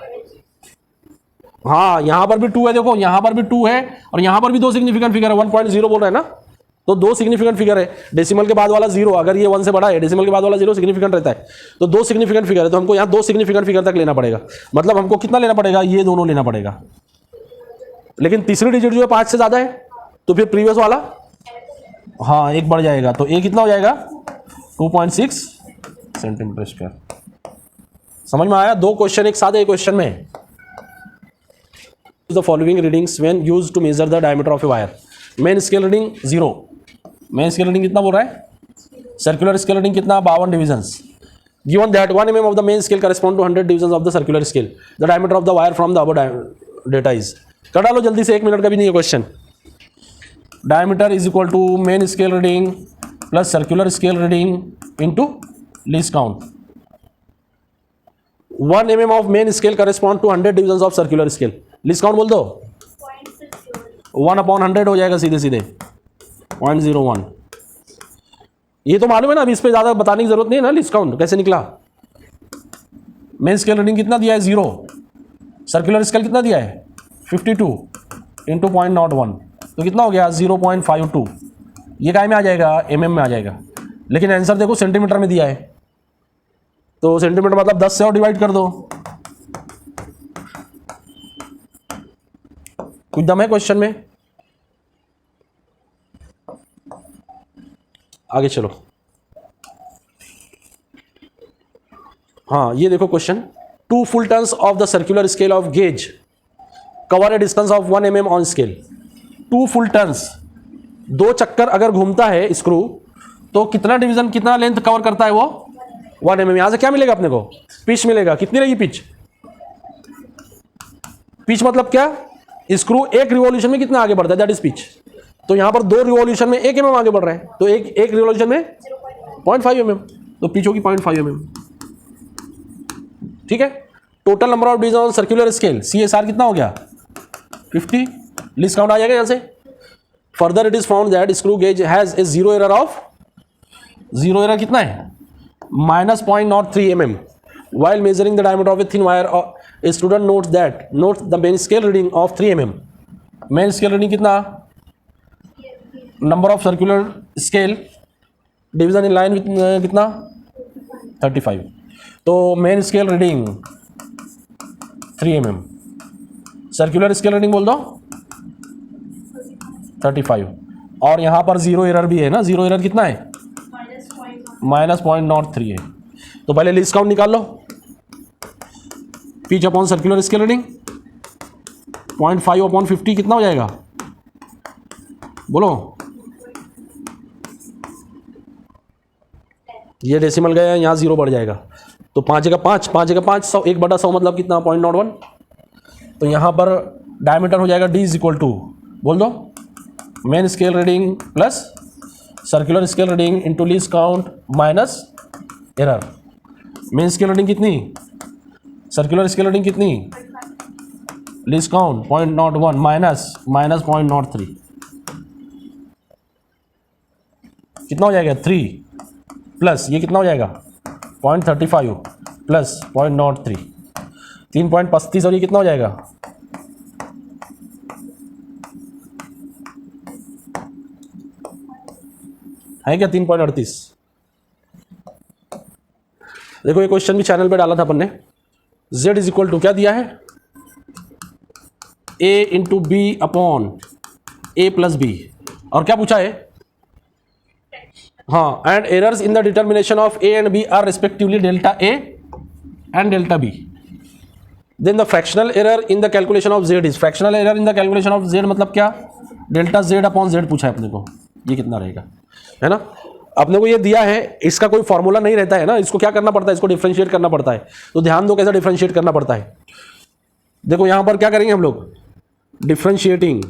हाँ यहाँ पर भी 2 है, देखो यहाँ पर भी 2 है और यहाँ पर भी 2 सिग्निफिकेंट फिगर है, 1.0 बोल रहा है ना, तो 2 सिग्निफिकेंट फिगर है, डेसिमल के बाद वाला 0, अगर ये 1 से बड़ा है, डेसिमल के बाद वाला 0 सिग्निफिकेंट रहता है, तो 2 सिग्निफिकेंट फिगर है, तो हमको यहाँ 2 सिग्निफिकेंट फिगर तक लेना पड़ेगा, मतलब हमको कितना लेना पड़ेगा, ये दोनों लेना पड़ेगा, लेकिन तीसरी डिजिट जो है 5 से ज़्यादा है, तो फिर प्रीवियस वाला हाँ 1 बढ़ जाएगा, तो ये कितना हो जाएगा 2.6 सेंटीमीटर स्क्वायर। समझ में आया, 2 क्वेश्चन एक साथ है क्वेश्चन में। The following readings when used to measure the diameter of a wire. Main scale reading 0, main scale reading कितना बोल रहा है सर्कुलर स्केल रीडिंग कितना 52 divisions. Given that 1 mm of the main scale correspond to 100 divisions of the circular scale, the diameter of the wire from the above data is. कर डालो जल्दी से, 1 मिनट का भी नहीं है question. Diameter is equal to main scale reading plus circular scale reading into least count. 1 mm of main scale correspond to 100 divisions of circular scale. Least count बोल दो, 1/100 हो जाएगा सीधे सीधे 0.01। ये तो मालूम है ना, अभी इस पे ज़्यादा बताने की जरूरत नहीं है ना। लीस्ट काउंट कैसे निकला? मेन स्केल रीडिंग कितना दिया है 0, सर्कुलर स्केल कितना दिया है 52 इंटू 0.01, तो कितना हो गया 0.52। ये काय में आ जाएगा, mm में आ जाएगा। लेकिन आंसर देखो सेंटीमीटर में दिया है, तो सेंटीमीटर मतलब 10 से और डिवाइड कर दो। कुछ दम है क्वेश्चन में? आगे चलो। हाँ ये देखो question, 2 full turns of the circular scale of gauge cover a distance of 1 mm on scale। 2 full turns, 2 चक्कर अगर घूमता है स्क्रू तो कितना डिवीजन, कितना लेंथ कवर करता है वो 1 mm। यहां से क्या मिलेगा अपने को? पिच मिलेगा। कितनी रहेगी पिच? पिच मतलब क्या? स्क्रू एक रिवॉल्यूशन में कितना आगे बढ़ता है, दैट इज पिच। तो यहां पर 2 रिवॉल्यूशन में 1 mm आगे बढ़ रहा है, तो एक रिवॉल्यूशन में 0.5 mm, तो पिच होगी 0.5 mm। ठीक है। Total number of division on circular scale CSR कितना हो गया 50। लिस्ट काउंट आ जाएगा यहां से। Further it is found that screw gauge has a zero error of, zero error कितना है -0.03 mm while measuring the diameter of a thin wire। A student notes the main scale reading of 3 mm। Main scale reading कितना, number of circular scale division in line with कितना 35। तो main scale reading 3 mm, circular scale reading बोल दो 35। और यहां पर जीरो एरर भी है ना, जीरो एरर कितना है -0.03 है। तो पहले लिस्ट काउंट निकाल लो। Pitch upon circular scale reading 0.5/50 कितना हो जाएगा बोलो। ये डेसिमल गया, यहाँ 0 बढ़ जाएगा, तो 5 जगह 5, 5 जगह 5, 100, 1/100 मतलब कितना 0.01। तो यहाँ पर डायमीटर हो जाएगा D इज इक्वल टू, बोल दो main scale reading plus circular scale reading into least count minus error. Main scale reading कितनी, सर्कुलर स्केल रीडिंग कितनी, लीस्ट काउंट 0.01 माइनस 0.03, कितना हो जाएगा 3 प्लस ये कितना हो जाएगा 0.35 प्लस 0.03, 3.35 और ये कितना हो जाएगा है क्या 3.38। देखो ये क्वेश्चन भी चैनल पे डाला था अपन ने। Z इज इक्वल टू क्या दिया है A into B upon A plus B, और क्या पूछा है हाँ, and errors in the determination of A and B are respectively delta A and delta B। Then the fractional error in the calculation of Z is, fractional error in the calculation of Z मतलब क्या, डेल्टा Z अपॉन Z पूछा है अपने को, ये कितना रहेगा, है ना। अपने को ये दिया है, इसका कोई फॉर्मूला नहीं रहता है ना, इसको क्या करना पड़ता है, इसको डिफरेंशिएट करना पड़ता है। तो ध्यान दो कैसे डिफरेंशिएट करना पड़ता है। देखो यहां पर क्या करेंगे हम लोग, डिफरेंशिएटिंग।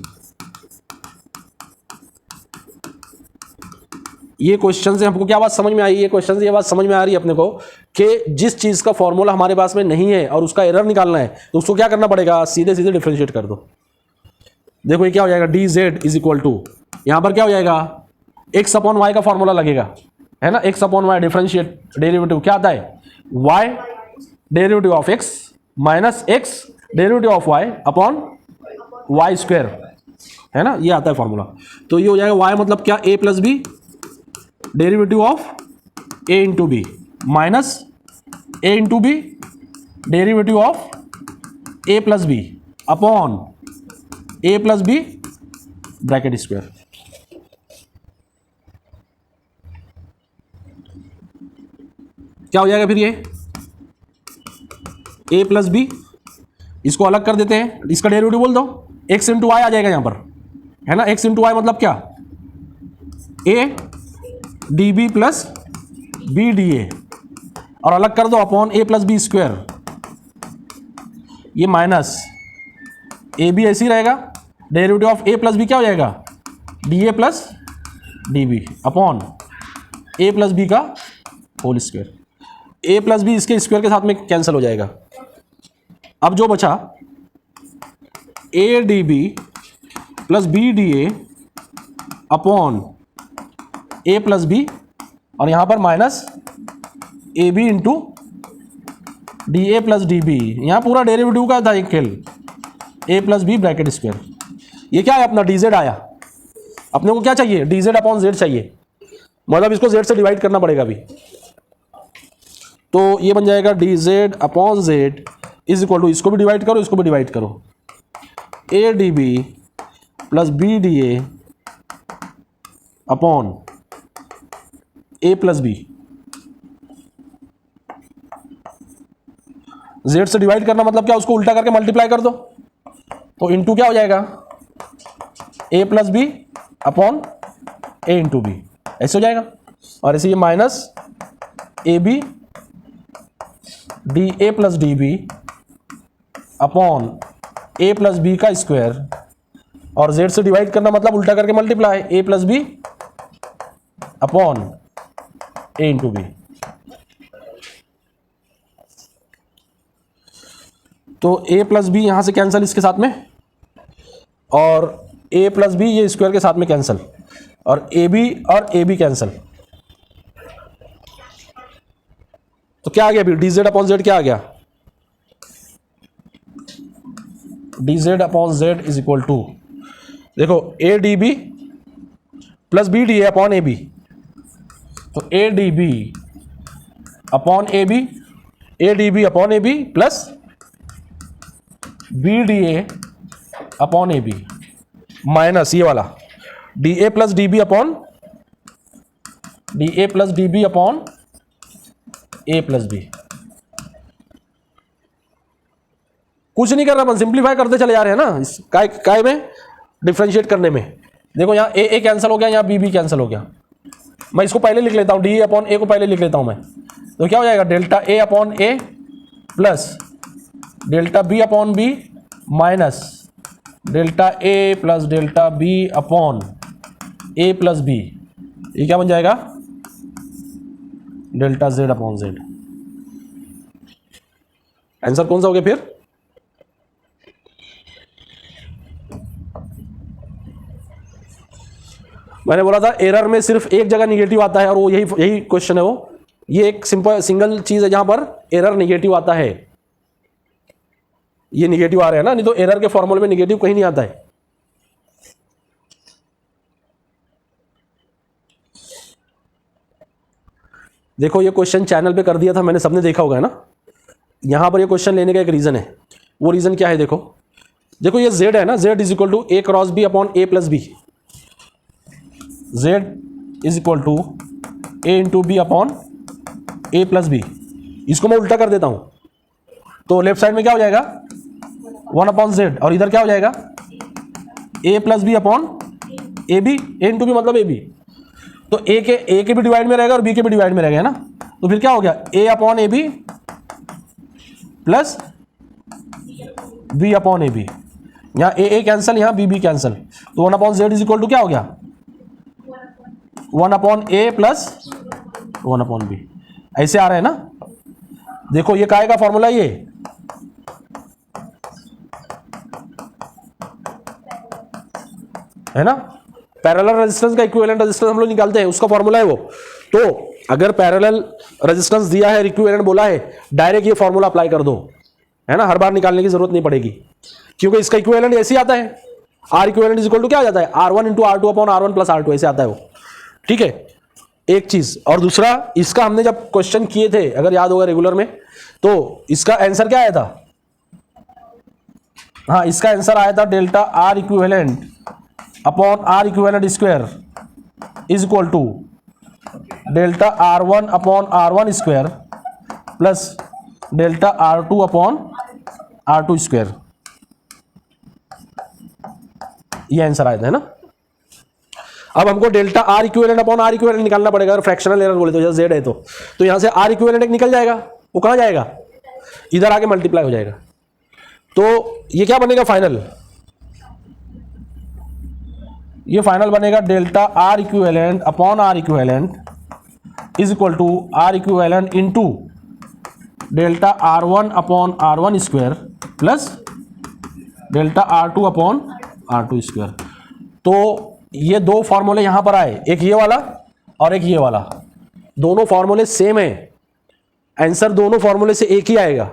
ये क्वेश्चन से हमको क्या बात समझ में आई, ये क्वेश्चन से ये बात समझ में आ रही है अपने को कि जिस चीज का फॉर्मूला हमारे पास में नहीं है और उसका एरर निकालना है, तो उसको क्या करना पड़ेगा, सीधे सीधे डिफरेंशिएट कर दो। देखो ये क्या हो जाएगा dz इज इक्वल टू, यहां पर क्या हो जाएगा x अपॉन वाई का फॉर्मूला लगेगा, है ना। x upon y differentiate derivative क्या आता है, y derivative of x minus x derivative of y upon y square, है ना, ये आता है फॉर्मूला। तो ये हो जाएगा y मतलब क्या, a plus b derivative of a into b minus a into b derivative of a plus B upon a plus b bracket square. क्या हो जाएगा फिर ये a प्लस बी, इसको अलग कर देते हैं, इसका डेरिवेटिव बोल दो, x इंटू वाई आ जाएगा यहां पर, है ना। x इंटू वाई मतलब क्या, a d B plus B D a, और अलग कर दो अपॉन ए प्लस बी स्क्वायर, ये माइनस ए बी ऐसे ही रहेगा, derivative of a plus b क्या हो जाएगा, डी ए प्लस डी बी अपॉन ए प्लस बी का whole square. A plus b इसके स्क्वायर के साथ में कैंसिल हो जाएगा। अब जो बचा a D B plus B D A upon A plus B, और यहां पर minus a b into d A plus D b, यहां पूरा डेरिवेटिव का था एक खेल, a plus b bracket square. ये क्या है अपना डी जेड आया, अपने को क्या चाहिए, डी जेड अपॉन जेड चाहिए, मतलब इसको जेड से डिवाइड करना पड़ेगा अभी। तो ये बन जाएगा d Z upon Z is equal to, इसको भी डिवाइड करो, इसको भी डिवाइड करो, a D B plus B D A upon A plus b. Z से डिवाइड करना मतलब क्या, उसको उल्टा करके मल्टीप्लाई कर दो, तो इंटू क्या हो जाएगा, A plus B upon A into B, ऐसे हो जाएगा। और ऐसे ये minus a B D A plus D B upon A plus b का स्क्वायर, और जेड से डिवाइड करना मतलब उल्टा करके मल्टीप्लाई, ए प्लस बी अपॉन ए इंटू बी। तो ए प्लस बी यहां से कैंसिल इसके साथ में, और ए प्लस बी ये स्क्वायर के साथ में कैंसिल, और ए बी कैंसिल। तो क्या आ गया अभी, डी जेड अपॉन जेड क्या आ गया, D Z upon Z is equal to, देखो A D B plus B D A upon A B, तो A D B upon A B, A D B upon A B plus B D A upon A B, minus ये वाला डी ए plus D B upon D ए प्लस डी बी अपॉन ए प्लस बी। कुछ नहीं कर रहा, अपन सिंप्लीफाई करते चले जा रहे हैं ना इस काय में, डिफरेंशिएट करने में। देखो यहाँ ए कैंसिल हो गया, यहाँ बी कैंसिल हो गया। मैं इसको पहले लिख लेता हूँ, डी अपॉन ए को पहले लिख लेता हूँ मैं, तो क्या हो जाएगा, delta A upon A plus delta B upon B minus delta A plus delta B upon A plus B, ये क्या बन जाएगा, delta Z upon Z. Answer कौन सा हो गया फिर, मैंने बोला था एरर में सिर्फ एक जगह निगेटिव आता है, और वो यही क्वेश्चन है वो। ये एक सिंगल चीज है जहां पर एरर निगेटिव आता है, ये निगेटिव आ रहे हैं ना, नहीं तो एरर के फॉर्मूले में निगेटिव कहीं नहीं आता है। देखो ये क्वेश्चन चैनल पे कर दिया था मैंने, सबने देखा होगा ना। यहां पर ये क्वेश्चन लेने का एक रीजन है, वो रीजन क्या है, देखो ये z है ना, z is equal to a cross b upon A plus b, z is equal to a into B upon A plus b. इसको मैं उल्टा कर देता हूं, तो लेफ्ट साइड में क्या हो जाएगा, 1 अपॉन जेड, और इधर क्या हो जाएगा, A plus B upon A B, A into B मतलब ए बी। तो ए के भी डिवाइड में रहेगा और बी के भी डिवाइड में रहेगा, है ना। तो फिर क्या हो गया, A upon A B plus B upon A B, यहाँ ए कैंसिल, यहाँ बी कैंसिल, तो 1 upon Z is equal to क्या हो गया, 1 अपॉन ए प्लस 1 अपॉन बी। ऐसे आ रहे हैं ना। देखो ये काय का फॉर्मूला, ये है ना, पैरेलल रेजिस्टेंस का इक्विवेलेंट रेजिस्टेंस हम लोग निकालते हैं, उसका फॉर्मूला है वो। तो अगर पैरेलल रेजिस्टेंस दिया है, इक्विवेलेंट बोला है, डायरेक्ट ये फॉर्मूला अप्लाई कर दो, है ना, हर बार निकालने की जरूरत नहीं पड़ेगी, क्योंकि इसका इक्विवेलेंट ऐसे ही आता है, R equivalent is equal to क्या आ जाता है, R1 into R2 upon R1 plus R2, ऐसे आता है वो। ठीक है, एक चीज। और दूसरा, इसका हमने जब क्वेश्चन किए थे, अगर याद होगा रेगुलर में, तो इसका आंसर क्या आया था, हाँ इसका आंसर आया था delta R equivalent upon R equivalent square is equal to delta R1 upon R1 square plus delta R2 upon R2 square. ये आंसर आया था, है ना। अब हमको delta R equivalent upon R equivalent निकालना पड़ेगा। अगर फ्रैक्शनल एरर बोले तो जैसे जेड है तो यहां से आर इक्विवेलेंट एक निकल जाएगा, वो कहां जाएगा, इधर आके मल्टीप्लाई हो जाएगा। तो ये क्या बनेगा फाइनल, ये फाइनल बनेगा delta R equivalent upon R equivalent is equal to R equivalent into delta R one upon R one square plus delta R two upon R two square. तो ये दो फॉर्मूले यहां पर आए, एक ये वाला और एक ये वाला, दोनों फॉर्मूले सेम है, आंसर दोनों फॉर्मूले से एक ही आएगा।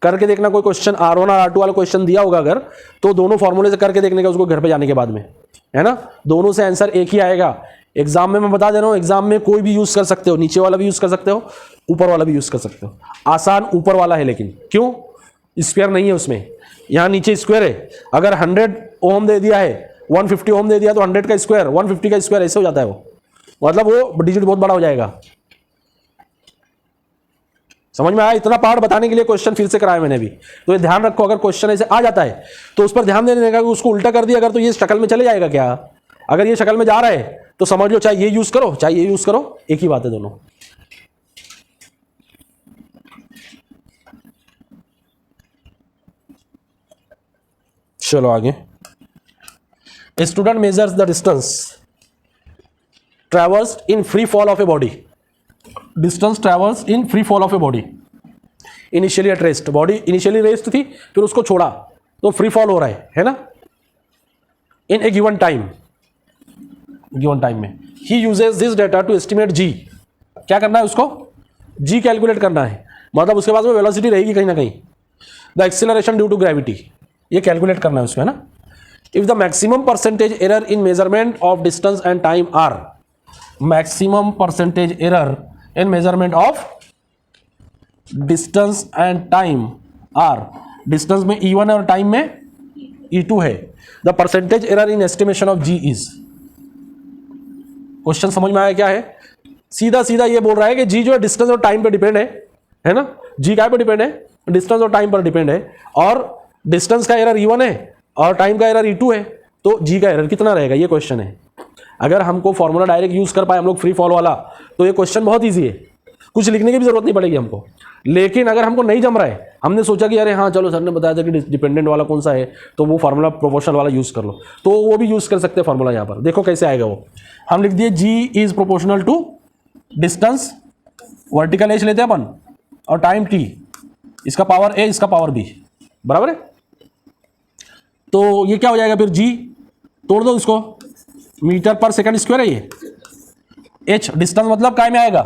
करके देखना, कोई क्वेश्चन R1 और R2 वाला क्वेश्चन दिया होगा अगर, तो दोनों फॉर्मूले से करके देखने का उसको घर पे जाने के बाद में, है ना, दोनों से आंसर एक ही आएगा। एग्जाम में मैं बता दे रहा हूं, एग्जाम में कोई भी यूज कर सकते हो, नीचे वाला भी यूज कर सकते हो, ऊपर वाला भी यूज कर सकते हो। आसान ऊपर वाला है, लेकिन क्यों, स्क्वायर नहीं है उसमें, यहां नीचे स्क्वायर है। अगर 100 ओम दे दिया है, 150 ओम दे दिया तो 100 का स्क्वायर 150 का स्क्वायर ऐसे हो जाता है, वो मतलब वो डिजिट बहुत बड़ा हो जाएगा। समझ में आया? इतना पार्ट बताने के लिए क्वेश्चन फिर से कराया मैंने भी, तो ये ध्यान रखो, अगर क्वेश्चन ऐसे आ जाता है तो उस पर ध्यान देने का, उसको उल्टा कर दिया अगर तो ये शक्ल में चले जाएगा क्या। अगर ये शक्ल में जा रहा है तो समझ लो चाहे ये यूज करो चाहे ये यूज करो, एक ही बात है दोनों। चलो आगे। Student measures the distance traversed in free fall of a body. Distance traversed in free fall of a body, initially at rest, body initially rest थी फिर उसको छोड़ा तो फ्री फॉल हो रहा है ना, इन ए गिवन टाइम में ही uses this data to estimate G. क्या करना है उसको, जी कैलकुलेट करना है, मतलब उसके पास में वेलोसिटी रहेगी कहीं ना कहीं, the acceleration due to gravity, ये कैलकुलेट करना है उसको, है ना। If the maximum percentage error in measurement of distance and time are, maximum percentage error in measurement of distance and time are, distance में E1 है और टाइम में E2 है, the percentage error in estimation of g is. Question समझ में आया क्या है, सीधा सीधा ये बोल रहा है कि जी जो है डिस्टेंस और टाइम पे डिपेंड है ना, जी काय पे डिपेंड है, डिस्टेंस और टाइम पर डिपेंड है, और डिस्टेंस का एरर E1 है और टाइम का एरर E2 है, तो जी का एरर कितना रहेगा, ये क्वेश्चन है। अगर हमको फॉर्मूला डायरेक्ट यूज कर पाए हम लोग फ्री फॉल वाला, तो ये क्वेश्चन बहुत ईजी है, कुछ लिखने की भी जरूरत नहीं पड़ेगी हमको। लेकिन अगर हमको नहीं जम रहा है, हमने सोचा कि अरे हाँ चलो सर ने बताया था कि डिपेंडेंट वाला कौन सा है, तो वो फार्मूला प्रोपोर्शनल वाला यूज कर लो, तो वो भी यूज कर सकते हैं फार्मूला। यहाँ पर देखो कैसे आएगा वो, हम लिख दिए G is proportional to distance, vertical as लेते हैं अपन, और टाइम टी, इसका पावर ए इसका पावर बी, बराबर है। तो ये क्या हो जाएगा फिर, जी तोड़ दो इसको, मीटर पर सेकंड स्क्वायर है ये, एच डिस्टेंस मतलब काय में आएगा,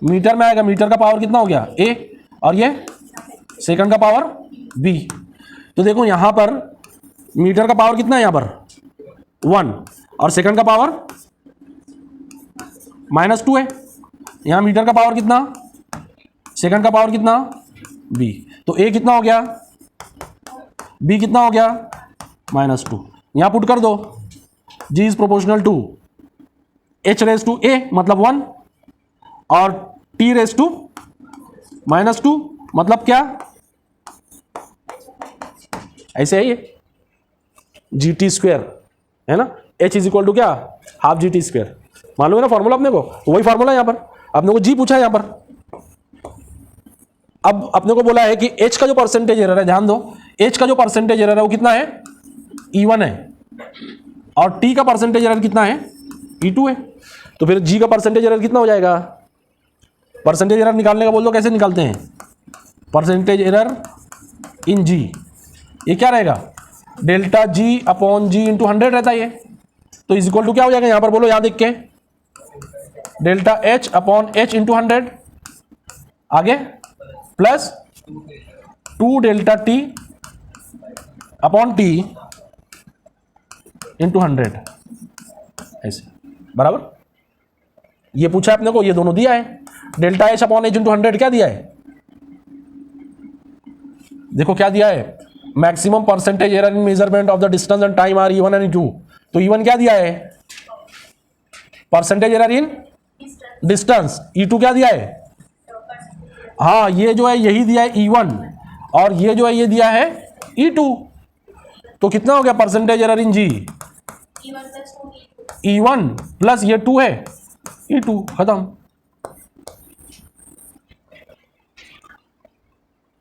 मीटर में आएगा, मीटर का पावर कितना हो गया ए, और ये सेकंड का पावर बी। तो देखो यहां पर मीटर का पावर कितना है, यहां पर 1 और सेकंड का पावर -2 है, यहां मीटर का पावर कितना, सेकंड का पावर कितना बी, तो ए कितना हो गया, बी कितना हो गया -2, यहां पुट कर दो, G is proportional to H raise to A मतलब 1 और टी रेज टू -2 मतलब क्या, ऐसे है ये जी टी स्क्वेयर, है ना, एच इज इक्वल टू क्या, हाफ जी टी स्क्वेयर, मालूम है ना फॉर्मूला अपने को, वही फॉर्मूला यहां पर अपने को जी पूछा है यहां पर। अब अपने को बोला है कि एच का जो परसेंटेज एरर है, ध्यान दो, एच का जो परसेंटेज एरर है वो कितना है, E1 है, और टी का परसेंटेज एरर कितना है, E2 है। तो फिर जी का परसेंटेज एरर कितना हो जाएगा, परसेंटेज एरर निकालने का बोल दो, कैसे निकालते हैं, परसेंटेज एरर इन जी, ये क्या रहेगा, डेल्टा जी अपॉन जी इंटू 100 रहता है ये, तो इज इक्वल टू क्या हो जाएगा यहां पर बोलो, यहां देख के, delta h upon h into 100, आगे plus 2 delta T upon T into 100, ऐसे, बराबर। ये पूछा है अपने को, ये दोनों दिया है, delta h upon h into 100 क्या दिया है, देखो क्या दिया है, maximum percentage error in measurement of the distance and time are E1 and E2, तो E1 क्या दिया है, परसेंटेज एरर इन डिस्टेंस, E2 क्या दिया है, हाँ ये जो है यही दिया है E1, और ये जो है ये दिया है E2, तो कितना हो गया percentage error in g, E1 plus ये 2 है E2, खत्म।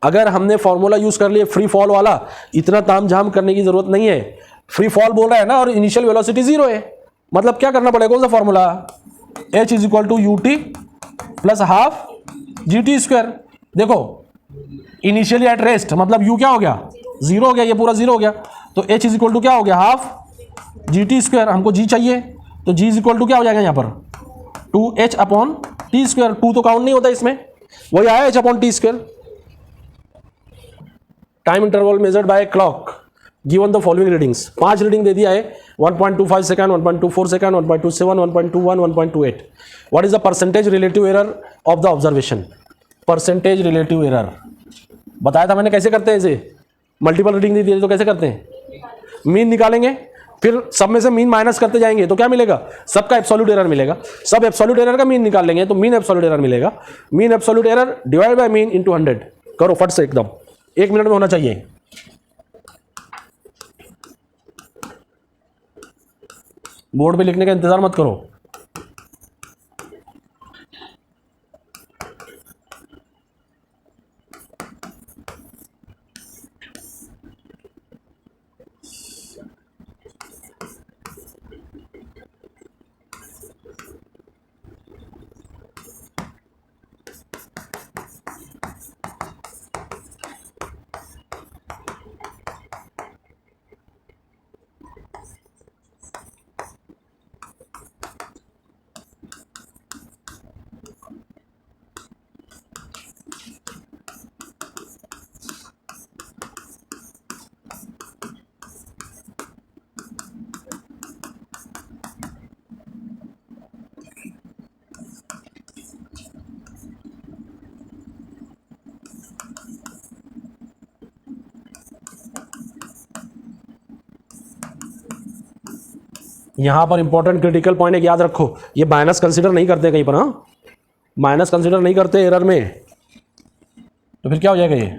अगर हमने फॉर्मूला यूज कर लिया फ्री फॉल वाला, इतना तामझाम करने की जरूरत नहीं है। फ्री फॉल बोल रहा है ना, और इनिशियल वेलोसिटी 0 है, मतलब क्या करना पड़ेगा, कौन सा formula, h is equal to ut plus half GT²। देखो इनिशियली एट रेस्ट, मतलब u क्या हो गया, 0 हो गया, ये पूरा 0 हो गया, तो h इज इक्वल टू क्या हो गया, हाफ GT²। हमको g चाहिए, तो g इज इक्वल टू क्या हो जाएगा यहाँ पर, 2h अपॉन T²। 2 तो काउंट नहीं होता इसमें, वही आया h upon T²। Time interval measured by clock given the following readings. 5 reading दे दिया है, 1.25 second, 1.24 second, 1.27, 1.21, 1.28। What is the percentage relative error of the observation. Percentage relative error बताया था मैंने, कैसे करते हैं इसे, मल्टीपल रीडिंग दे दी तो कैसे करते हैं, मीन निकालेंगे, फिर सब में से मीन माइनस करते जाएंगे, तो क्या मिलेगा, सबका एब्सोल्यूट एरर मिलेगा। सब एब्सोल्यूट एरर का मीन निकाल लेंगे तो मीन एब्सोल्यूट एरर मिलेगा। Mean absolute error divide by mean into 100 करो फट से, एकदम 1 मिनट में होना चाहिए। बोर्ड पे लिखने का इंतजार मत करो। यहां पर इंपॉर्टेंट क्रिटिकल पॉइंट एक याद रखो, ये माइनस कंसीडर नहीं करते कहीं पर, हाँ माइनस कंसीडर नहीं करते एरर में, तो फिर क्या हो जाएगा ये,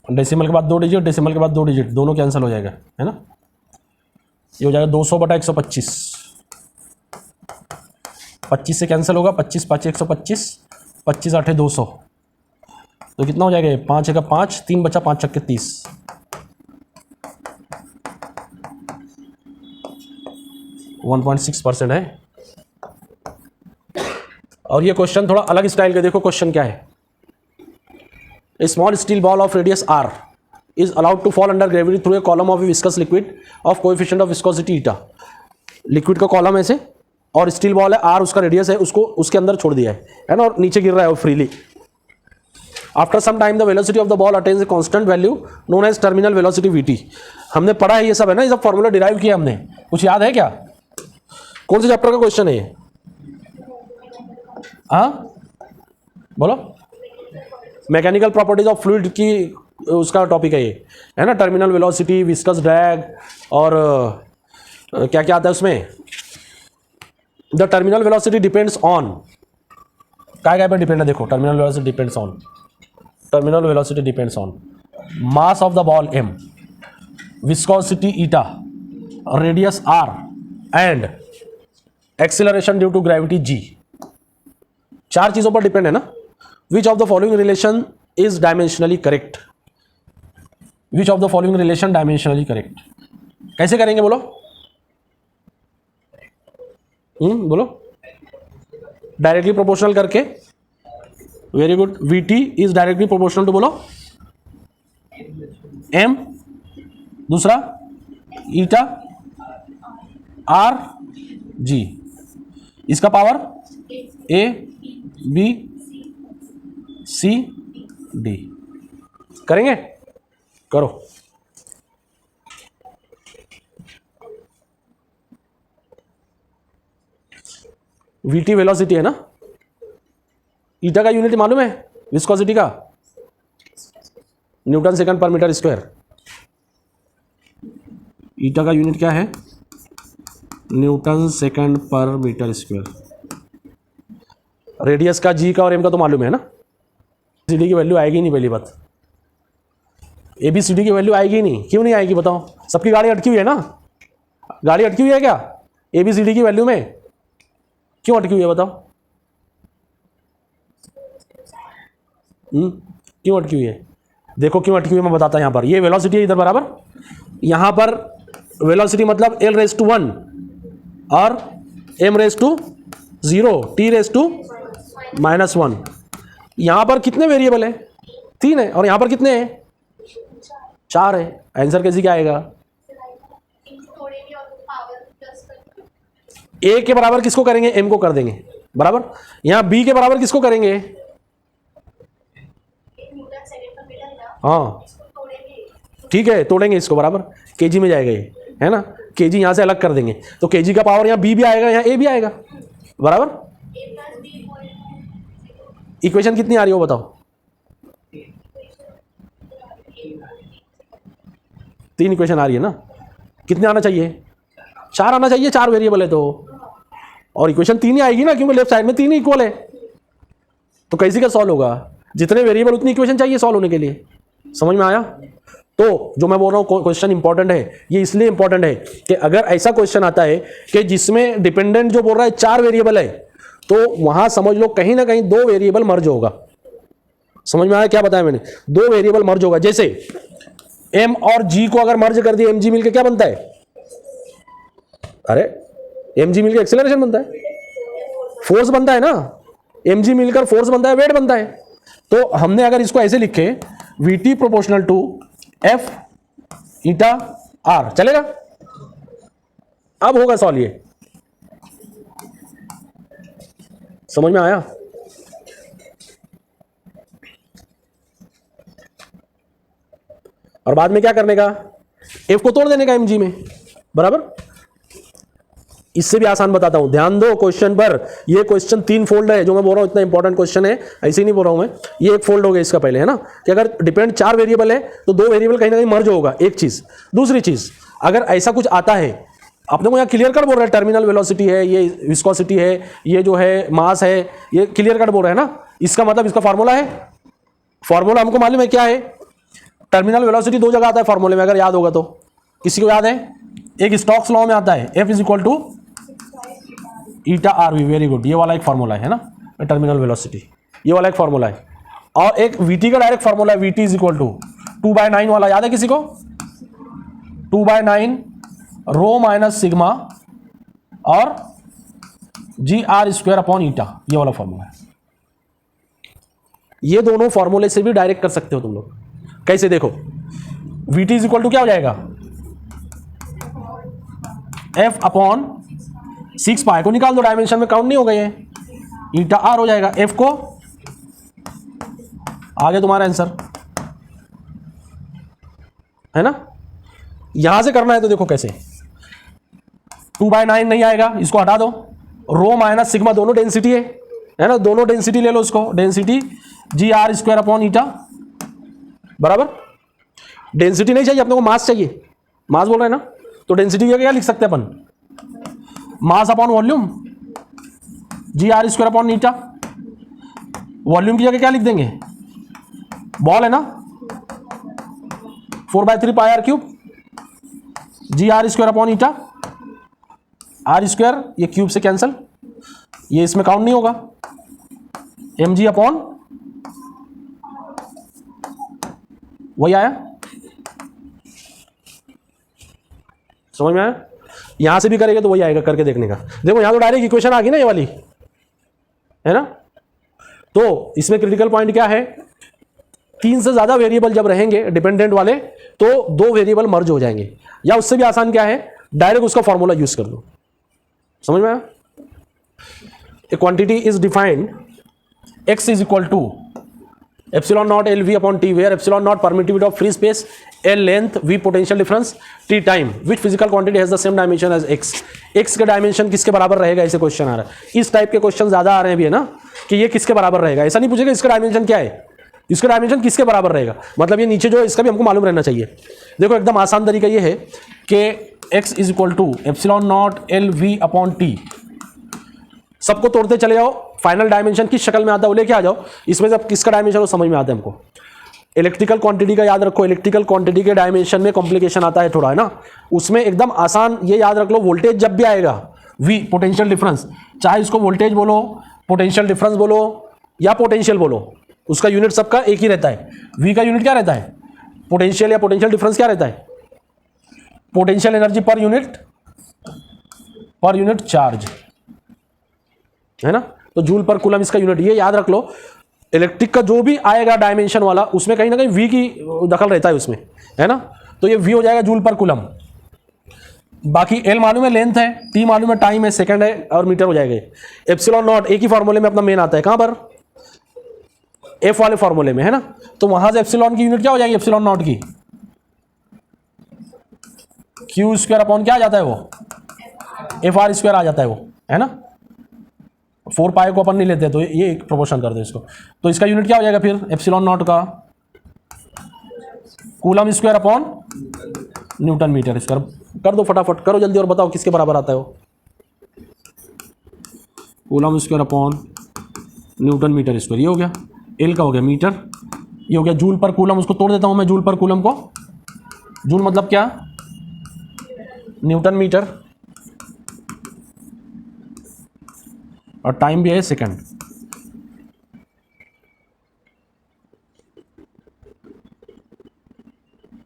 डेसिमल के बाद 2 डिजिट, डेसिमल के बाद 2 डिजिट, दोनों कैंसिल हो जाएगा, है ना। ये हो जाएगा 200 बटा 125, 25 से कैंसिल होगा, 25 5 125, 25 8 200, तो कितना हो जाएगा, 5 1 5, 3 बचा, 5 6 30, 1.6% है। और ये क्वेश्चन थोड़ा अलग स्टाइल का, देखो क्वेश्चन क्या है। A small steel ball of radius r is allowed to fall under gravity through a column of a viscous liquid of coefficient of viscosity eta। Liquid का कॉलम ऐसे और स्टील बॉल है r, उसका रेडियस है, उसको उसके अंदर छोड़ दिया है ना, और नीचे गिर रहा है वो freely. After some time the velocity of the ball attains a constant value known as terminal velocity vt। हमने पढ़ा है ये सब, है ना, ये सब फॉर्मूला डिराइव किया हमने, कुछ याद है क्या, कौन से चैप्टर का क्वेश्चन है ये, हाँ बोलो, मैकेनिकल प्रॉपर्टीज ऑफ फ्लूइड की उसका टॉपिक है ये, है ना, टर्मिनल वेलोसिटी, विस्कस ड्रैग, और क्या क्या आता है उसमें, the terminal velocity depends on, क्या पे डिपेंड है, देखो terminal velocity depends on, terminal velocity depends on mass of the ball m, viscosity eta, radius r and acceleration due to gravity g। 4 चीजों पर डिपेंड है ना। Which of the following relation is dimensionally correct? Which of the following relation dimensionally correct? कैसे करेंगे बोलो, बोलो, डायरेक्टली प्रोपोर्शनल करके, very good, Vt is directly proportional to, बोलो m, दूसरा ईटा r जी, इसका power a B c d. करेंगे, करो। वीटी वेलोसिटी है ना, ईटा का यूनिट मालूम है विस्कोसिटी का, न्यूटन सेकंड पर मीटर स्क्वायर। ईटा का यूनिट क्या है, न्यूटन सेकंड पर मीटर स्क्वायर। रेडियस का जी का और एम का तो मालूम है ना। सी डी की वैल्यू आएगी नहीं, पहली बात ए बी सी डी की वैल्यू आएगी नहीं। क्यों नहीं आएगी बताओ, सबकी गाड़ी अटकी हुई है ना, गाड़ी अटकी हुई है क्या ए बी सी डी की वैल्यू में, क्यों अटकी हुई है बताओ? क्यों अटकी हुई है? देखो क्यों अटकी हुई है, मैं बताता यहां पर। ये वेलोसिटी है इधर बराबर, यहां पर वेलोसिटी मतलब एल रेस टू 1 और m raise to 0 t raise to -1। यहां पर कितने वेरिएबल है, 3 है, और यहां पर कितने हैं, 4 है। आंसर कैसे क्या आएगा? ए के बराबर किसको करेंगे, एम को कर देंगे बराबर। यहां बी के बराबर किसको करेंगे, हाँ ठीक है, तोड़ेंगे इसको बराबर, केजी में जाएगा ये, है ना। केजी यहां से अलग कर देंगे तो केजी का पावर यहां बी भी आएगा, यहां ए भी आएगा बराबर। इक्वेशन कितनी आ रही हो बताओ? 3 इक्वेशन आ रही है ना। कितने आना चाहिए, 4 आना चाहिए, 4 वेरिएबल है तो, और इक्वेशन 3 ही आएगी ना, क्योंकि लेफ्ट साइड में 3 ही इक्वल है। तो कैसे का सॉल्व होगा, जितने वेरिएबल उतनी इक्वेशन चाहिए सॉल्व होने के लिए। समझ में आया? तो जो मैं बोल रहा हूं क्वेश्चन इंपॉर्टेंट है, ये इसलिए इंपॉर्टेंट है कि अगर ऐसा क्वेश्चन आता है कि जिसमें डिपेंडेंट जो बोल रहा है 4 वेरिएबल है, तो वहां समझ लो कहीं ना कहीं 2 वेरिएबल मर्ज होगा। समझ में आया क्या बताया मैंने? 2 वेरिएबल मर्ज होगा। जैसे एम और जी को अगर मर्ज कर दिया, एम जी मिलकर क्या बनता है, अरे एम जी मिलकर एक्सेलरेशन बनता है, फोर्स बनता है ना, एम जी मिलकर फोर्स बनता है, वेट बनता है। तो हमने अगर इसको ऐसे लिखे v t proportional to f eta r, चलेगा? अब होगा सॉल्व ये। समझ में आया? और बाद में क्या करने का, एफ को तोड़ देने का एम जी में बराबर। इससे भी आसान बताता हूं, ध्यान दो क्वेश्चन पर। ये क्वेश्चन 3 फोल्ड है, जो मैं बोल रहा हूं इतना इंपॉर्टेंट क्वेश्चन है, ऐसे ही नहीं बोल रहा हूं मैं। ये एक फोल्ड हो गया इसका पहले, है ना, कि अगर डिपेंड 4 वेरिएबल है तो 2 वेरिएबल कहीं ना कहीं मर्ज होगा, एक चीज। दूसरी चीज, अगर ऐसा कुछ आता है, अपने को यहाँ क्लियर कट बोल रहा है, टर्मिनल वेलोसिटी है, ये विस्कोसिटी है, ये जो है मास है, ये क्लियर कट बोल रहा है ना। इसका मतलब इसका फॉर्मूला है, फॉर्मूला हमको मालूम है क्या है। टर्मिनल वेलोसिटी 2 जगह आता है फॉर्मूले में, अगर याद होगा तो। किसी को याद है? एक स्टोक्स लॉ में आता है, f is equal to eta r v. Very good, ये वाला एक फॉर्मूला है ना, टर्मिनल वेलोसिटी, ये वाला एक फॉर्मूला है। और एक वीटी का डायरेक्ट फॉर्मूला है, वीटी इज इक्वल टू 2/9 वाला, याद है किसी को? 2/9 रो माइनस सिग्मा और जी आर स्क्वायर अपॉन ईटा, ये वाला फॉर्मूला है। ये दोनों फॉर्मूले से भी डायरेक्ट कर सकते हो तुम लोग। कैसे देखो, वीटी इज इक्वल टू क्या हो जाएगा, एफ अपॉन 6 पाई को निकाल दो, डायमेंशन में काउंट नहीं हो गए हैं, ईटा आर हो जाएगा। एफ को आगे तुम्हारा आंसर है ना। यहां से करना है तो देखो कैसे, 2/9 नहीं आएगा, इसको हटा दो। रो माइनस सिग्मा दोनों डेंसिटी है ना, दोनों डेंसिटी ले लो इसको, density G R square upon eta बराबर। डेंसिटी नहीं चाहिए अपने को, मास चाहिए, मास बोल रहे हैं ना, तो डेंसिटी का क्या लिख सकते हैं अपन, mass upon volume, G R square upon eta. Volume की जगह क्या लिख देंगे, बॉल है ना, 4/3 pi R cube, G R square upon eta, R square ये क्यूब से कैंसल, ये इसमें काउंट नहीं होगा, एम जी अपॉन वही आया। समझ में आया? यहां से भी करेंगे तो वही आएगा, करके देखने का। देखो यहां तो डायरेक्ट इक्वेशन आ गई ना, ये वाली है ना। तो इसमें क्रिटिकल पॉइंट क्या है, 3 से ज्यादा वेरिएबल जब रहेंगे डिपेंडेंट वाले, तो 2 वेरिएबल मर्ज हो जाएंगे। या उससे भी आसान क्या है, डायरेक्ट उसका फॉर्मूला यूज कर लो। समझ में आया? A quantity is defined x is equal to epsilon naught l v upon t, where epsilon naught permittivity of free space, l length, v potential difference, t time, which physical quantity has the same dimension as x। x का डायमेंशन किसके बराबर रहेगा, ऐसे क्वेश्चन आ रहा है। इस टाइप के क्वेश्चन ज्यादा आ रहे हैं भी है ना, कि ये किसके बराबर रहेगा। ऐसा नहीं पूछेगा इसका डायमेंशन क्या है, इसका डायमेंशन किसके बराबर रहेगा, मतलब ये नीचे जो है इसका भी हमको मालूम रहना चाहिए। देखो एकदम आसान तरीका ये है कि x is equal to epsilon naught l v upon t, सबको तोड़ते चले जाओ, फाइनल डायमेंशन किस शक्ल में आता है वो लेके आ जाओ, इसमें से अब किसका डायमेंशन वो समझ में आता है हमको। इलेक्ट्रिकल क्वांटिटी का याद रखो, इलेक्ट्रिकल क्वांटिटी के डायमेंशन में कॉम्प्लिकेशन आता है थोड़ा, है ना। उसमें एकदम आसान ये याद रख लो, वोल्टेज जब भी आएगा वी पोटेंशियल डिफरेंस, चाहे इसको वोल्टेज बोलो, पोटेंशियल डिफरेंस बोलो या पोटेंशियल बोलो, उसका यूनिट सबका एक ही रहता है। वी का यूनिट क्या रहता है, पोटेंशियल या पोटेंशियल डिफरेंस क्या रहता है, potential energy per unit charge, है ना। तो जूल पर कूलम इसका यूनिट, ये याद रख लो। इलेक्ट्रिक का जो भी आएगा डायमेंशन वाला, उसमें कहीं ना कहीं वी की दखल रहता है उसमें, है ना। तो ये वी हो जाएगा जूल पर कूलम। बाकी एल मालूम है लेंथ है, टी मालूम है टाइम है, सेकंड है, और मीटर हो जाएगा। एप्सिलॉन नॉट एक ही फॉर्मूले में अपना मेन आता है, कहां पर, एफ वाले फॉर्मूले में, है ना। तो वहां से एप्सिलॉन की यूनिट क्या हो जाएगी, एप्सिलॉन नॉट की क्यू स्क्वायर अपॉन क्या आ जाता है वो, एफ आर स्क्वायर आ जाता है वो, है ना। 4 पाई को अपन नहीं लेते, तो ये एक प्रोपोर्शन कर दो इसको। तो इसका यूनिट क्या हो जाएगा फिर, एप्सिलॉन नॉट का coulomb square upon newton metre square. कर दो फटाफट, करो जल्दी और बताओ किसके बराबर आता है वो, coulomb square upon newton metre square. ये हो गया, एल का हो गया मीटर, ये हो गया जूल पर कूलम। उसको तोड़ देता हूं मैं, जूल पर कूलम को, जूल मतलब क्या, न्यूटन मीटर, और टाइम भी है सेकंड।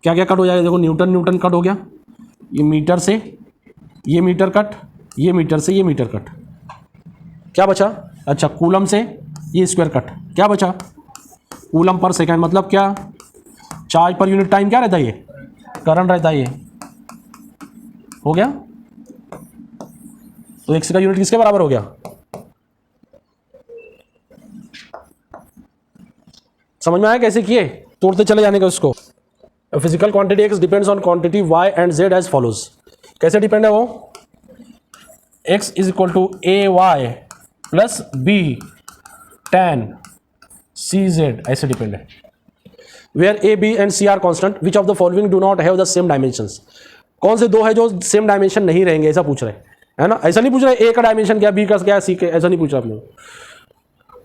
क्या क्या कट हो जाएगा, देखो न्यूटन न्यूटन कट हो गया, ये मीटर से ये मीटर कट, ये मीटर से ये मीटर कट, क्या बचा, अच्छा कूलम से ये स्क्वायर कट, क्या बचा, कूलम पर सेकंड, मतलब क्या, चार्ज पर यूनिट टाइम क्या रहता है, ये करंट रहता है, ये हो गया। तो एक्स का यूनिट किसके बराबर हो गया, समझ में आया कैसे किए, तोड़ते चले जाने का उसको। Physical quantity x depends on quantity y and z as follows. कैसे डिपेंड है वो, x is equal to a y plus b tan c z, ऐसे डिपेंड है। Where a b and c are constant, which of the following do not have the same dimensions. कौन से दो है जो सेम डायमेंशन नहीं रहेंगे, ऐसा पूछ रहे हैं, है ना। ऐसा नहीं पूछ रहे ए का डायमेंशन क्या, बी का क्या, सी का, ऐसा नहीं पूछ रहा आपने।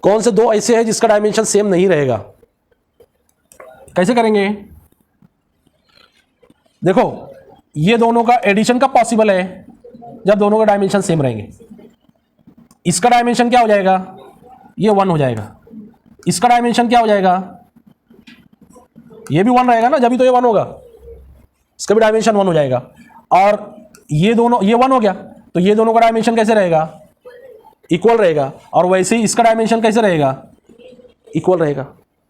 कौन से दो ऐसे हैं जिसका डायमेंशन सेम नहीं रहेगा, कैसे करेंगे, देखो ये दोनों का एडिशन कब पॉसिबल है, जब दोनों का डायमेंशन सेम रहेंगे। इसका डायमेंशन क्या हो जाएगा, ये 1 हो जाएगा, इसका डायमेंशन क्या हो जाएगा, ये भी 1 रहेगा ना, जब भी तो ये 1 होगा, इसका भी डायमेंशन 1 हो जाएगा। और ये दोनों, ये 1 हो गया, तो ये दोनों का डायमेंशन कैसे रहेगा, इक्वल रहेगा। और वैसे ही इसका डायमेंशन कैसे रहेगा, इक्वल रहेगा।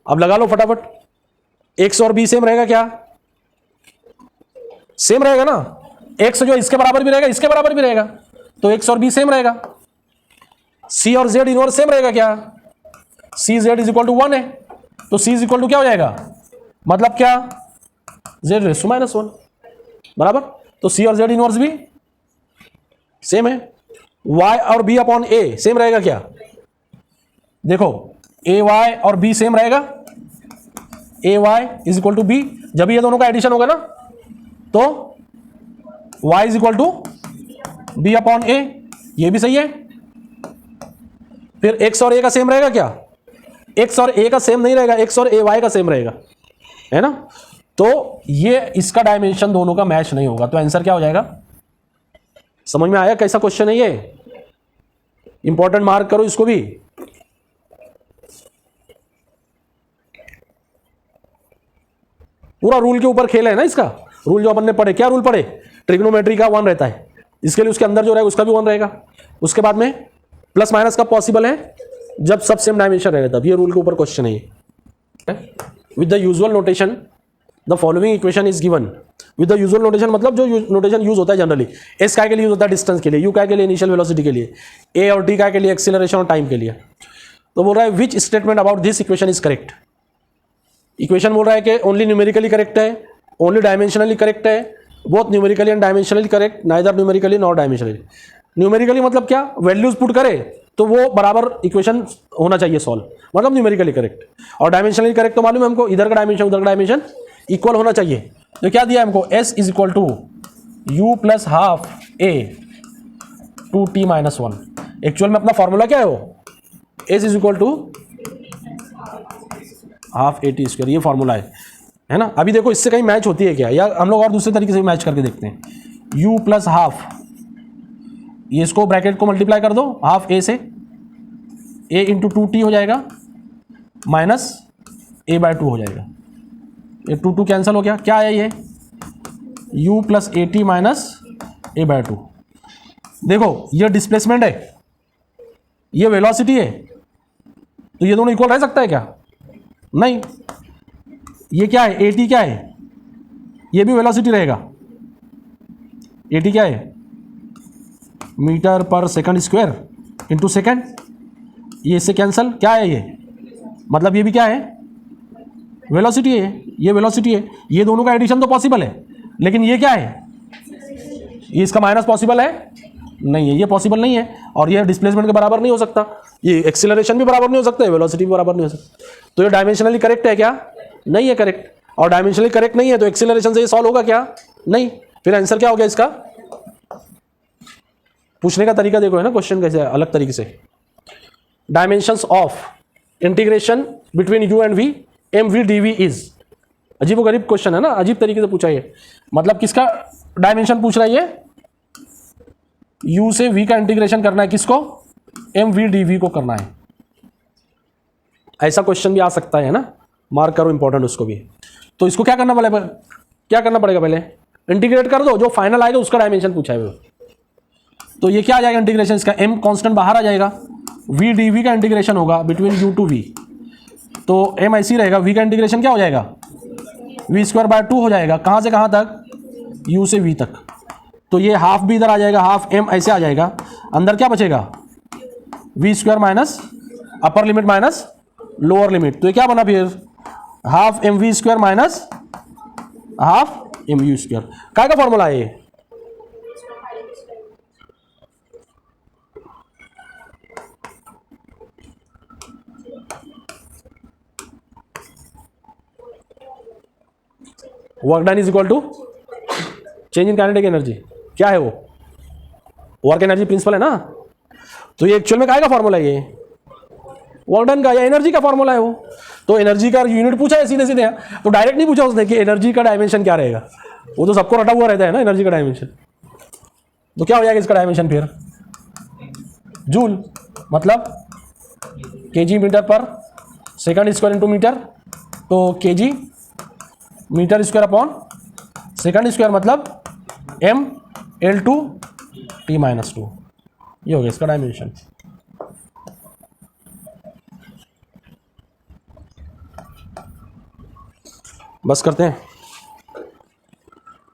अब लगा लो फटाफट, एक्स और बी सेम रहेगा क्या, सेम रहेगा ना, एक्स जो इसके बराबर भी रहेगा, इसके बराबर भी रहेगा, तो एक्स और बी सेम रहेगा। सी और जेड इनवर्स सेम रहेगा क्या, सी जेड इज इक्वल टू 1 है, तो सी इज इक्वल टू क्या हो जाएगा, मतलब क्या, जेड रेस टू -1 बराबर। तो सी और जेड इनवर्स भी सेम है। y और b अपॉन a सेम रहेगा क्या, देखो ए वाई और b सेम रहेगा, A Y is equal to B, जब ये दोनों का एडिशन होगा ना, तो y is equal to B upon A, ये भी सही है। फिर x और a का सेम रहेगा क्या, x और a का सेम नहीं रहेगा, x और a y का सेम रहेगा, है ना। तो ये इसका डायमेंशन दोनों का मैच नहीं होगा, तो आंसर क्या हो जाएगा, समझ में आया कैसा क्वेश्चन है ये, इंपॉर्टेंट मार्क करो इसको भी। पूरा रूल के ऊपर खेल है ना इसका, रूल जो अपन ने पढ़े, क्या रूल पढ़े, ट्रिग्नोमेट्री का 1 रहता है, इसके लिए उसके अंदर जो रहेगा उसका भी 1 रहेगा। उसके बाद में प्लस माइनस कब पॉसिबल है, जब सब सेम डायमेंशन रहेगा तब। ये रूल के ऊपर क्वेश्चन है ये। With the usual notation the following equation is given, with the usual notation, मतलब जो नोटेशन यूज होता है जनरली। एस काय के लिए यूज होता है डिस्टेंस के लिए, यू काय के लिए इनिशियल वेलोसिटी के लिए, ए और टी काय के लिए एक्सीलरेशन और टाइम के लिए। तो बोल रहा है which statement about this equation is correct. Equation बोल रहा है कि ओनली न्यूमेरिकली करेक्ट है, ओनली डायमेंशनली करेक्ट है, both numerically and dimensionally correct, neither numerically not dimensionally. Numerically मतलब क्या, वैल्यूज पुट करे तो वो बराबर इक्वेशन होना चाहिए सॉल्व, मतलब न्यूमेरिकली करेक्ट। और डायमेंशनली करेक्ट तो मालूम है हमको, इधर का डायमेंशन उधर का डायमेंशन इक्वल होना चाहिए। तो क्या दिया हमको, s is equal to u plus half a two T minus one. Actual में अपना फॉर्मूला क्या है वो, s is equal to half a t square, ये फॉर्मूला है ना। अभी देखो इससे कहीं मैच होती है क्या, या हम लोग और दूसरे तरीके से मैच करके देखते हैं। u प्लस हाफ, ये इसको ब्रैकेट को मल्टीप्लाई कर दो हाफ ए से, a इंटू टू टी हो जाएगा माइनस a बाय टू हो जाएगा। ये टू टू कैंसिल हो गया, क्या है ये u plus A T minus A by two. देखो ये डिस्प्लेसमेंट है, ये वेलोसिटी है, तो ये दोनों इक्वल रह सकता है क्या, नहीं। ये क्या है, ए टी क्या है, ये भी वेलोसिटी रहेगा। ए टी क्या है, मीटर पर सेकंड स्क्वायर इंटू सेकंड, ये इससे कैंसिल, क्या है ये, मतलब ये भी क्या है, वेलोसिटी है, ये वेलोसिटी है। ये दोनों का एडिशन तो पॉसिबल है, लेकिन ये क्या है, ये इसका माइनस पॉसिबल है नहीं है, ये पॉसिबल नहीं है। और ये डिस्प्लेसमेंट के बराबर नहीं हो सकता, ये एक्सीलरेशन भी बराबर नहीं हो सकता, वेलोसिटी भी बराबर नहीं हो सकता। तो ये डायमेंशनली करेक्ट है क्या, नहीं है करेक्ट। और डायमेंशनली करेक्ट नहीं है तो एक्सीलरेशन से ये सॉल्व होगा क्या, नहीं। फिर आंसर क्या हो गया इसका, पूछने का तरीका देखो है ना, क्वेश्चन कैसे है, अलग तरीके से। Dimensions of integration between u and v m v d v is, अजीब व गरीब क्वेश्चन है ना, अजीब तरीके से पूछा ये। मतलब किसका डायमेंशन पूछ रहा है ये, u से v का इंटीग्रेशन करना है, किसको, एम वी डी वी को करना है। ऐसा क्वेश्चन भी आ सकता है ना, मार्क करो इंपॉर्टेंट उसको भी। तो इसको क्या करना पड़ेगा, क्या करना पड़ेगा, पहले इंटीग्रेट कर दो, जो फाइनल आएगा उसका डायमेंशन पूछा है वो। तो ये क्या आ जाएगा इंटीग्रेशन इसका, m कांस्टेंट बाहर आ जाएगा, v डी वी का इंटीग्रेशन होगा बिटवीन u टू v, तो m ऐसी रहेगा, v का इंटीग्रेशन क्या हो जाएगा, v स्क्वायर बाय टू हो जाएगा, कहाँ से कहाँ तक, u से v तक। तो ये हाफ भी इधर आ जाएगा, हाफ m ऐसे आ जाएगा, अंदर क्या बचेगा, v square minus upper limit minus lower limit. तो ये क्या बना फिर, half m v square minus half m u square. काय का फॉर्मूला है ये, work done is equal to change in kinetic energy. क्या है वो, वर्क एनर्जी प्रिंसिपल है ना। तो ये एक्चुअल में काय का फॉर्मूला है, ये वर्क डन का या एनर्जी का फॉर्मूला है वो। तो एनर्जी का यूनिट पूछा है सीधे सीधे, तो डायरेक्ट नहीं पूछा उसने कि एनर्जी का डायमेंशन क्या रहेगा, वो तो सबको रटा हुआ रहता है ना एनर्जी का डायमेंशन। तो क्या हो जाएगा इसका डायमेंशन फिर, जूल, मतलब केजी मीटर पर सेकंड स्क्वायर इंटू मीटर, तो KG metre square upon second square, मतलब M L two T minus two. ये हो गया इसका डायमेंशन। बस करते हैं।